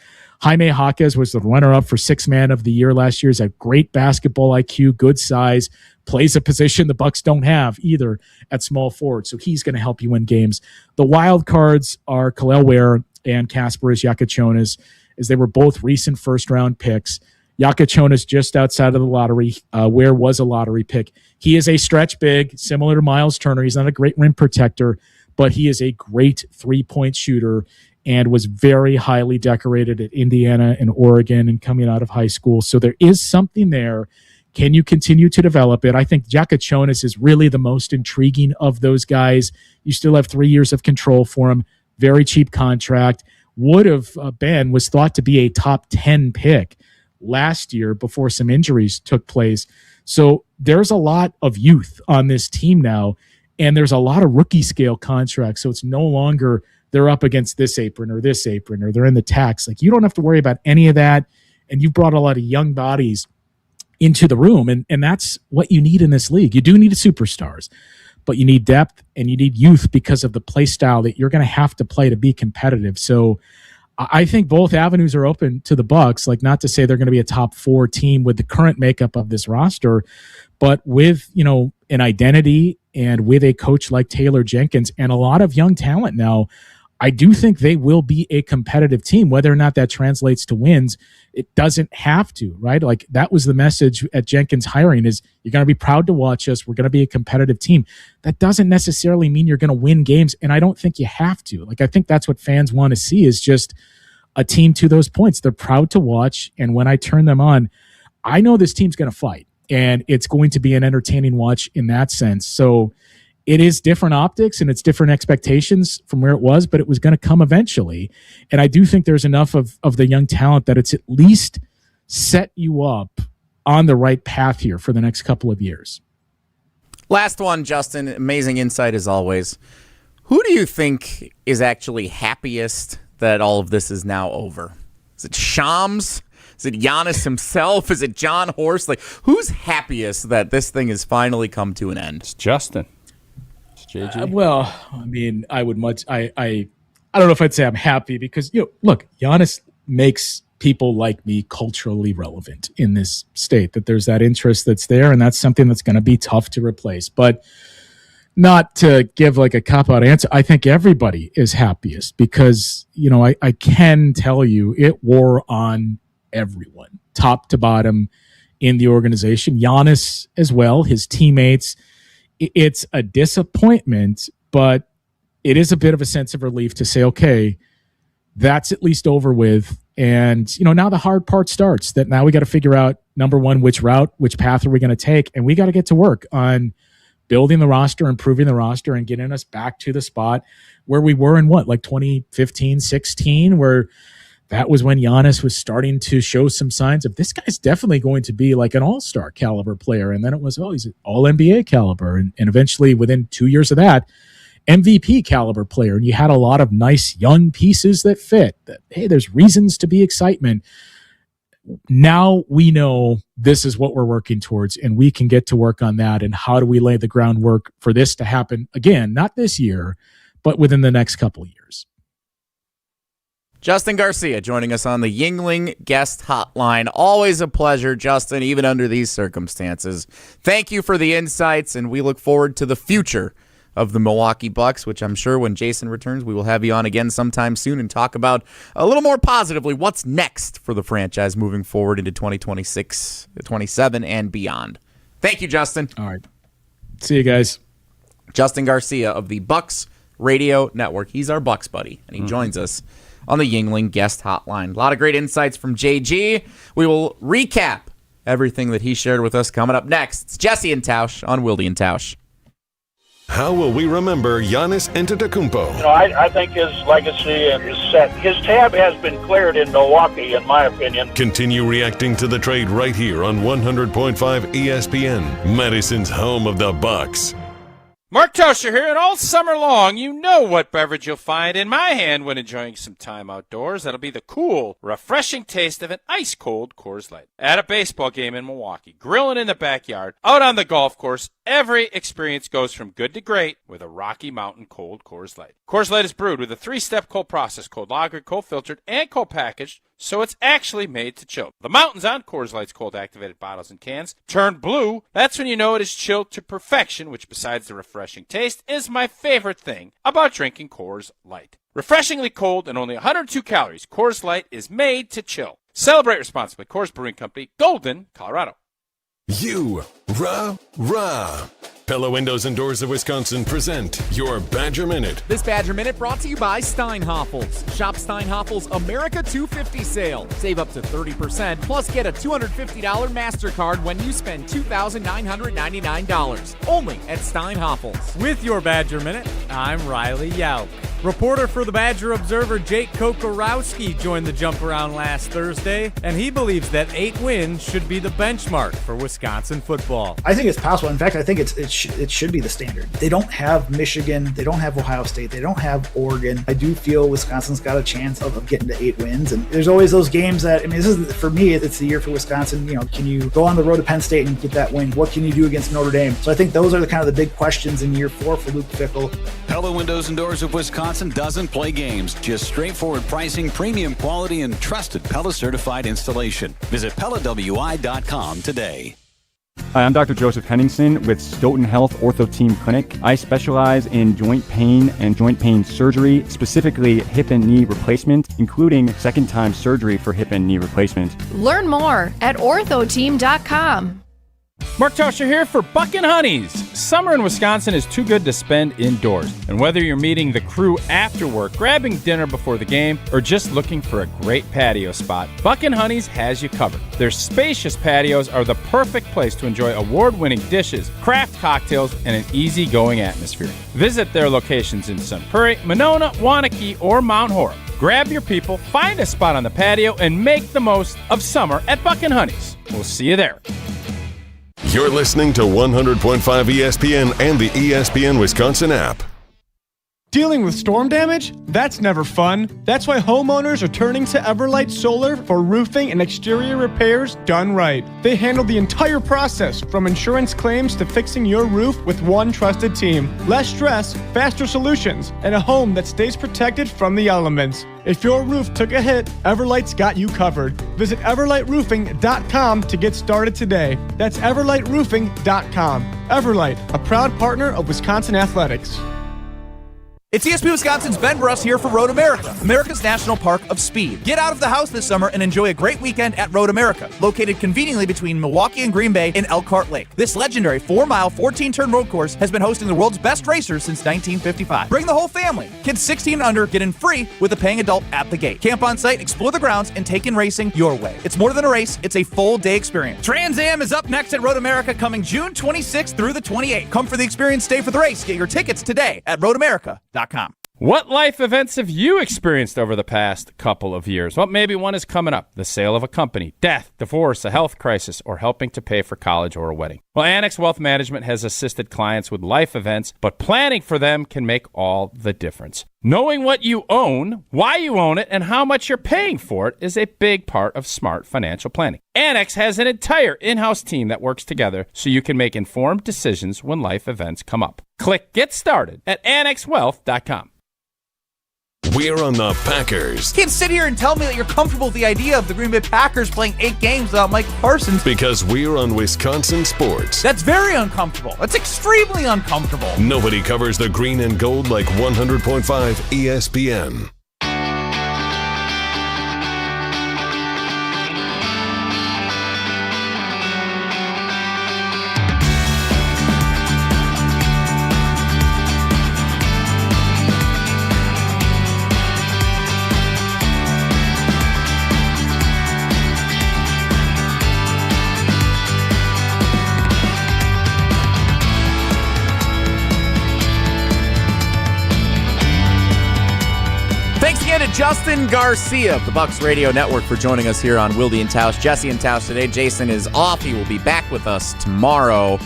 Jaime Jaquez was the runner-up for 6th Man of the Year last year. He's a great basketball IQ, good size, plays a position the Bucks don't have either at small forward, so he's going to help you win games. The wild cards are Kalel Ware and Kasparis Yakachonis, as they were both recent first-round picks. Yakachonis just outside of the lottery. Ware was a lottery pick. He is a stretch big, similar to Miles Turner. He's not a great rim protector, but he is a great three-point shooter and was very highly decorated at Indiana and Oregon and coming out of high school. So there is something there. Can you continue to develop it? I think Yakachonis is really the most intriguing of those guys. You still have 3 years of control for him. Very cheap contract. Would have been, was thought to be a top 10 pick last year before some injuries took place. So there's a lot of youth on this team now, and there's a lot of rookie scale contracts. So it's no longer they're up against this apron or they're in the tax. Like, you don't have to worry about any of that. And you've brought a lot of young bodies into the room. And that's what you need in this league. You do need superstars, but you need depth and you need youth because of the play style that you're going to have to play to be competitive. So I think both avenues are open to the Bucks. Like, not to say they're going to be a top 4 team with the current makeup of this roster, but with, an identity and with a coach like Taylor Jenkins and a lot of young talent now, I do think they will be a competitive team. Whether or not that translates to wins, it doesn't have to, right? Like, that was the message at Jenkins hiring, is you're going to be proud to watch us. We're going to be a competitive team. That doesn't necessarily mean you're going to win games, and I don't think you have to. Like, I think that's what fans want to see, is just a team to those points. They're proud to watch, and when I turn them on, I know this team's going to fight, and it's going to be an entertaining watch in that sense. So it is different optics and it's different expectations from where it was, but it was going to come eventually. And I do think there's enough of the young talent that it's at least set you up on the right path here for the next couple of years. Last one, Justin. Amazing insight as always. Who do you think is actually happiest that all of this is now over? Is it Shams? Is it Giannis himself? Is it John Horst? Like, who's happiest that this thing has finally come to an end? It's Justin. JG? Well, I mean, I don't know if I'd say I'm happy because, look, Giannis makes people like me culturally relevant in this state, that there's that interest that's there, and that's something that's going to be tough to replace. But not to give like a cop-out answer, I think everybody is happiest because, I can tell you it wore on everyone, top to bottom in the organization. Giannis as well, his teammates. It's a disappointment, but it is a bit of a sense of relief to say, okay, that's at least over with. And, now the hard part starts, that now we got to figure out, number one, which path are we going to take? And we got to get to work on building the roster, improving the roster, and getting us back to the spot where we were in 2015, 16, where that was when Giannis was starting to show some signs of, this guy's definitely going to be like an all-star caliber player. And then it was, he's an all-NBA caliber. And eventually, within 2 years of that, MVP caliber player. And you had a lot of nice young pieces that fit. That, hey, there's reasons to be excitement. Now we know this is what we're working towards, and we can get to work on that. And how do we lay the groundwork for this to happen again, not this year, but within the next couple of years? Justin Garcia joining us on the Yuengling Guest Hotline. Always a pleasure, Justin, even under these circumstances. Thank you for the insights, and we look forward to the future of the Milwaukee Bucks, which I'm sure when Jason returns, we will have you on again sometime soon and talk about a little more positively what's next for the franchise moving forward into 2026, 27, and beyond. Thank you, Justin. All right. See you guys. Justin Garcia of the Bucks Radio Network. He's our Bucks buddy, and he joins us on the Yuengling guest hotline. A lot of great insights from JG. We will recap everything that he shared with us coming up next. It's Jesse and Tausch on Wilde and Tausch. How will we remember Giannis Antetokounmpo? I think his legacy is set. His tab has been cleared in Milwaukee, in my opinion. Continue reacting to the trade right here on 100.5 ESPN, Madison's home of the Bucks. Mark Tauscher here, and all summer long, you know what beverage you'll find in my hand when enjoying some time outdoors. That'll be the cool, refreshing taste of an ice-cold Coors Light. At a baseball game in Milwaukee, grilling in the backyard, out on the golf course, every experience goes from good to great with a Rocky Mountain cold Coors Light. Coors Light is brewed with a 3-step cold process, cold lagered, cold filtered, and cold packaged, so it's actually made to chill. The mountains on Coors Light's cold-activated bottles and cans turn blue. That's when you know it is chilled to perfection, which besides the refreshing taste is my favorite thing about drinking Coors Light. Refreshingly cold and only 102 calories, Coors Light is made to chill. Celebrate responsibly. Coors Brewing Company, Golden, Colorado. Rah. Pella Windows and Doors of Wisconsin present your Badger Minute. This Badger Minute brought to you by Steinhoffels. Shop Steinhoffels America 250 sale. Save up to 30%, plus get a $250 MasterCard when you spend $2,999. Only at Steinhoffels. With your Badger Minute, I'm Riley Yauk. Reporter for the Badger Observer Jake Kokorowski joined the jump around last Thursday, and he believes that 8 wins should be the benchmark for Wisconsin football. I think it's possible. In fact, I think it should be the standard. They don't have Michigan. They don't have Ohio State. They don't have Oregon. I do feel Wisconsin's got a chance of getting to 8 wins. And there's always those games that, this is, for me, it's the year for Wisconsin. Can you go on the road to Penn State and get that win? What can you do against Notre Dame? So I think those are the kind of the big questions in year 4 for Luke Fickell. Pella Windows and Doors of Wisconsin doesn't play games. Just straightforward pricing, premium quality, and trusted Pella certified installation. Visit PellaWI.com today. Hi, I'm Dr. Joseph Henningsen with Stoughton Health Ortho Team Clinic. I specialize in joint pain and joint pain surgery, specifically hip and knee replacement, including second-time surgery for hip and knee replacement. Learn more at orthoteam.com. Mark Tauscher here for Buckin' Honeys. Summer in Wisconsin is too good to spend indoors. And whether you're meeting the crew after work, grabbing dinner before the game, or just looking for a great patio spot, Buckin' Honeys has you covered. Their spacious patios are the perfect place to enjoy award-winning dishes, craft cocktails, and an easygoing atmosphere. Visit their locations in Sun Prairie, Monona, Waunakee, or Mount Horeb. Grab your people, find a spot on the patio, and make the most of summer at Buckin' Honeys. We'll see you there. You're listening to 100.5 ESPN and the ESPN Wisconsin app. Dealing with storm damage? That's never fun. That's why homeowners are turning to Everlight Solar for roofing and exterior repairs done right. They handle the entire process, from insurance claims to fixing your roof with one trusted team. Less stress, faster solutions, and a home that stays protected from the elements. If your roof took a hit, Everlight's got you covered. Visit everlightroofing.com to get started today. That's everlightroofing.com. Everlight, a proud partner of Wisconsin Athletics. It's ESPN Wisconsin's Ben Bruss here for Road America, America's National Park of Speed. Get out of the house this summer and enjoy a great weekend at Road America, located conveniently between Milwaukee and Green Bay in Elkhart Lake. This legendary 4-mile, 14-turn road course has been hosting the world's best racers since 1955. Bring the whole family. Kids 16 and under get in free with a paying adult at the gate. Camp on site, explore the grounds, and take in racing your way. It's more than a race, it's a full-day experience. Trans Am is up next at Road America, coming June 26th through the 28th. Come for the experience, stay for the race. Get your tickets today at roadamerica.com. What life events have you experienced over the past couple of years? Well, maybe one is coming up. The sale of a company, death, divorce, a health crisis, or helping to pay for college or a wedding. Well, Annex Wealth Management has assisted clients with life events, but planning for them can make all the difference. Knowing what you own, why you own it, and how much you're paying for it is a big part of smart financial planning. Annex has an entire in-house team that works together so you can make informed decisions when life events come up. Click Get Started at annexwealth.com. we're on the Packers. You can't sit here and tell me that you're comfortable with the idea of the Green Bay Packers playing 8 games without Micah Parsons. Because we're on Wisconsin sports. That's very uncomfortable. That's extremely uncomfortable. Nobody covers the green and gold like 100.5 ESPN. To Justin Garcia of the Bucks Radio Network for joining us here on Wilde and Tausch. Jesse and Tausch today. Jason is off. He will be back with us tomorrow.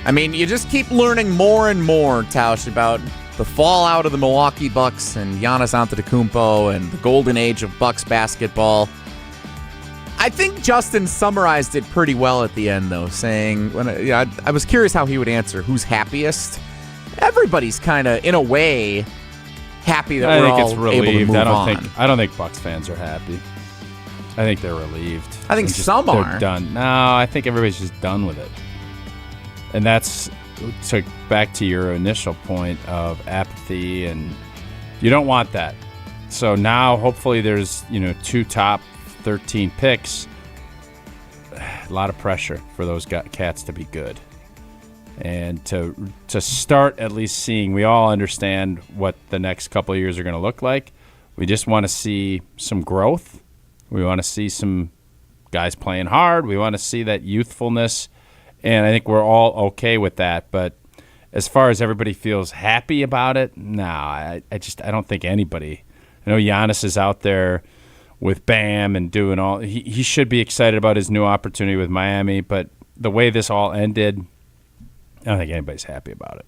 I mean, you just keep learning more and more, Tausch, about the fallout of the Milwaukee Bucks and Giannis Antetokounmpo and the golden age of Bucks basketball. I think Justin summarized it pretty well at the end, though, saying, I was curious how he would answer who's happiest. Everybody's kind of, in a way, happy that we're all able to move on. I don't think Bucks fans are happy. I think they're relieved. I think some they're are. Done. No, I think everybody's just done with it. And that's back to your initial point of apathy, and you don't want that. So now, hopefully, there's 2 top 13 picks. A lot of pressure for those cats to be good. And to start at least seeing, we all understand what the next couple of years are going to look like. We just want to see some growth. We want to see some guys playing hard. We want to see that youthfulness. And I think we're all okay with that. But as far as everybody feels happy about it, no, I don't think anybody. I know Giannis is out there with Bam and doing all. He should be excited about his new opportunity with Miami. But the way this all ended, I don't think anybody's happy about it.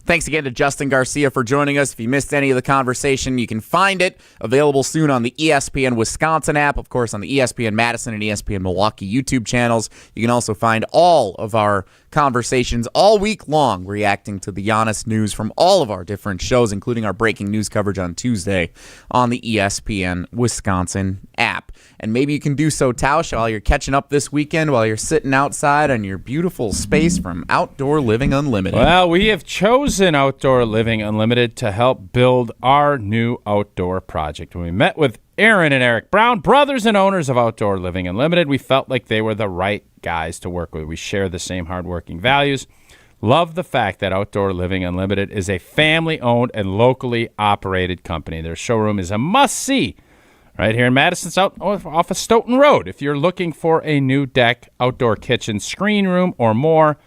Thanks again to Justin Garcia for joining us. If you missed any of the conversation, you can find it available soon on the ESPN Wisconsin app, of course, on the ESPN Madison and ESPN Milwaukee YouTube channels. You can also find all of our conversations all week long reacting to the Giannis news from all of our different shows, including our breaking news coverage on Tuesday on the ESPN Wisconsin app. And maybe you can do so, Tausch, while you're catching up this weekend, while you're sitting outside on your beautiful space from Outdoor Living Unlimited. Well, we have chosen Outdoor Living Unlimited to help build our new outdoor project. When we met with Aaron and Eric Brown, brothers and owners of Outdoor Living Unlimited, we felt like they were the right guys to work with. We share the same hardworking values. Love the fact that Outdoor Living Unlimited is a family-owned and locally operated company. Their showroom is a must-see right here in Madison, out off of Stoughton Road. If you're looking for a new deck, outdoor kitchen, screen room, or more,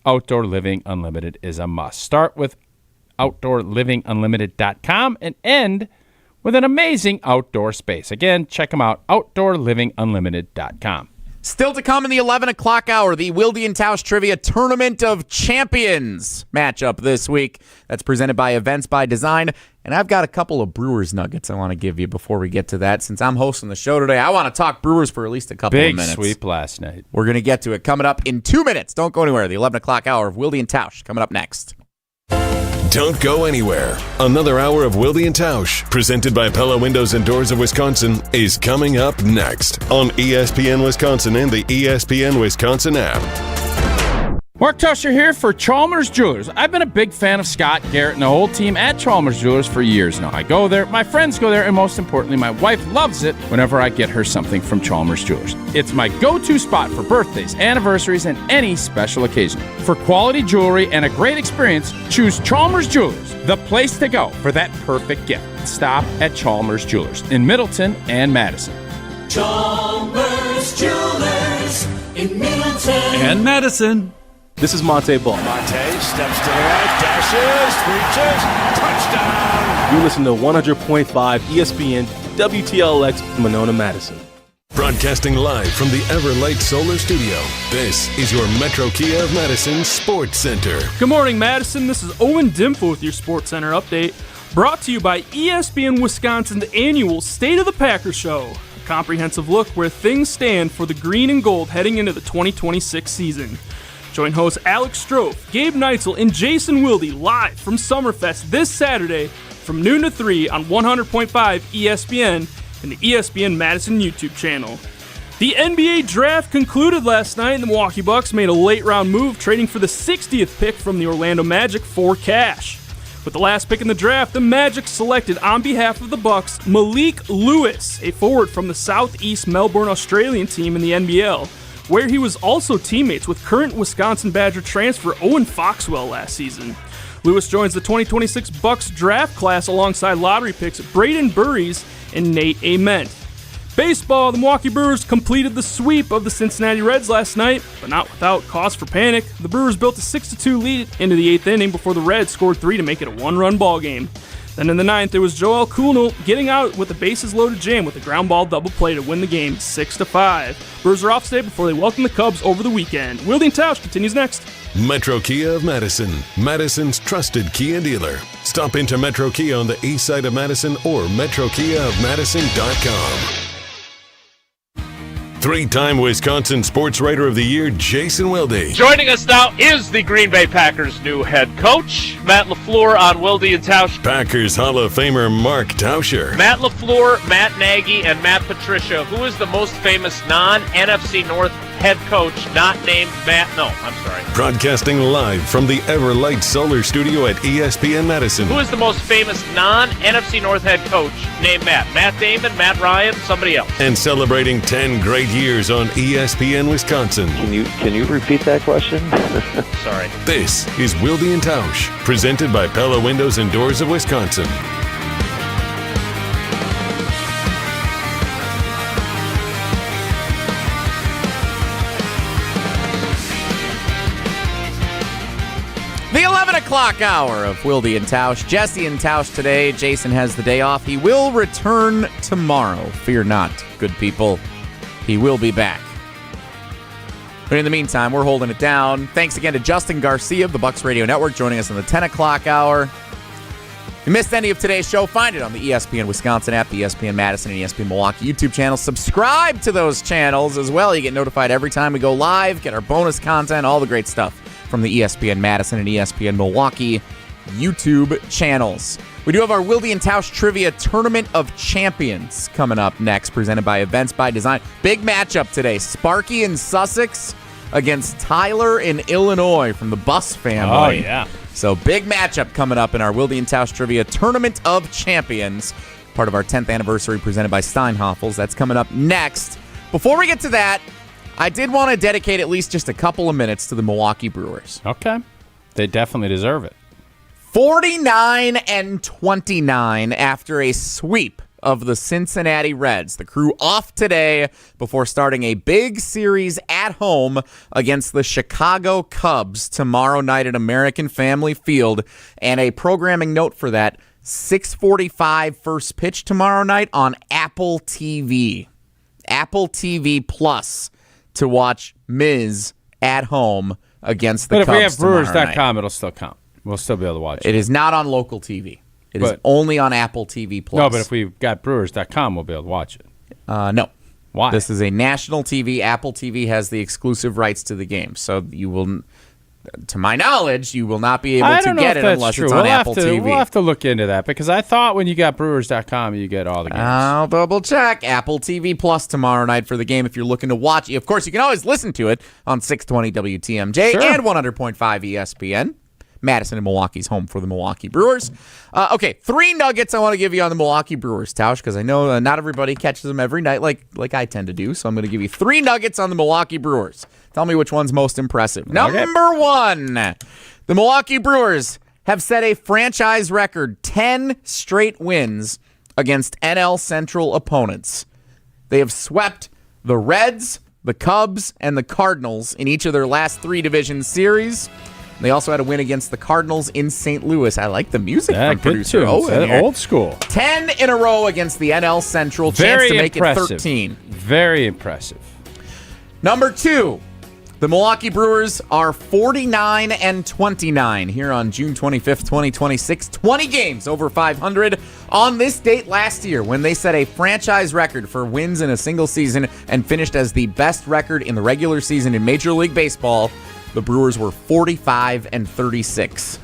Outdoor Living Unlimited is a must. Start with OutdoorLivingUnlimited.com and end with an amazing outdoor space. Again, check them out, OutdoorLivingUnlimited.com. Still to come in the 11 o'clock hour, the Wilde and Tausch Trivia Tournament of Champions matchup this week. That's presented by Events by Design. And I've got a couple of Brewers nuggets I want to give you before we get to that. Since I'm hosting the show today, I want to talk Brewers for at least a couple of minutes. Big sweep last night. We're going to get to it coming up in 2 minutes. Don't go anywhere. The 11 o'clock hour of Wilde and Tausch coming up next. Don't go anywhere. Another hour of Wilde and Tausch, presented by Pella Windows and Doors of Wisconsin, is coming up next on ESPN Wisconsin and the ESPN Wisconsin app. Mark Tauscher here for Chalmers Jewelers. I've been a big fan of Scott, Garrett, and the whole team at Chalmers Jewelers for years now. I go there, my friends go there, and most importantly, my wife loves it whenever I get her something from Chalmers Jewelers. It's my go-to spot for birthdays, anniversaries, and any special occasion. For quality jewelry and a great experience, choose Chalmers Jewelers, the place to go for that perfect gift. Stop at Chalmers Jewelers in Middleton and Madison. Chalmers Jewelers in Middleton and Madison. This is Monte Ball. Monte steps to the right, dashes, reaches, touchdown. You listen to 100.5 ESPN WTLX Monona, Madison. Broadcasting live from the Everlight Solar Studio, this is your Metro Kia of Madison Sports Center. Good morning, Madison. This is Owen Dimple with your Sports Center update, brought to you by ESPN Wisconsin's annual State of the Packers Show. A comprehensive look where things stand for the green and gold heading into the 2026 season. Join hosts Alex Strofe, Gabe Neitzel, and Jason Wilde live from Summerfest this Saturday from noon to 3 on 100.5 ESPN and the ESPN Madison YouTube channel. The NBA draft concluded last night, and the Milwaukee Bucks made a late-round move, trading for the 60th pick from the Orlando Magic for cash. With the last pick in the draft, the Magic selected on behalf of the Bucks Malik Lewis, a forward from the Southeast Melbourne Australian team in the NBL, where he was also teammates with current Wisconsin Badger transfer Owen Foxwell last season. Lewis joins the 2026 Bucks draft class alongside lottery picks Braden Burries and Nate Ament. Baseball, the Milwaukee Brewers completed the sweep of the Cincinnati Reds last night, but not without cause for panic. The Brewers built a 6-2 lead into the 8th inning before the Reds scored 3 to make it a one-run ball game. Then in the 9th, it was Joel Kuhnel getting out with a bases-loaded jam with a ground ball double play to win the game 6-5. Brewers are off today before they welcome the Cubs over the weekend. Wilde and Tausch continues next. Metro Kia of Madison, Madison's trusted Kia dealer. Stop into Metro Kia on the east side of Madison or metrokiaofmadison.com. Three-time Wisconsin Sports Writer of the Year, Jason Wilde. Joining us now is the Green Bay Packers' new head coach, Matt LaFleur on Wilde and Tausch. Packers Hall of Famer Mark Tauscher. Matt LaFleur, Matt Nagy, and Matt Patricia. Who is the most famous non-NFC North head coach not named Matt? No, I'm sorry. Broadcasting live from the Everlight Solar Studio at ESPN Madison. Who is the most famous non-NFC North head coach named Matt? Matt Damon, Matt Ryan, somebody else. And celebrating 10 great years on ESPN Wisconsin. Can you repeat that question? Sorry. This is Wilde and Tausch, presented by Pella Windows and Doors of Wisconsin. The 11 o'clock hour of Wilde and Tausch. Jesse and Tausch today. Jason has the day off. He will return tomorrow. Fear not, good people. He will be back. But in the meantime, we're holding it down. Thanks again to Justin Garcia of the Bucks Radio Network joining us on the 10 o'clock hour. If you missed any of today's show, find it on the ESPN Wisconsin app, the ESPN Madison and ESPN Milwaukee YouTube channels. Subscribe to those channels as well. You get notified every time we go live, get our bonus content, all the great stuff from the ESPN Madison and ESPN Milwaukee YouTube channels. We do have our Wilde and Tausch Trivia Tournament of Champions coming up next, presented by Events by Design. Big matchup today. Sparky in Sussex against Tyler in Illinois from the Bus family. Oh, yeah. So big matchup coming up in our Wilde and Tausch Trivia Tournament of Champions, part of our 10th anniversary presented by Steinhoffels. That's coming up next. Before we get to that, I did want to dedicate at least just a couple of minutes to the Milwaukee Brewers. Okay. They definitely deserve it. 49-29 after a sweep of the Cincinnati Reds. The Crew off today before starting a big series at home against the Chicago Cubs tomorrow night at American Family Field. And a programming note for that, 6:45 first pitch tomorrow night on Apple TV. Apple TV Plus to watch Miz at home against the Cubs. But if we have tomorrow Brewers.com, night. it'll still count. We'll still be able to watch it. It is not on local TV. It is only on Apple TV Plus. No, but if we've got Brewers.com, we'll be able to watch it. No. Why? This is a national TV. Apple TV has the exclusive rights to the game. So you will, to my knowledge, you will not be able to get it unless it's on Apple TV. We'll have to look into that because I thought when you got Brewers.com, you get all the games. I'll double check. Apple TV Plus tomorrow night for the game if you're looking to watch it. Of course, you can always listen to it on 620 WTMJ and 100.5 ESPN. Madison and Milwaukee's home for the Milwaukee Brewers. Okay, 3 nuggets I want to give you on the Milwaukee Brewers, Tausch, because I know not everybody catches them every night like I tend to do. So I'm going to give you 3 nuggets on the Milwaukee Brewers. Tell me which one's most impressive. Okay. Number 1, the Milwaukee Brewers have set a franchise record 10 straight wins against NL Central opponents. They have swept the Reds, the Cubs, and the Cardinals in each of their last 3 division series. They also had a win against the Cardinals in St. Louis. I like the music from producer Owen. Old school. 10 in a row against the NL Central. Chance to make it 13. Very impressive. Number 2, the Milwaukee Brewers are 49-29 here on June 25th, 2026. 20 games over 500 on this date last year when they set a franchise record for wins in a single season and finished as the best record in the regular season in Major League Baseball. The Brewers were 45-36.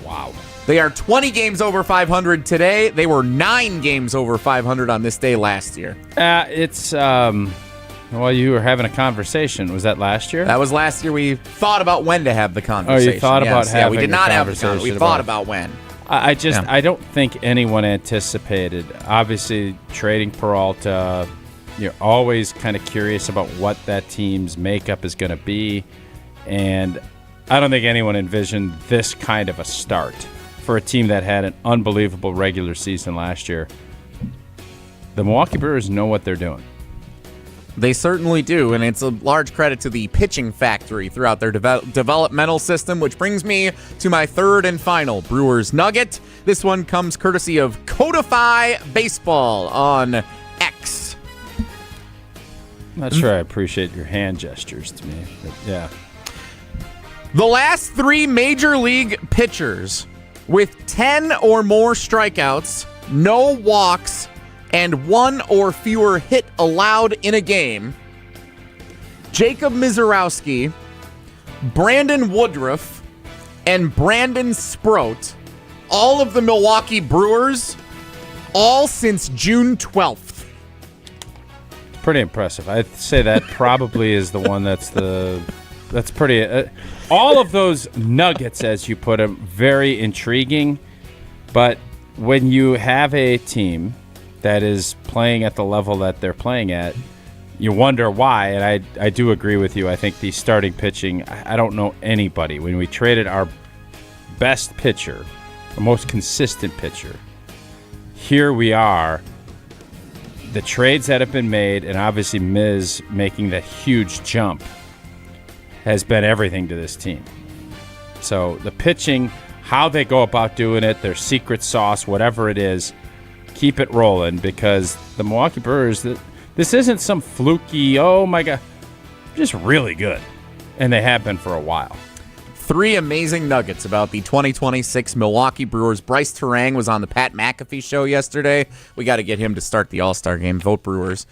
Wow. They are 20 games over 500 today. They were 9 games over 500 on this day last year. Well, you were having a conversation. Was that last year? That was last year. We thought about when to have the conversation. Oh, you thought about having we did not have the conversation. conversation. We thought about when. I don't think anyone anticipated. Obviously, trading Peralta, you're always kind of curious about what that team's makeup is going to be. And I don't think anyone envisioned this kind of a start for a team that had an unbelievable regular season last year. The Milwaukee Brewers know what they're doing. They certainly do, and it's a large credit to the pitching factory throughout their developmental system, which brings me to my third and final Brewers nugget. This one comes courtesy of Codify Baseball on X. I'm not sure I appreciate your hand gestures to me, but yeah. The last 3 major league pitchers with 10 or more strikeouts, no walks, and 1 or fewer hit allowed in a game: Jacob Misiorowski, Brandon Woodruff, and Brandon Sproat, all of the Milwaukee Brewers, all since June 12th. It's pretty impressive. I'd say that probably is the one that's pretty... all of those nuggets, as you put them, very intriguing. But when you have a team that is playing at the level that they're playing at, you wonder why. And I do agree with you. I think the starting pitching, I don't know anybody. When we traded our best pitcher, our most consistent pitcher, here we are. The trades that have been made, and obviously Miz making that huge jump, has been everything to this team. So the pitching, how they go about doing it, their secret sauce, whatever it is, keep it rolling, because the Milwaukee Brewers, this isn't some fluky, oh my God, just really good. And they have been for a while. 3 amazing nuggets about the 2026 Milwaukee Brewers. Bryce Terang was on the Pat McAfee show yesterday. We got to get him to start the All-Star game. Vote Brewers.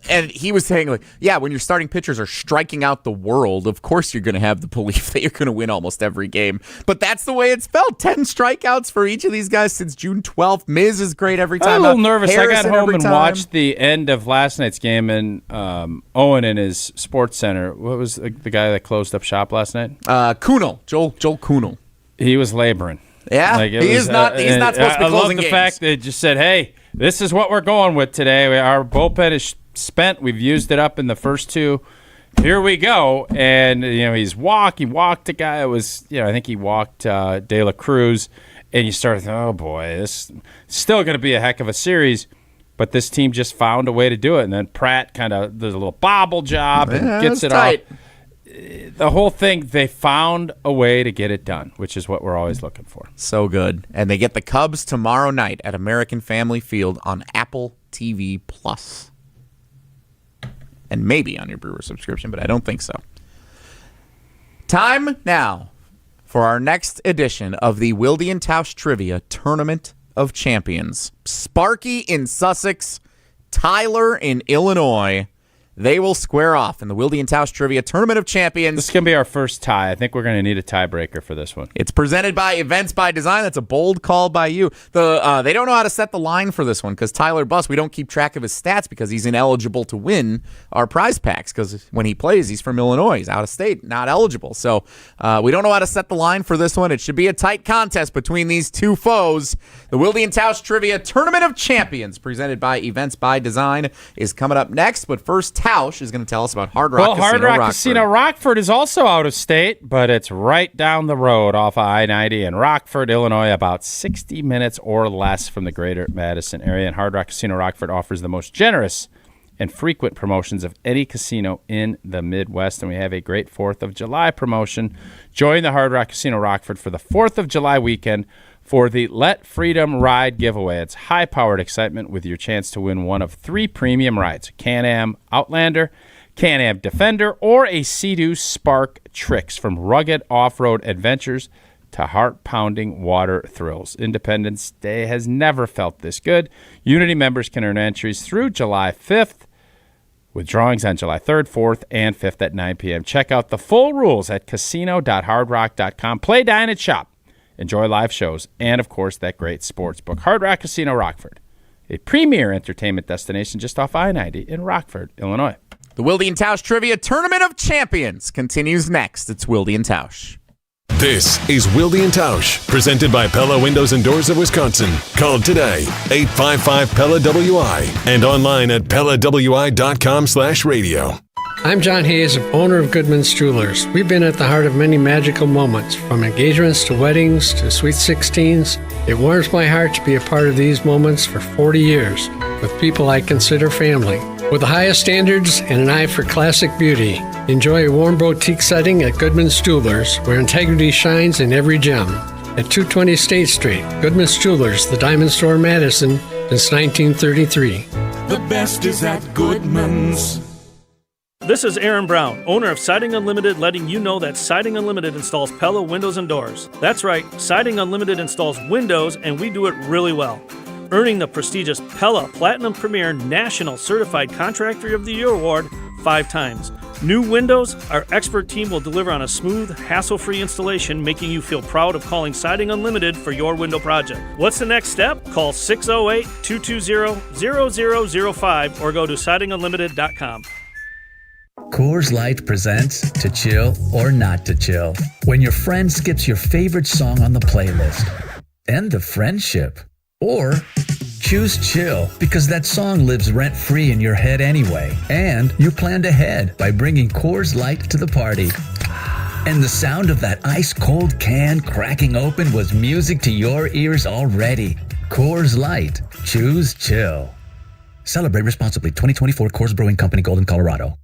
And he was saying, like, yeah, when your starting pitchers are striking out the world, of course you're going to have the belief that you're going to win almost every game. But that's the way it's felt. 10 strikeouts for each of these guys since June 12th. Miz is great every time. I was a little nervous. Harrison I got home and watched the end of last night's game, and Owen in his sports center. What was the guy that closed up shop last night? Kunal. Joel Kunal. He was laboring. Yeah, he's not supposed to be closing games. I love the fact they just said, hey, this is what we're going with today. Our bullpen is spent. We've used it up in the first 2. Here we go. And, he walked a guy. It was, I think he walked De La Cruz. And you started thinking, oh, boy, this is still going to be a heck of a series. But this team just found a way to do it. And then Pratt kind of does a little bobble job and gets it tight off. The whole thing, they found a way to get it done, which is what we're always looking for. So good. And they get the Cubs tomorrow night at American Family Field on Apple TV+. And maybe on your Brewer subscription, but I don't think so. Time now for our next edition of the Wilde and Tausch Trivia Tournament of Champions. Sparky in Sussex, Tyler in Illinois. They will square off in the Wilde and Tausch Trivia Tournament of Champions. This is going to be our first tie. I think we're going to need a tiebreaker for this one. It's presented by Events by Design. That's a bold call by you. They don't know how to set the line for this one because Tyler Buss, we don't keep track of his stats because he's ineligible to win our prize packs because when he plays, he's from Illinois. He's out of state, not eligible. So we don't know how to set the line for this one. It should be a tight contest between these two foes. The Wilde and Tausch Trivia Tournament of Champions presented by Events by Design is coming up next. But first, Tausch is going to tell us about Hard Rock Casino Hard Rock Rockford. Casino Rockford is also out of state, but it's right down the road off of I-90 in Rockford, Illinois, about 60 minutes or less from the greater Madison area. And Hard Rock Casino Rockford offers the most generous and frequent promotions of any casino in the Midwest. And we have a great 4th of July promotion. Join the Hard Rock Casino Rockford for the 4th of July weekend for the Let Freedom Ride giveaway. It's high-powered excitement with your chance to win one of 3 premium rides, Can-Am Outlander, Can-Am Defender, or a Sea-Doo Spark Tricks. From rugged off-road adventures to heart-pounding water thrills, Independence Day has never felt this good. Unity members can earn entries through July 5th with drawings on July 3rd, 4th, and 5th at 9 p.m. Check out the full rules at casino.hardrock.com. Play, dine, and shop. Enjoy live shows and, of course, that great sports book. Hard Rock Casino Rockford, a premier entertainment destination just off I-90 in Rockford, Illinois. The Wilde and Tausch Trivia Tournament of Champions continues next. It's Wilde and Tausch. This is Wilde and Tausch, presented by Pella Windows and Doors of Wisconsin. Call today, 855-PELLA-WI, and online at PellaWI.com/radio. I'm John Hayes, owner of Goodman's Jewelers. We've been at the heart of many magical moments, from engagements to weddings to sweet 16s. It warms my heart to be a part of these moments for 40 years with people I consider family. With the highest standards and an eye for classic beauty, enjoy a warm boutique setting at Goodman's Jewelers, where integrity shines in every gem. At 220 State Street, Goodman's Jewelers, the Diamond Store, Madison, since 1933. The best is at Goodman's. This is Aaron Brown, owner of Siding Unlimited, letting you know that Siding Unlimited installs Pella windows and doors. That's right, Siding Unlimited installs windows, and we do it really well, earning the prestigious Pella Platinum Premier National Certified Contractor of the Year award 5 times. New windows, our expert team will deliver on a smooth, hassle-free installation, making you feel proud of calling Siding Unlimited for your window project. What's the next step? Call 608-220-0005 or go to sidingunlimited.com. Coors Light presents To Chill or Not to Chill. When your friend skips your favorite song on the playlist. End the friendship. Or choose chill because that song lives rent-free in your head anyway. And you planned ahead by bringing Coors Light to the party. And the sound of that ice-cold can cracking open was music to your ears already. Coors Light. Choose chill. Celebrate responsibly. 2024 Coors Brewing Company, Golden, Colorado.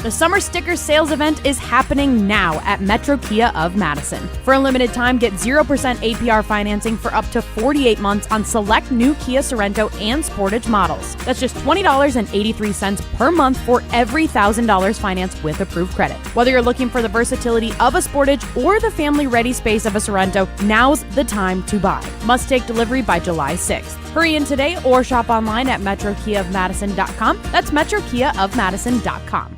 The Summer Sticker Sales Event is happening now at Metro Kia of Madison. For a limited time, get 0% APR financing for up to 48 months on select new Kia Sorento and Sportage models. That's just $20.83 per month for every $1,000 financed with approved credit. Whether you're looking for the versatility of a Sportage or the family-ready space of a Sorento, now's the time to buy. Must take delivery by July 6th. Hurry in today or shop online at metrokiaofmadison.com. That's metrokiaofmadison.com.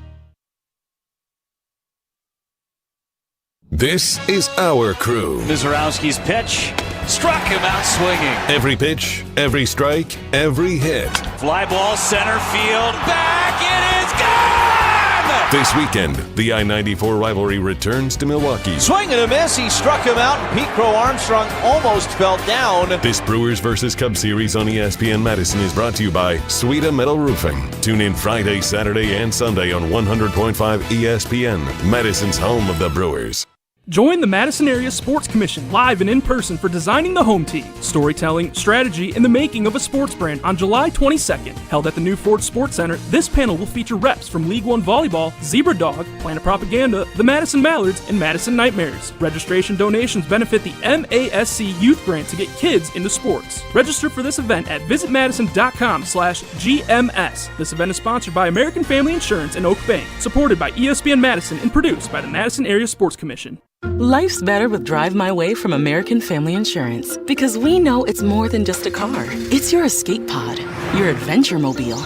This is our crew. Mizorowski's pitch struck him out swinging. Every pitch, every strike, every hit. Fly ball center field. Back. It is gone! This weekend, the I-94 rivalry returns to Milwaukee. Swing and a miss. He struck him out, and Pete Crow Armstrong almost fell down. This Brewers vs. Cubs series on ESPN Madison is brought to you by Suita Metal Roofing. Tune in Friday, Saturday, and Sunday on 100.5 ESPN, Madison's home of the Brewers. Join the Madison Area Sports Commission live and in person for Designing the Home Team, Storytelling, Strategy, and the Making of a Sports Brand on July 22nd. Held at the New Ford Sports Center, this panel will feature reps from League One Volleyball, Zebra Dog, Planet Propaganda, the Madison Mallards, and Madison Nightmares. Registration donations benefit the MASC Youth Grant to get kids into sports. Register for this event at visitmadison.com/GMS. This event is sponsored by American Family Insurance and Oak Bank, supported by ESPN Madison and produced by the Madison Area Sports Commission. Life's better with Drive My Way from American Family Insurance, because we know it's more than just a car. It's your escape pod, your adventure mobile,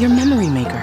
your memory maker.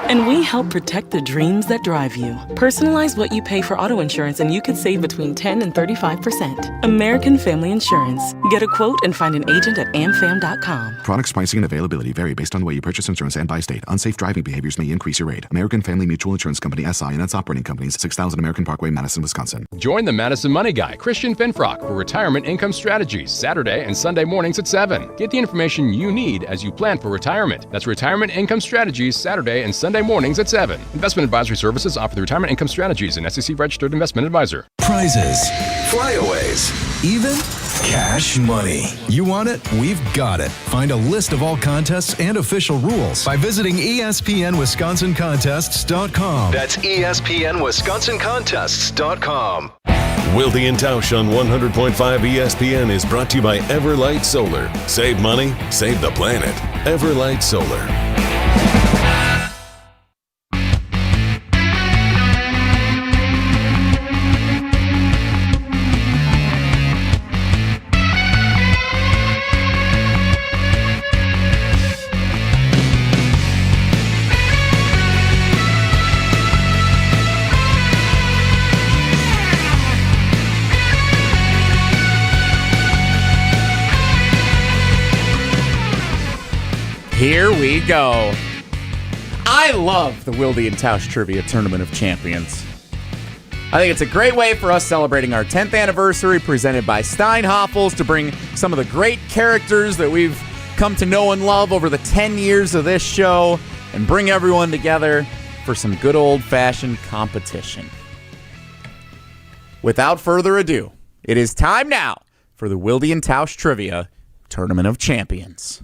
And we help protect the dreams that drive you. Personalize what you pay for auto insurance and you could save between 10 and 35%. American Family Insurance. Get a quote and find an agent at amfam.com. Products, pricing, and availability vary based on the way you purchase insurance and by state. Unsafe driving behaviors may increase your rate. American Family Mutual Insurance Company, SI, and its operating companies, 6000 American Parkway, Madison, Wisconsin. Join the Madison Money Guy, Christian Finfrock, for Retirement Income Strategies, Saturday and Sunday mornings at 7. Get the information you need as you plan for retirement. That's Retirement Income Strategies, Saturday and Sunday mornings at 7. Investment advisory services offer the Retirement Income Strategies, an SEC-registered investment advisor. Prizes, flyaways, even cash money. You want it? We've got it. Find a list of all contests and official rules by visiting ESPNWisconsinContests.com. That's ESPNWisconsinContests.com. Wilde and Tausch on 100.5 ESPN is brought to you by Everlight Solar. Save money, save the planet. Everlight Solar. Here we go. I love the Wilde and Tausch Trivia Tournament of Champions. I think it's a great way for us celebrating our 10th anniversary, presented by Steinhoffels, to bring some of the great characters that we've come to know and love over the 10 years of this show and bring everyone together for some good old-fashioned competition. Without further ado, it is time now for the Wilde and Tausch Trivia Tournament of Champions.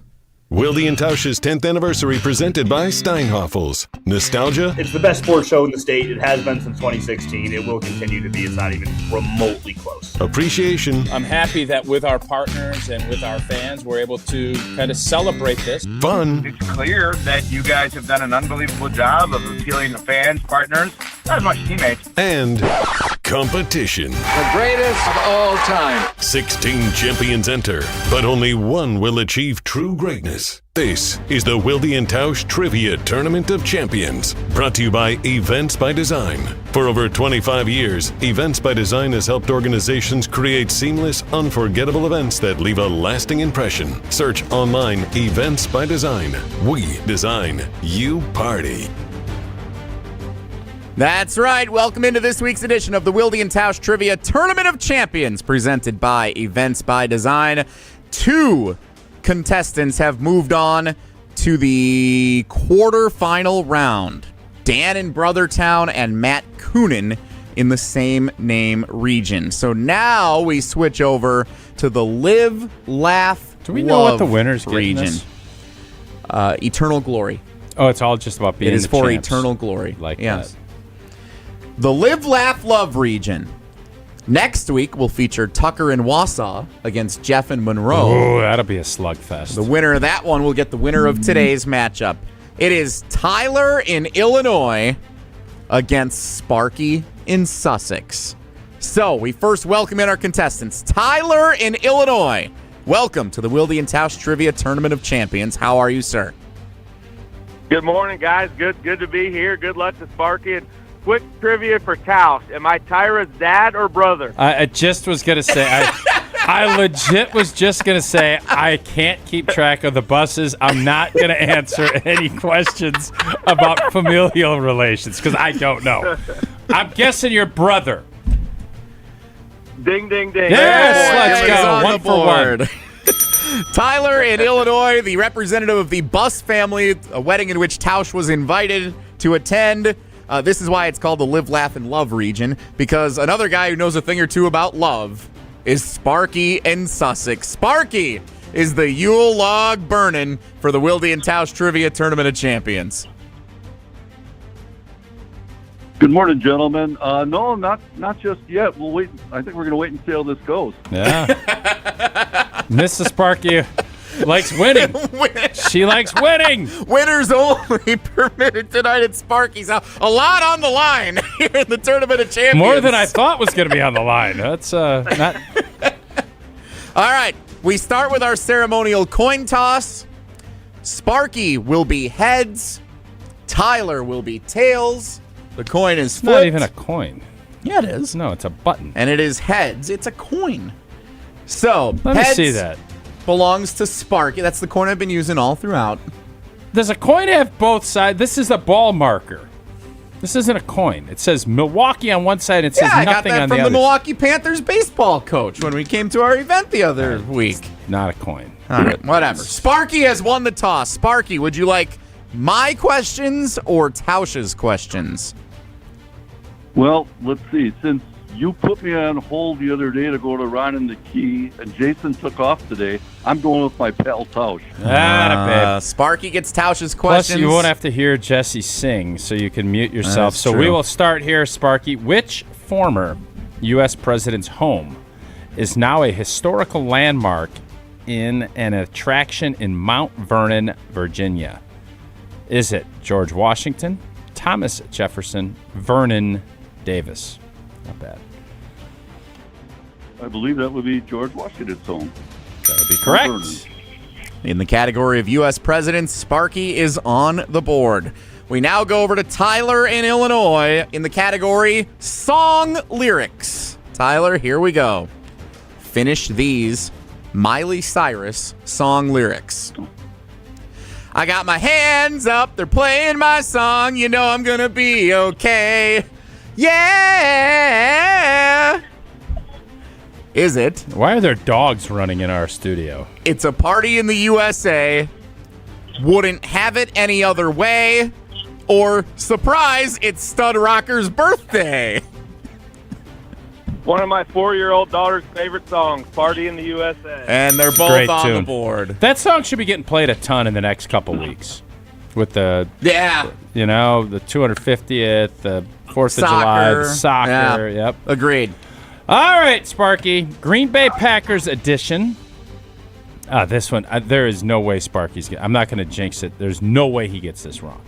Wilde and Tausch's 10th anniversary, presented by Steinhoffels. Nostalgia? It's the best sports show in the state. It has been since 2016. It will continue to be. It's not even remotely close. Appreciation? I'm happy that with our partners and with our fans, we're able to kind of celebrate this. Fun? It's clear that you guys have done an unbelievable job of appealing to fans, partners, not as much teammates. And competition. The greatest of all time. 16 champions enter, but only one will achieve true greatness. This is the Wilde and Tausch Trivia Tournament of Champions, brought to you by Events by Design. For over 25 years, Events by Design has helped organizations create seamless, unforgettable events that leave a lasting impression. Search online Events by Design. We design, you party. That's right. Welcome into this week's edition of the Wilde and Tausch Trivia Tournament of Champions, presented by Events by Design. 2 contestants have moved on to the quarterfinal round. Dan in Brothertown and Matt Coonan in the same name region. So now we switch over to the Live, Laugh, Do we know Love what the winners get in region. this? Eternal Glory. Oh, it's all just about being It is the for champs. Eternal Glory. Like yes. that. The Live, Laugh, Love region. Next week, we'll feature Tucker and Wausau against Jeff and Monroe. Oh, that'll be a slugfest. The winner of that one will get the winner of today's matchup. It is Tyler in Illinois against Sparky in Sussex. So, we first welcome in our contestants. Tyler in Illinois. Welcome to the Wilde and Tausch Trivia Tournament of Champions. How are you, sir? Good morning, guys. Good to be here. Good luck to Sparky. And quick trivia for Tausch. Am I Tyra's dad or brother? I just was going to say, I legit was just going to say, I can't keep track of the buses. I'm not going to answer any questions about familial relations because I don't know. I'm guessing your brother. Ding, ding, ding. Yes, let's go. 1 for 1. Tyler in Illinois, the representative of the Bus family, a wedding in which Tausch was invited to attend. This is why it's called the Live, Laugh, and Love region, because another guy who knows a thing or two about love is Sparky in Sussex. Sparky is the Yule log burning for the Wilde and Tausch Trivia Tournament of Champions. Good morning, gentlemen. No, not just yet. We'll wait. I think we're going to wait and see how this goes. Yeah. Mrs. Sparky likes winning. She likes winning. Winners only permitted tonight at Sparky's house. A lot on the line here in the Tournament of Champions. More than I thought was going to be on the line. That's not. All right. We start with our ceremonial coin toss. Sparky will be heads. Tyler will be tails. The coin is flipped. Not even a coin. Yeah, it is. No, it's a button. And it is heads. It's a coin. So, Let me heads see that. belongs to Sparky. That's the coin I've been using all throughout. Does a coin have both sides? This is a ball marker. This isn't a coin. It says Milwaukee on one side. It says I got nothing that on from the the other. Milwaukee Panthers baseball coach when we came to our event the other week. Not a coin. All right, whatever. Sparky has won the toss. Sparky, would you like my questions or Tausch's questions? Well, let's see. Since you put me on hold the other day to go to Ron and the Key, and Jason took off today, I'm going with my pal Tausch. Sparky gets Tausch's Plus, questions. you won't have to hear Jesse sing, so you can mute yourself. That's So true. we will start here, Sparky. Which former U.S. president's home is now a historical landmark in an attraction in Mount Vernon, Virginia? Is it George Washington, Thomas Jefferson, Vernon Davis? Not bad. I believe that would be George Washington's home. That would be correct. In the category of U.S. presidents, Sparky is on the board. We now go over to Tyler in Illinois in the category song lyrics. Tyler, here we go. Finish these Miley Cyrus song lyrics. I got my hands up, they're playing my song, you know I'm gonna be okay. Yeah! Is it? Why are there dogs running in our studio? It's a party in the USA. Wouldn't have it any other way. Or, surprise, it's Stud Rocker's birthday. One of my 4-year-old daughter's favorite songs, Party in the USA. And they're both Great on tune. the board. That song should be getting played a ton in the next couple weeks. With the, the 250th, the 4th of July, the soccer. Yeah. Yep. Agreed. All right, Sparky. Green Bay Packers edition. This one, there is no way Sparky's I'm not going to jinx it. There's no way he gets this wrong.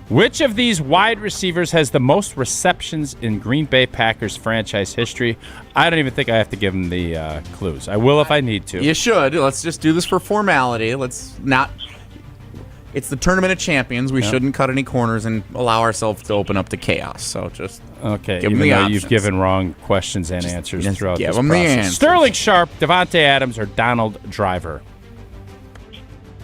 Which of these wide receivers has the most receptions in Green Bay Packers franchise history? I don't even think I have to give him the clues. I will if I need to. You should. Let's just do this for formality. Let's not... It's the Tournament of Champions. We shouldn't cut any corners and allow ourselves to open up to chaos. So just okay. give Even them the though options. you've given wrong questions and answers throughout give this them process. the answers. Sterling Sharp, Devontae Adams, or Donald Driver?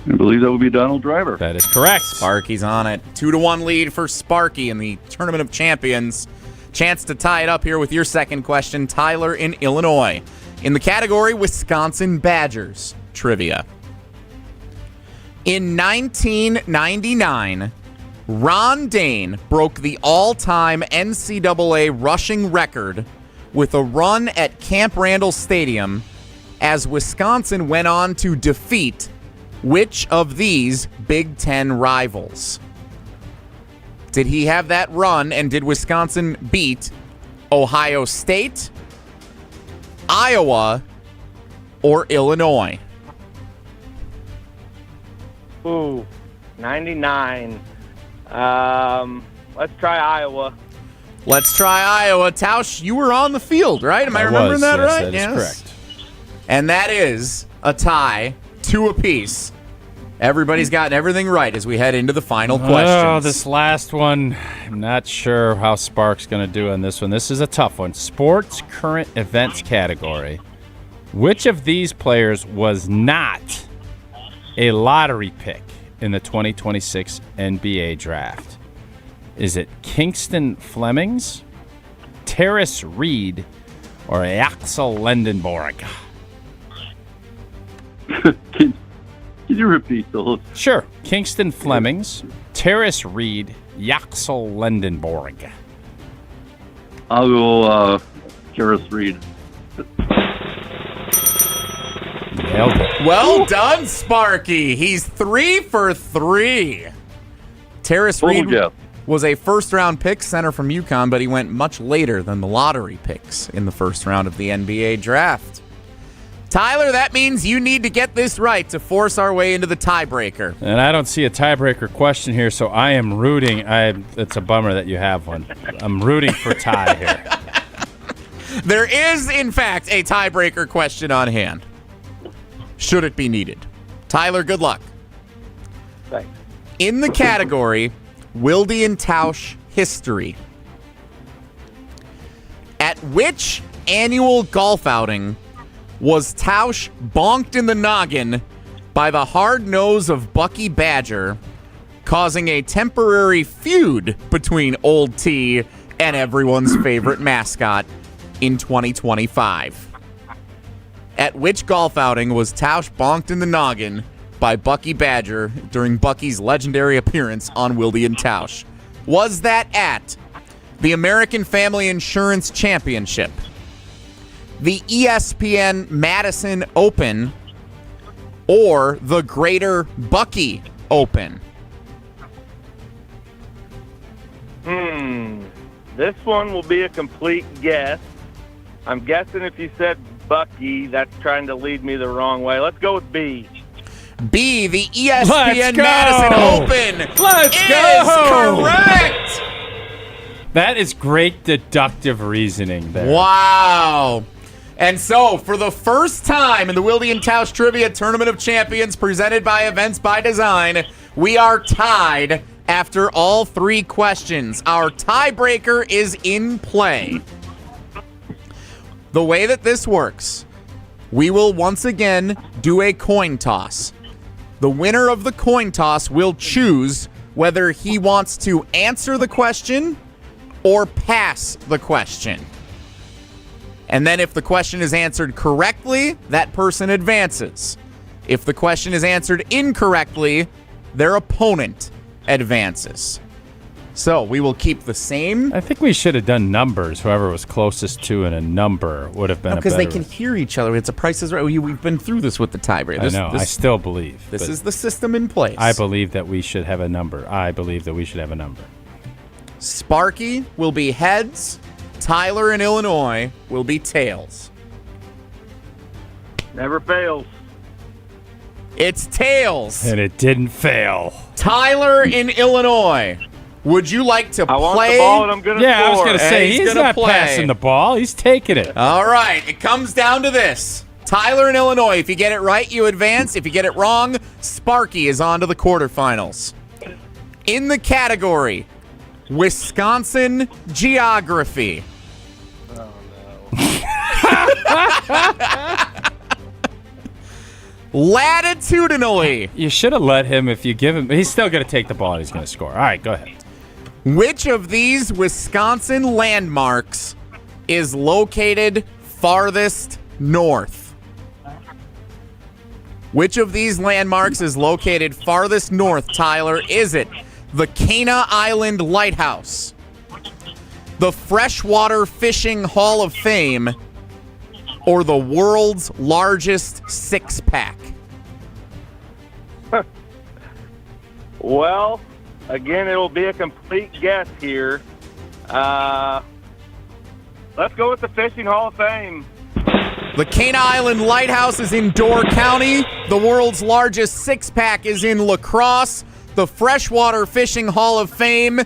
I believe that would be Donald Driver. That is correct. Sparky's on it. 2-1 lead for Sparky in the Tournament of Champions. Chance to tie it up here with your second question. Tyler in Illinois. In the category Wisconsin Badgers trivia. In 1999, Ron Dane broke the all-time NCAA rushing record with a run at Camp Randall Stadium as Wisconsin went on to defeat which of these Big Ten rivals? Did he have that run, and did Wisconsin beat Ohio State, Iowa, or Illinois? Ooh, 99. Let's try Iowa. Let's try Iowa. Tausch, you were on the field, right? Am I remembering that right? That is correct. And that is a tie, 2 apiece. Everybody's gotten everything right as we head into the final questions. Oh, this last one, I'm not sure how Spark's going to do on this one. This is a tough one. Sports current events category. Which of these players was not a lottery pick in the 2026 NBA draft? Is it Kingston Flemings, Terrace Reed, or Axel Lendenborg? Can you repeat those? Sure. Kingston Flemings, Terrace Reed, Yaxel Lendenborg. I'll go Terrace Reed. Nailed it. Well done, Sparky. He's 3 for 3. Terrace Reed was a first-round pick, center from UConn, but he went much later than the lottery picks in the first round of the NBA draft. Tyler, that means you need to get this right to force our way into the tiebreaker. And I don't see a tiebreaker question here, so I am rooting. It's a bummer that you have one. I'm rooting for tie here. There is, in fact, a tiebreaker question on hand, should it be needed. Tyler, good luck. Thanks. In the category Wilde and Tausch history, at which annual golf outing was Tausch bonked in the noggin by the hard nose of Bucky Badger, causing a temporary feud between Old T and everyone's favorite mascot in 2025? At which golf outing was Tausch bonked in the noggin by Bucky Badger during Bucky's legendary appearance on Wilde and Tausch? Was that at the American Family Insurance Championship, the ESPN Madison Open, or the Greater Bucky Open? This one will be a complete guess. I'm guessing if you said Bucky, that's trying to lead me the wrong way. Let's go with B. B, the ESPN Madison Open. Let's go. Correct. That is great deductive reasoning there. Wow. And so, for the first time in the Wilde and Tausch Trivia Tournament of Champions presented by Events by Design, we are tied after all 3 questions. Our tiebreaker is in play. The way that this works, we will once again do a coin toss. The winner of the coin toss will choose whether he wants to answer the question or pass the question. And then if the question is answered correctly, that person advances. If the question is answered incorrectly, their opponent advances. So we will keep the same. I think we should have done numbers. Whoever was closest to in a number would have been a better. Because they can hear each other. It's a Price is Right. We've been through this with the tiebreaker. I know. I still believe. This is the system in place. I believe that we should have a number. Sparky will be heads. Tyler in Illinois will be tails. Never fails. It's tails. And it didn't fail. Tyler in Illinois. Would you like to play? I want the ball and I'm going to score. I was going to say, he's not play. passing the ball. He's taking it. All right. It comes down to this. Tyler in Illinois, if you get it right, you advance. If you get it wrong, Sparky is on to the quarterfinals. In the category, Wisconsin geography. Oh, no. Latitudinally. You should have let him if you give him. He's still going to take the ball and he's going to score. All right, go ahead. Which of these Wisconsin landmarks is located farthest north? Which of these landmarks is located farthest north, Tyler? Is it the Cana Island Lighthouse, the Freshwater Fishing Hall of Fame, or the world's largest six-pack? Well, again, it'll be a complete guess here. Let's go with the Fishing Hall of Fame. The Cana Island Lighthouse is in Door County. The world's largest six-pack is in La Crosse. The Freshwater Fishing Hall of Fame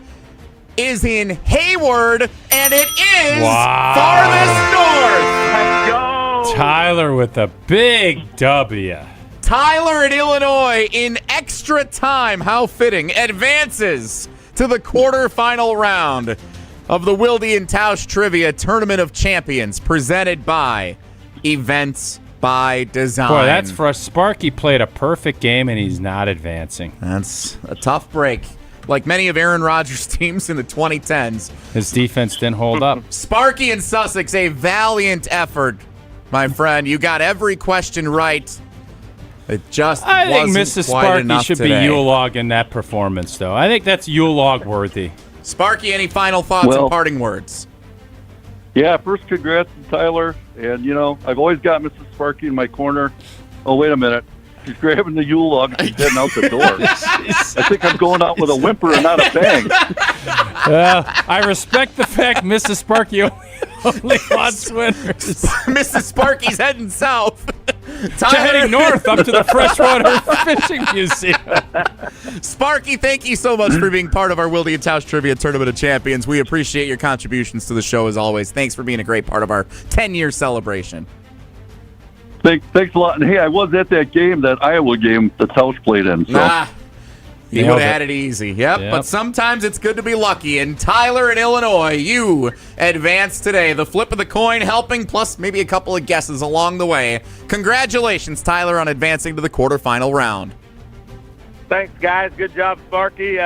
is in Hayward, and it is farthest north. Let's go. Tyler with a big W. Tyler in Illinois in extra time, how fitting, advances to the quarterfinal round of the Wilde and Tausch Trivia Tournament of Champions, presented by Events by Design. Boy, that's for Sparky played a perfect game, and he's not advancing. That's a tough break. Like many of Aaron Rodgers' teams in the 2010s. His defense didn't hold up. Sparky and Sussex, a valiant effort, my friend. You got every question right. It just I think wasn't Mrs. quite Sparky enough should today. be Yule-log in that performance, though. I think that's Yule-log worthy. Sparky, any final thoughts and parting words? Yeah, first congrats to Tyler. And, you know, I've always got Mrs. Sparky in my corner. Oh, wait a minute. She's grabbing the Yule log and she's heading out the door. I think I'm going out with a whimper and not a bang. I respect the fact Mrs. Sparky only wants winners. Mrs. Sparky's heading south. Heading north up to the Freshwater Fishing Museum. Sparky, thank you so much for being part of our Wilde and Tausch Trivia Tournament of Champions. We appreciate your contributions to the show as always. Thanks for being a great part of our 10-year celebration. Thanks a lot. And, hey, I was at that game, that Iowa game that Tausch played in. So. You would have had it easy. Yep, but sometimes it's good to be lucky. And Tyler in Illinois, you advance today. The flip of the coin helping, plus maybe a couple of guesses along the way. Congratulations, Tyler, on advancing to the quarterfinal round. Thanks, guys. Good job, Sparky.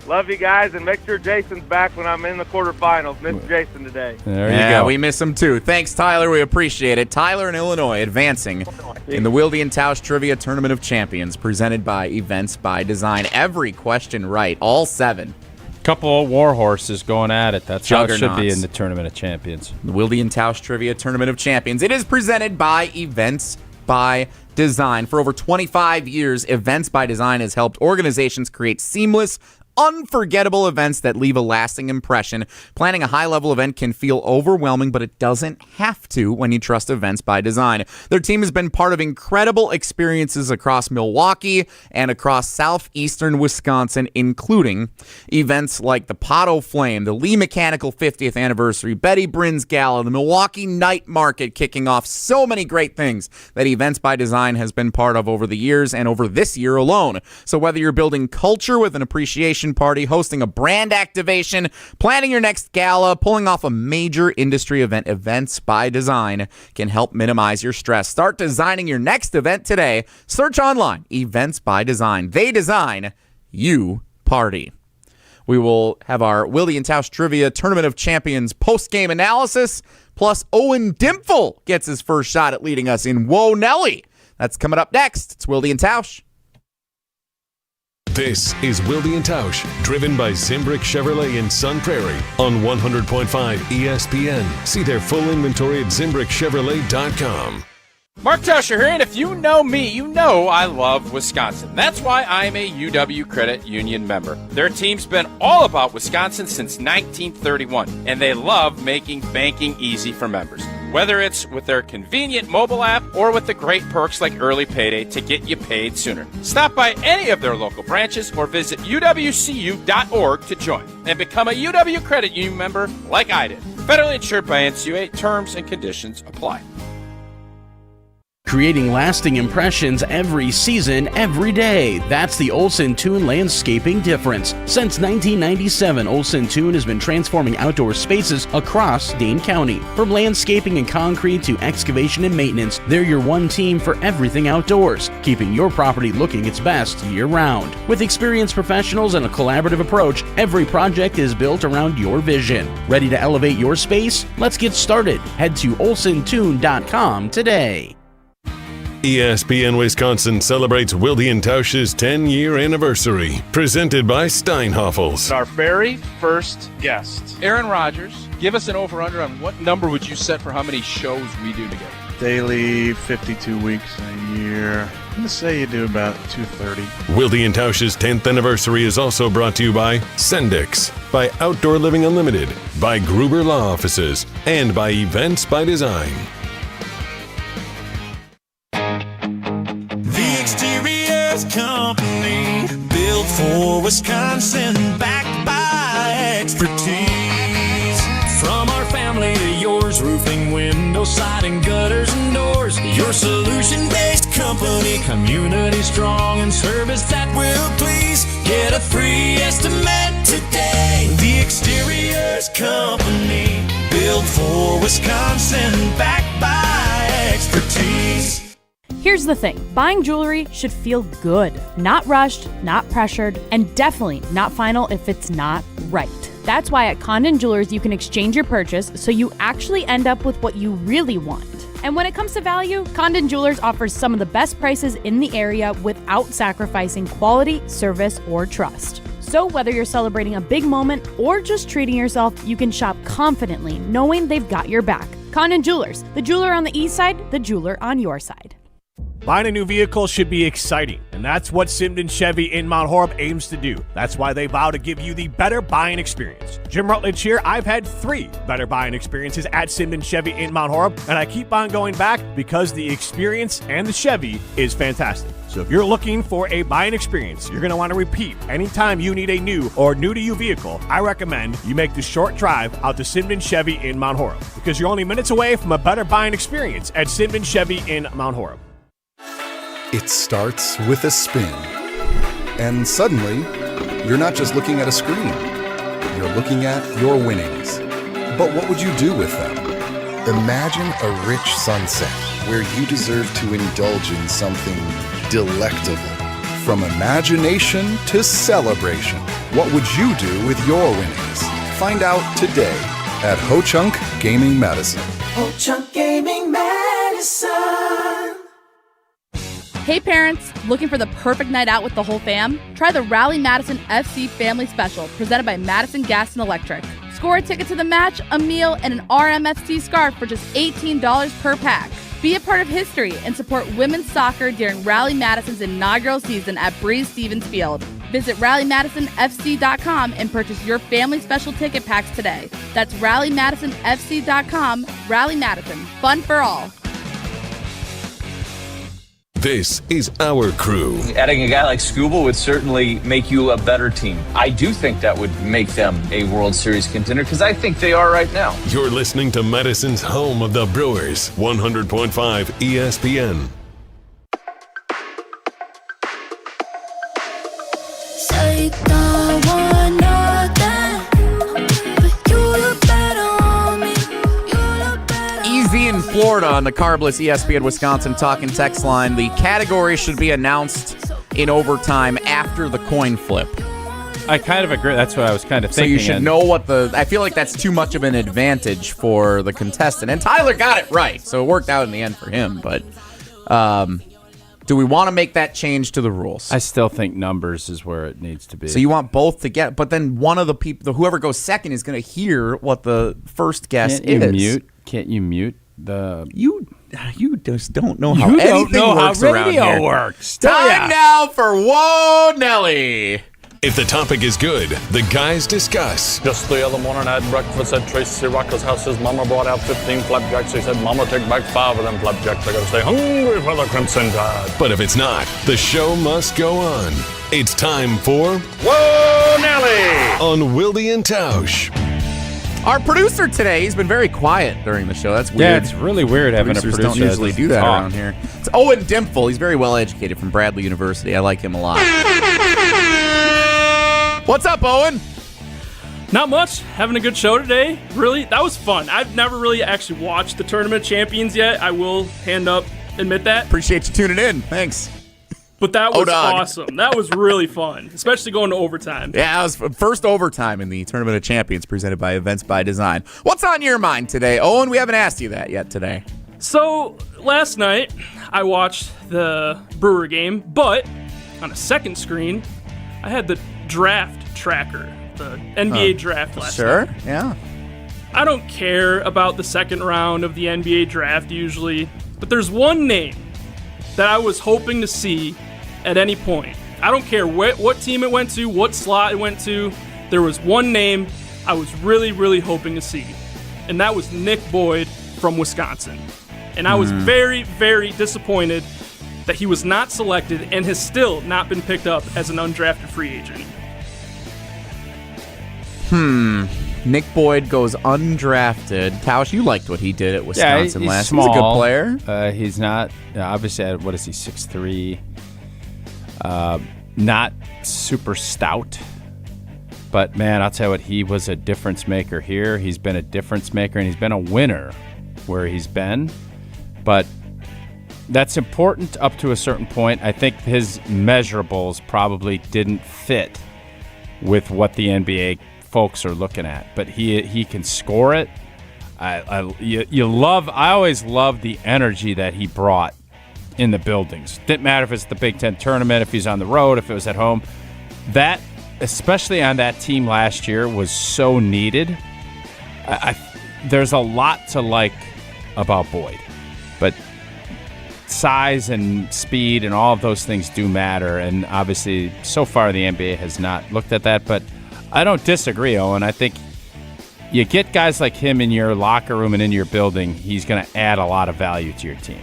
Love you guys, and make sure Jason's back when I'm in the quarterfinals. Miss Jason today. There you go. We miss him too. Thanks, Tyler. We appreciate it. Tyler in Illinois advancing in the Wilde and Tausch Trivia Tournament of Champions, presented by Events by Design. Every question right, all 7. Couple of war horses going at it. That's how it should be Juggernauts. in the Tournament of Champions. The Wilde and Tausch Trivia Tournament of Champions. It is presented by Events by Design. For over 25 years, Events by Design has helped organizations create seamless, unforgettable events that leave a lasting impression. Planning a high-level event can feel overwhelming, but it doesn't have to when you trust Events by Design. Their team has been part of incredible experiences across Milwaukee and across southeastern Wisconsin, including events like the Potto Flame, the Lee Mechanical 50th Anniversary, Betty Brynn's Gala, the Milwaukee Night Market kicking off. So many great things that Events by Design has been part of over the years and over this year alone. So whether you're building culture with an appreciation graduation party, hosting a brand activation, planning your next gala, pulling off a major industry event. Events by Design can help minimize your stress. Start designing your next event today. Search online, Events by Design. They design, you party. We will have our Wilde and Tausch Trivia Tournament of Champions post-game analysis, plus Owen Dimple gets his first shot at leading us in Whoa Nelly. That's coming up next. It's Wilde and Tausch. This is Wilde and Tausch, driven by Zimbrick Chevrolet in Sun Prairie on 100.5 ESPN. See their full inventory at ZimbrickChevrolet.com. Mark Tauscher here, and if you know me, you know I love Wisconsin. That's why I'm a UW Credit Union member. Their team's been all about Wisconsin since 1931, and they love making banking easy for members. Whether it's with their convenient mobile app or with the great perks like early payday to get you paid sooner. Stop by any of their local branches or visit uwcu.org to join and become a UW Credit Union member like I did. Federally insured by NCUA. Terms and conditions apply. Creating lasting impressions every season, every day. That's the Olson Toon landscaping difference. Since 1997, Olson Toon has been transforming outdoor spaces across Dane County. From landscaping and concrete to excavation and maintenance, they're your one team for everything outdoors, keeping your property looking its best year-round. With experienced professionals and a collaborative approach, every project is built around your vision. Ready to elevate your space? Let's get started. Head to olsontoon.com today. ESPN Wisconsin celebrates Wilde and Tausch's 10-year anniversary, presented by Steinhoffels. Our very first guest, Aaron Rodgers. Give us an over-under on what number would you set for how many shows we do together? Daily, 52 weeks a year. I'm going to say you do about 230. Wilde and Tausch's 10th anniversary is also brought to you by Sendix, by Outdoor Living Unlimited, by Gruber Law Offices, and by Events by Design. Company built for Wisconsin, backed by expertise. From our family to yours, roofing, window, siding, gutters, and doors. Your solution-based company, community strong, and service that will please. Get a free estimate today. The Exteriors Company, built for Wisconsin, backed by expertise. Here's the thing, buying jewelry should feel good, not rushed, not pressured, and definitely not final if it's not right. That's why at Condon Jewelers you can exchange your purchase so you actually end up with what you really want. And when it comes to value, Condon Jewelers offers some of the best prices in the area without sacrificing quality, service, or trust. So whether you're celebrating a big moment or just treating yourself, you can shop confidently knowing they've got your back. Condon Jewelers, the jeweler on the east side, the jeweler on your side. Buying a new vehicle should be exciting, and that's what Simden Chevy in Mount Horeb aims to do. That's why they vow to give you the better buying experience. Jim Rutledge here. I've had 3 better buying experiences at Simden Chevy in Mount Horeb, and I keep on going back because the experience and the Chevy is fantastic. So if you're looking for a buying experience, you're going to want to repeat anytime you need a new or new-to-you vehicle, I recommend you make the short drive out to Simden Chevy in Mount Horeb, because you're only minutes away from a better buying experience at Simden Chevy in Mount Horeb. It starts with a spin. And suddenly, you're not just looking at a screen. You're looking at your winnings. But what would you do with them? Imagine a rich sunset where you deserve to indulge in something delectable. From imagination to celebration, what would you do with your winnings? Find out today at Ho-Chunk Gaming Madison. Ho-Chunk Gaming Madison. Hey parents, looking for the perfect night out with the whole fam? Try the Rally Madison FC Family Special, presented by Madison Gas and Electric. Score a ticket to the match, a meal, and an RMFC scarf for just $18 per pack. Be a part of history and support women's soccer during Rally Madison's inaugural season at Breeze Stevens Field. Visit RallyMadisonFC.com and purchase your family special ticket packs today. That's RallyMadisonFC.com. Rally Madison, fun for all. This is our crew. Adding a guy like Scuba would certainly make you a better team. I do think that would make them a World Series contender, because I think they are right now. You're listening to Madison's home of the Brewers, 100.5 ESPN. Say you don't want Florida on the carbless ESPN Wisconsin talking text line. The category should be announced in overtime after the coin flip. I kind of agree. That's what I was kind of thinking. So you should know what I feel like that's too much of an advantage for the contestant. And Tyler got it right, so it worked out in the end for him. But do we want to make that change to the rules? I still think numbers is where it needs to be. So you want both to get, but then one of the people, whoever goes second, is going to hear what the first guess is. Can't you mute the... You just don't know how anything works around here. Radio works. Time now for Whoa, Nelly. If the topic is good, the guys discuss. Just the other morning I had breakfast at Tracy Rocker's house. His mama brought out 15 flapjacks. He said, Mama, take back 5 of them flapjacks. I gotta stay hungry for the Crimson Tide. But if it's not, the show must go on. It's time for Whoa, Nelly! On Wilde and Tausch. Our producer today, he's been very quiet during the show. That's weird. Yeah, it's really weird having a producer don't usually that do that talk. around here. It's Owen Dimple. He's very well educated from Bradley University. I like him a lot. What's up, Owen? Not much. Having a good show today. Really, that was fun. I've never really actually watched the Tournament of Champions yet. I will admit that. Appreciate you tuning in. Thanks. But that was awesome. That was really fun, especially going to overtime. Yeah, it was first overtime in the Tournament of Champions presented by Events by Design. What's on your mind today, Owen? We haven't asked you that yet today. So, last night, I watched the Brewer game, but on a second screen, I had the draft tracker, the NBA draft last night. Sure, yeah. I don't care about the second round of the NBA draft usually, but there's one name that I was hoping to see at any point. I don't care what team it went to, what slot it went to. There was one name I was really, really hoping to see, and that was Nick Boyd from Wisconsin. And I was very, very disappointed that he was not selected and has still not been picked up as an undrafted free agent. Nick Boyd goes undrafted. Tausch, you liked what he did at Wisconsin last year. Small. He's a good player. He's not, obviously, what is he, 6'3"? Not super stout. But, man, I'll tell you what, he was a difference maker here. He's been a difference maker, and he's been a winner where he's been. But that's important up to a certain point. I think his measurables probably didn't fit with what the NBA folks are looking at, but he can score it. I always love the energy that he brought in the buildings. Didn't matter if it's the Big Ten tournament, if he's on the road, if it was at home. That, especially on that team last year, was so needed. There's a lot to like about Boyd, but size and speed and all of those things do matter, and obviously so far the NBA has not looked at that, but I don't disagree, Owen. I think you get guys like him in your locker room and in your building, he's going to add a lot of value to your team.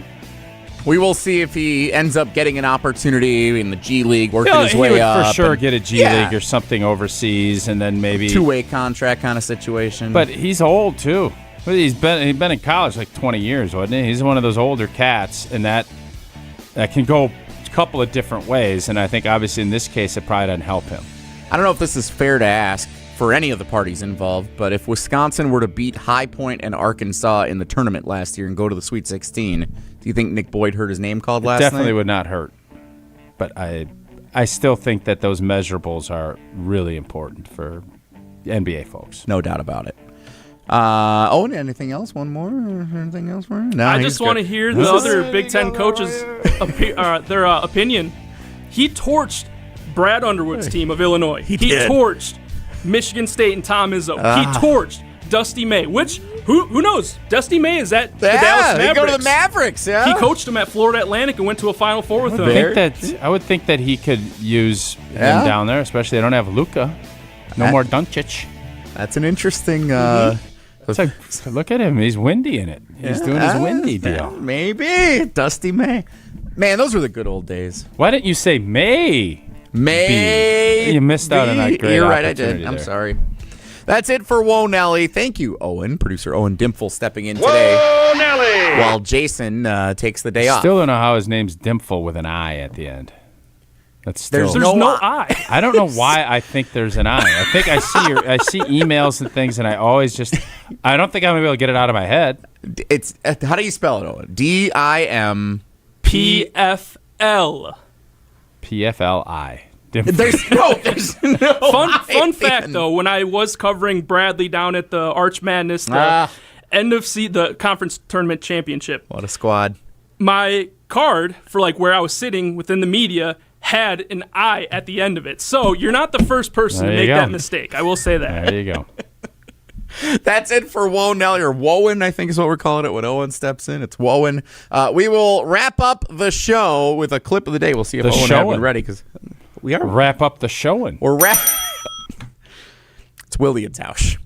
We will see if he ends up getting an opportunity in the G League, working his way he would up. for sure get a G League or something overseas, and then maybe two-way contract kind of situation. But he's old too. He's been in college like 20 years, wasn't he? He's one of those older cats, and that can go a couple of different ways. And I think obviously in this case it probably doesn't help him. I don't know if this is fair to ask for any of the parties involved, but if Wisconsin were to beat High Point and Arkansas in the tournament last year and go to the Sweet 16, do you think Nick Boyd heard his name called last night? Definitely would not hurt. But I still think that those measurables are really important for NBA folks. No doubt about it. Owen, anything else? One more? Or anything else for him? No, I just want to hear the other Big Ten coaches' their opinion. He torched Brad Underwood's team of Illinois. He torched Michigan State and Tom Izzo. He torched Dusty May, which, who knows? Dusty May is at the Dallas Mavericks. They go to the Mavericks, yeah. He coached them at Florida Atlantic and went to a Final Four with them. I would think that he could use him down there, especially they don't have Luka. No more Doncic. That's an interesting... look at him. He's windy in it. He's doing his windy deal. Maybe. Dusty May. Man, those were the good old days. Why didn't you say May? You missed out on that great You're right, I did. opportunity I'm there. sorry. That's it for Whoa Nelly. Thank you, Owen. Producer Owen Dimple stepping in today. Whoa Nelly! While Jason takes the day off. Still don't know how his name's Dimple with an I at the end. That's still, there's no I. I don't know why I think there's an I. I think I see emails and things, and I always just I don't think I'm gonna be able to get it out of my head. It's how do you spell it, Owen? DIM PFL. PFLI. There's no fun fact though, when I was covering Bradley down at the Arch Madness, the end of the conference tournament championship. What a squad. My card for like where I was sitting within the media had an I at the end of it. So you're not the first person to make that mistake. I will say that. There you go. That's it for Woe Nelly, or Wowen, I think is what we're calling it when Owen steps in. It's Wowen. We will wrap up the show with a clip of the day. We'll see if Owen has one ready, because we are wrap up the showing. It's Wilde and Tausch.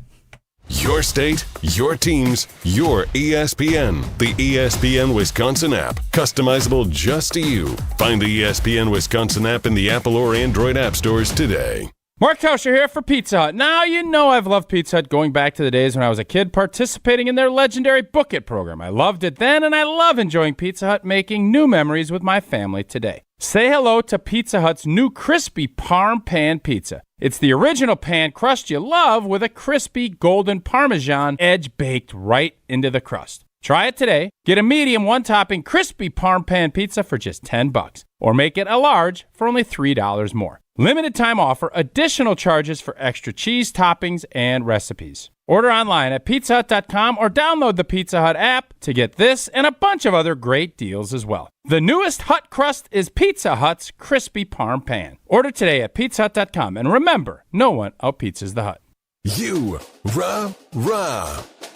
Your state, your teams, your ESPN. The ESPN Wisconsin app. Customizable just to you. Find the ESPN Wisconsin app in the Apple or Android app stores today. Mark Tauscher here for Pizza Hut. Now, you know I've loved Pizza Hut going back to the days when I was a kid participating in their legendary Book It program. I loved it then, and I love enjoying Pizza Hut, making new memories with my family today. Say hello to Pizza Hut's new crispy Parm Pan Pizza. It's the original pan crust you love with a crispy golden Parmesan edge baked right into the crust. Try it today. Get a medium one-topping crispy Parm Pan Pizza for just $10, or make it a large for only $3 more. Limited time offer, additional charges for extra cheese, toppings, and recipes. Order online at pizzahut.com or download the Pizza Hut app to get this and a bunch of other great deals as well. The newest Hut crust is Pizza Hut's Crispy Parm Pan. Order today at pizzahut.com, and remember, no one out-pizzas the Hut.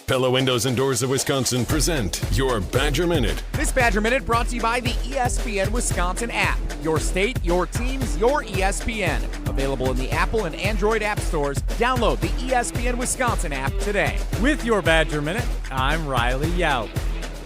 Pella Windows and Doors of Wisconsin present your Badger Minute. This Badger Minute brought to you by the ESPN Wisconsin app. Your state, your teams, your ESPN. Available in the Apple and Android app stores. Download the ESPN Wisconsin app today. With your Badger Minute, I'm Riley Yount.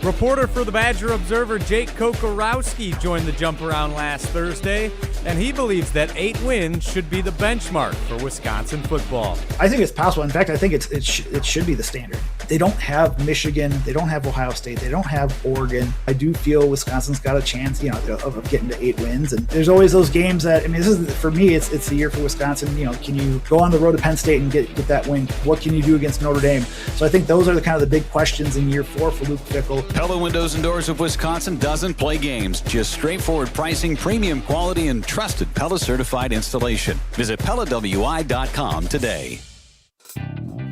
Reporter for the Badger Observer Jake Kokorowski joined the jump around last Thursday, and he believes that 8 wins should be the benchmark for Wisconsin football. I think it's possible. In fact, I think it should be the standard. They don't have Michigan. They don't have Ohio State. They don't have Oregon. I do feel Wisconsin's got a chance, of getting to 8 wins. And there's always those games that, this is, for me, it's the year for Wisconsin. Can you go on the road to Penn State and get that win? What can you do against Notre Dame? So I think those are the kind of the big questions in year 4 for Luke Fickell. Pella Windows and Doors of Wisconsin doesn't play games, just straightforward pricing, premium quality, and trusted Pella certified installation. Visit PellaWI.com today.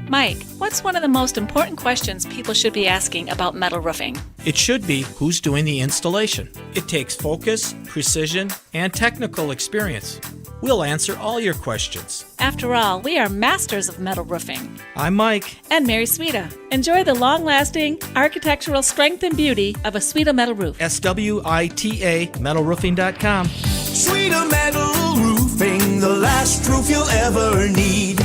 Mike, what's one of the most important questions people should be asking about metal roofing? It should be who's doing the installation. It takes focus, precision, and technical experience. We'll answer all your questions. After all, we are masters of metal roofing. I'm Mike. And Mary Sweta. Enjoy the long-lasting architectural strength and beauty of a Sweta metal roof. SWITA metalroofing.com. Sweta Metal Roofing, the last roof you'll ever need.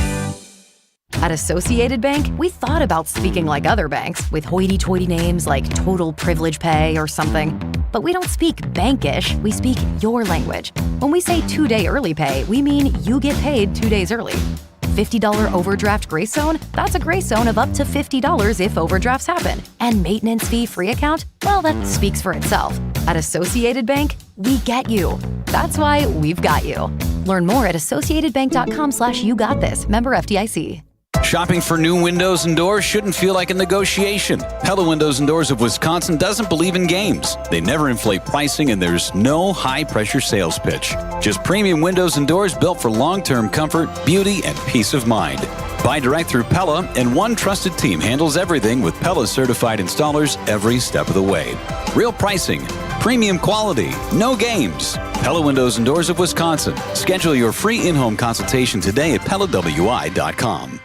At Associated Bank, we thought about speaking like other banks with hoity-toity names like Total Privilege Pay or something. But we don't speak bankish, we speak your language. When we say 2-day early pay, we mean you get paid 2 days early. $50 overdraft grace zone? That's a grace zone of up to $50 if overdrafts happen. And maintenance fee free account? Well, that speaks for itself. At Associated Bank, we get you. That's why we've got you. Learn more at associatedbank.com/YouGotThis. Member FDIC. Shopping for new windows and doors shouldn't feel like a negotiation. Pella Windows and Doors of Wisconsin doesn't believe in games. They never inflate pricing, and there's no high-pressure sales pitch. Just premium windows and doors built for long-term comfort, beauty, and peace of mind. Buy direct through Pella, and one trusted team handles everything with Pella certified installers every step of the way. Real pricing, premium quality, no games. Pella Windows and Doors of Wisconsin. Schedule your free in-home consultation today at PellaWI.com.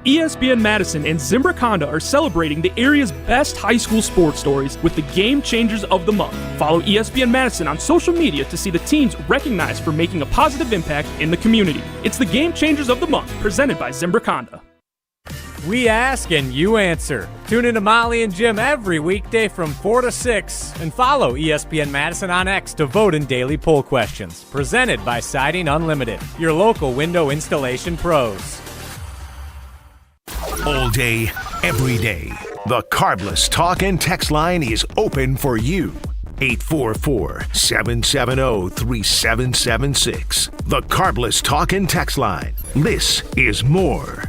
ESPN Madison and Zimbrick Honda are celebrating the area's best high school sports stories with the Game Changers of the Month. Follow ESPN Madison on social media to see the teams recognized for making a positive impact in the community. It's the Game Changers of the Month, presented by Zimbrick Honda. We ask and you answer. Tune in to Molly and Jim every weekday from 4 to 6 and follow ESPN Madison on X to vote in daily poll questions. Presented by Siding Unlimited, your local window installation pros. All day, every day, the Carbless talk and text line is open for you. 844-770-3776. The Carbless Talk and Text Line. This is more.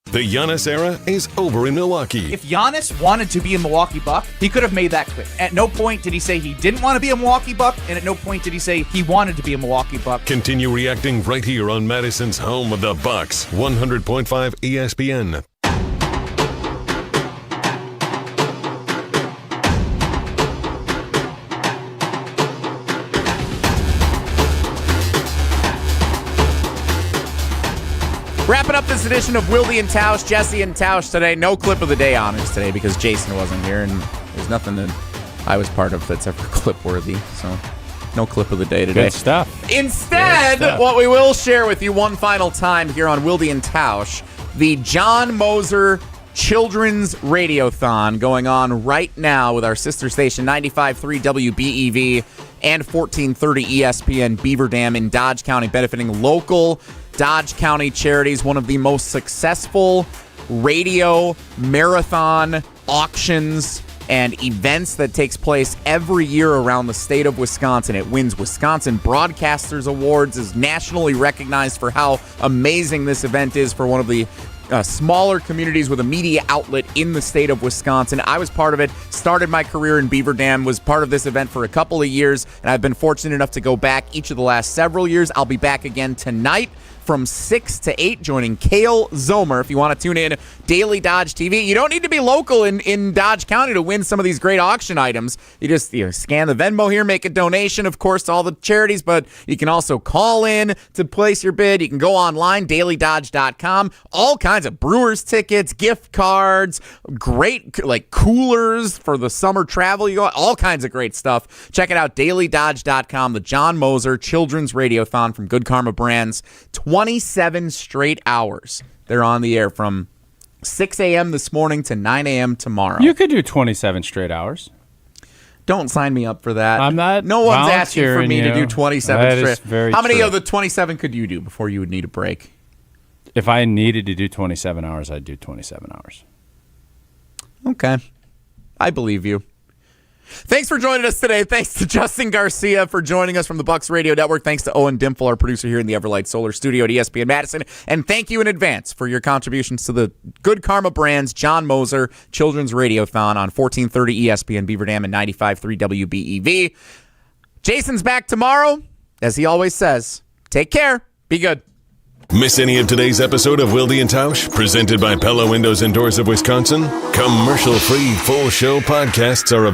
The Giannis era is over in Milwaukee. If Giannis wanted to be a Milwaukee Buck, he could have made that clear. At no point did he say he didn't want to be a Milwaukee Buck, and at no point did he say he wanted to be a Milwaukee Buck. Continue reacting right here on Madison's home of the Bucks, 100.5 ESPN. Wrapping up this edition of Wilde and Tausch, Jesse and Tausch today. No clip of the day honors today because Jason wasn't here, and there's nothing that I was part of that's ever clip-worthy. So, no clip of the day today. Good stuff. Instead, what we will share with you one final time here on Wilde and Tausch, the John Moser Children's Radiothon going on right now with our sister station 95.3 WBEV and 1430 ESPN Beaver Dam in Dodge County, benefiting local Dodge County charities. One of the most successful radio marathon auctions and events that takes place every year around the state of Wisconsin. It wins Wisconsin Broadcasters Awards, is nationally recognized for how amazing this event is for one of the smaller communities with a media outlet in the state of Wisconsin. I was part of it, started my career in Beaver Dam, was part of this event for a couple of years, and I've been fortunate enough to go back each of the last several years. I'll be back again tonight from 6 to 8, joining Cale Zomer. If you want to tune in, Daily Dodge TV. You don't need to be local in Dodge County to win some of these great auction items. You just scan the Venmo here, make a donation, of course, to all the charities, but you can also call in to place your bid. You can go online, dailydodge.com. All kinds of Brewers tickets, gift cards, great coolers for the summer travel. You got all kinds of great stuff. Check it out, dailydodge.com. The John Moser Children's Radiothon from Good Karma Brands. 27 straight hours. They're on the air from 6 a.m. this morning to 9 a.m. tomorrow. You could do 27 straight hours. Don't sign me up for that. I'm not. No one's asking for me to do 27 that straight. Is very How many true. of the 27 could you do before you would need a break? If I needed to do 27 hours, I'd do 27 hours. Okay. I believe you. Thanks for joining us today. Thanks to Justin Garcia for joining us from the Bucks Radio Network. Thanks to Owen Dimple, our producer here in the Everlight Solar Studio at ESPN Madison. And thank you in advance for your contributions to the Good Karma Brands John Moser Children's Radiothon on 1430 ESPN Beaver Dam and 95.3 WBEV. Jason's back tomorrow. As he always says, take care. Be good. Miss any of today's episode of Wilde and Tausch, presented by Pella Windows and Doors of Wisconsin? Commercial-free full show podcasts are available.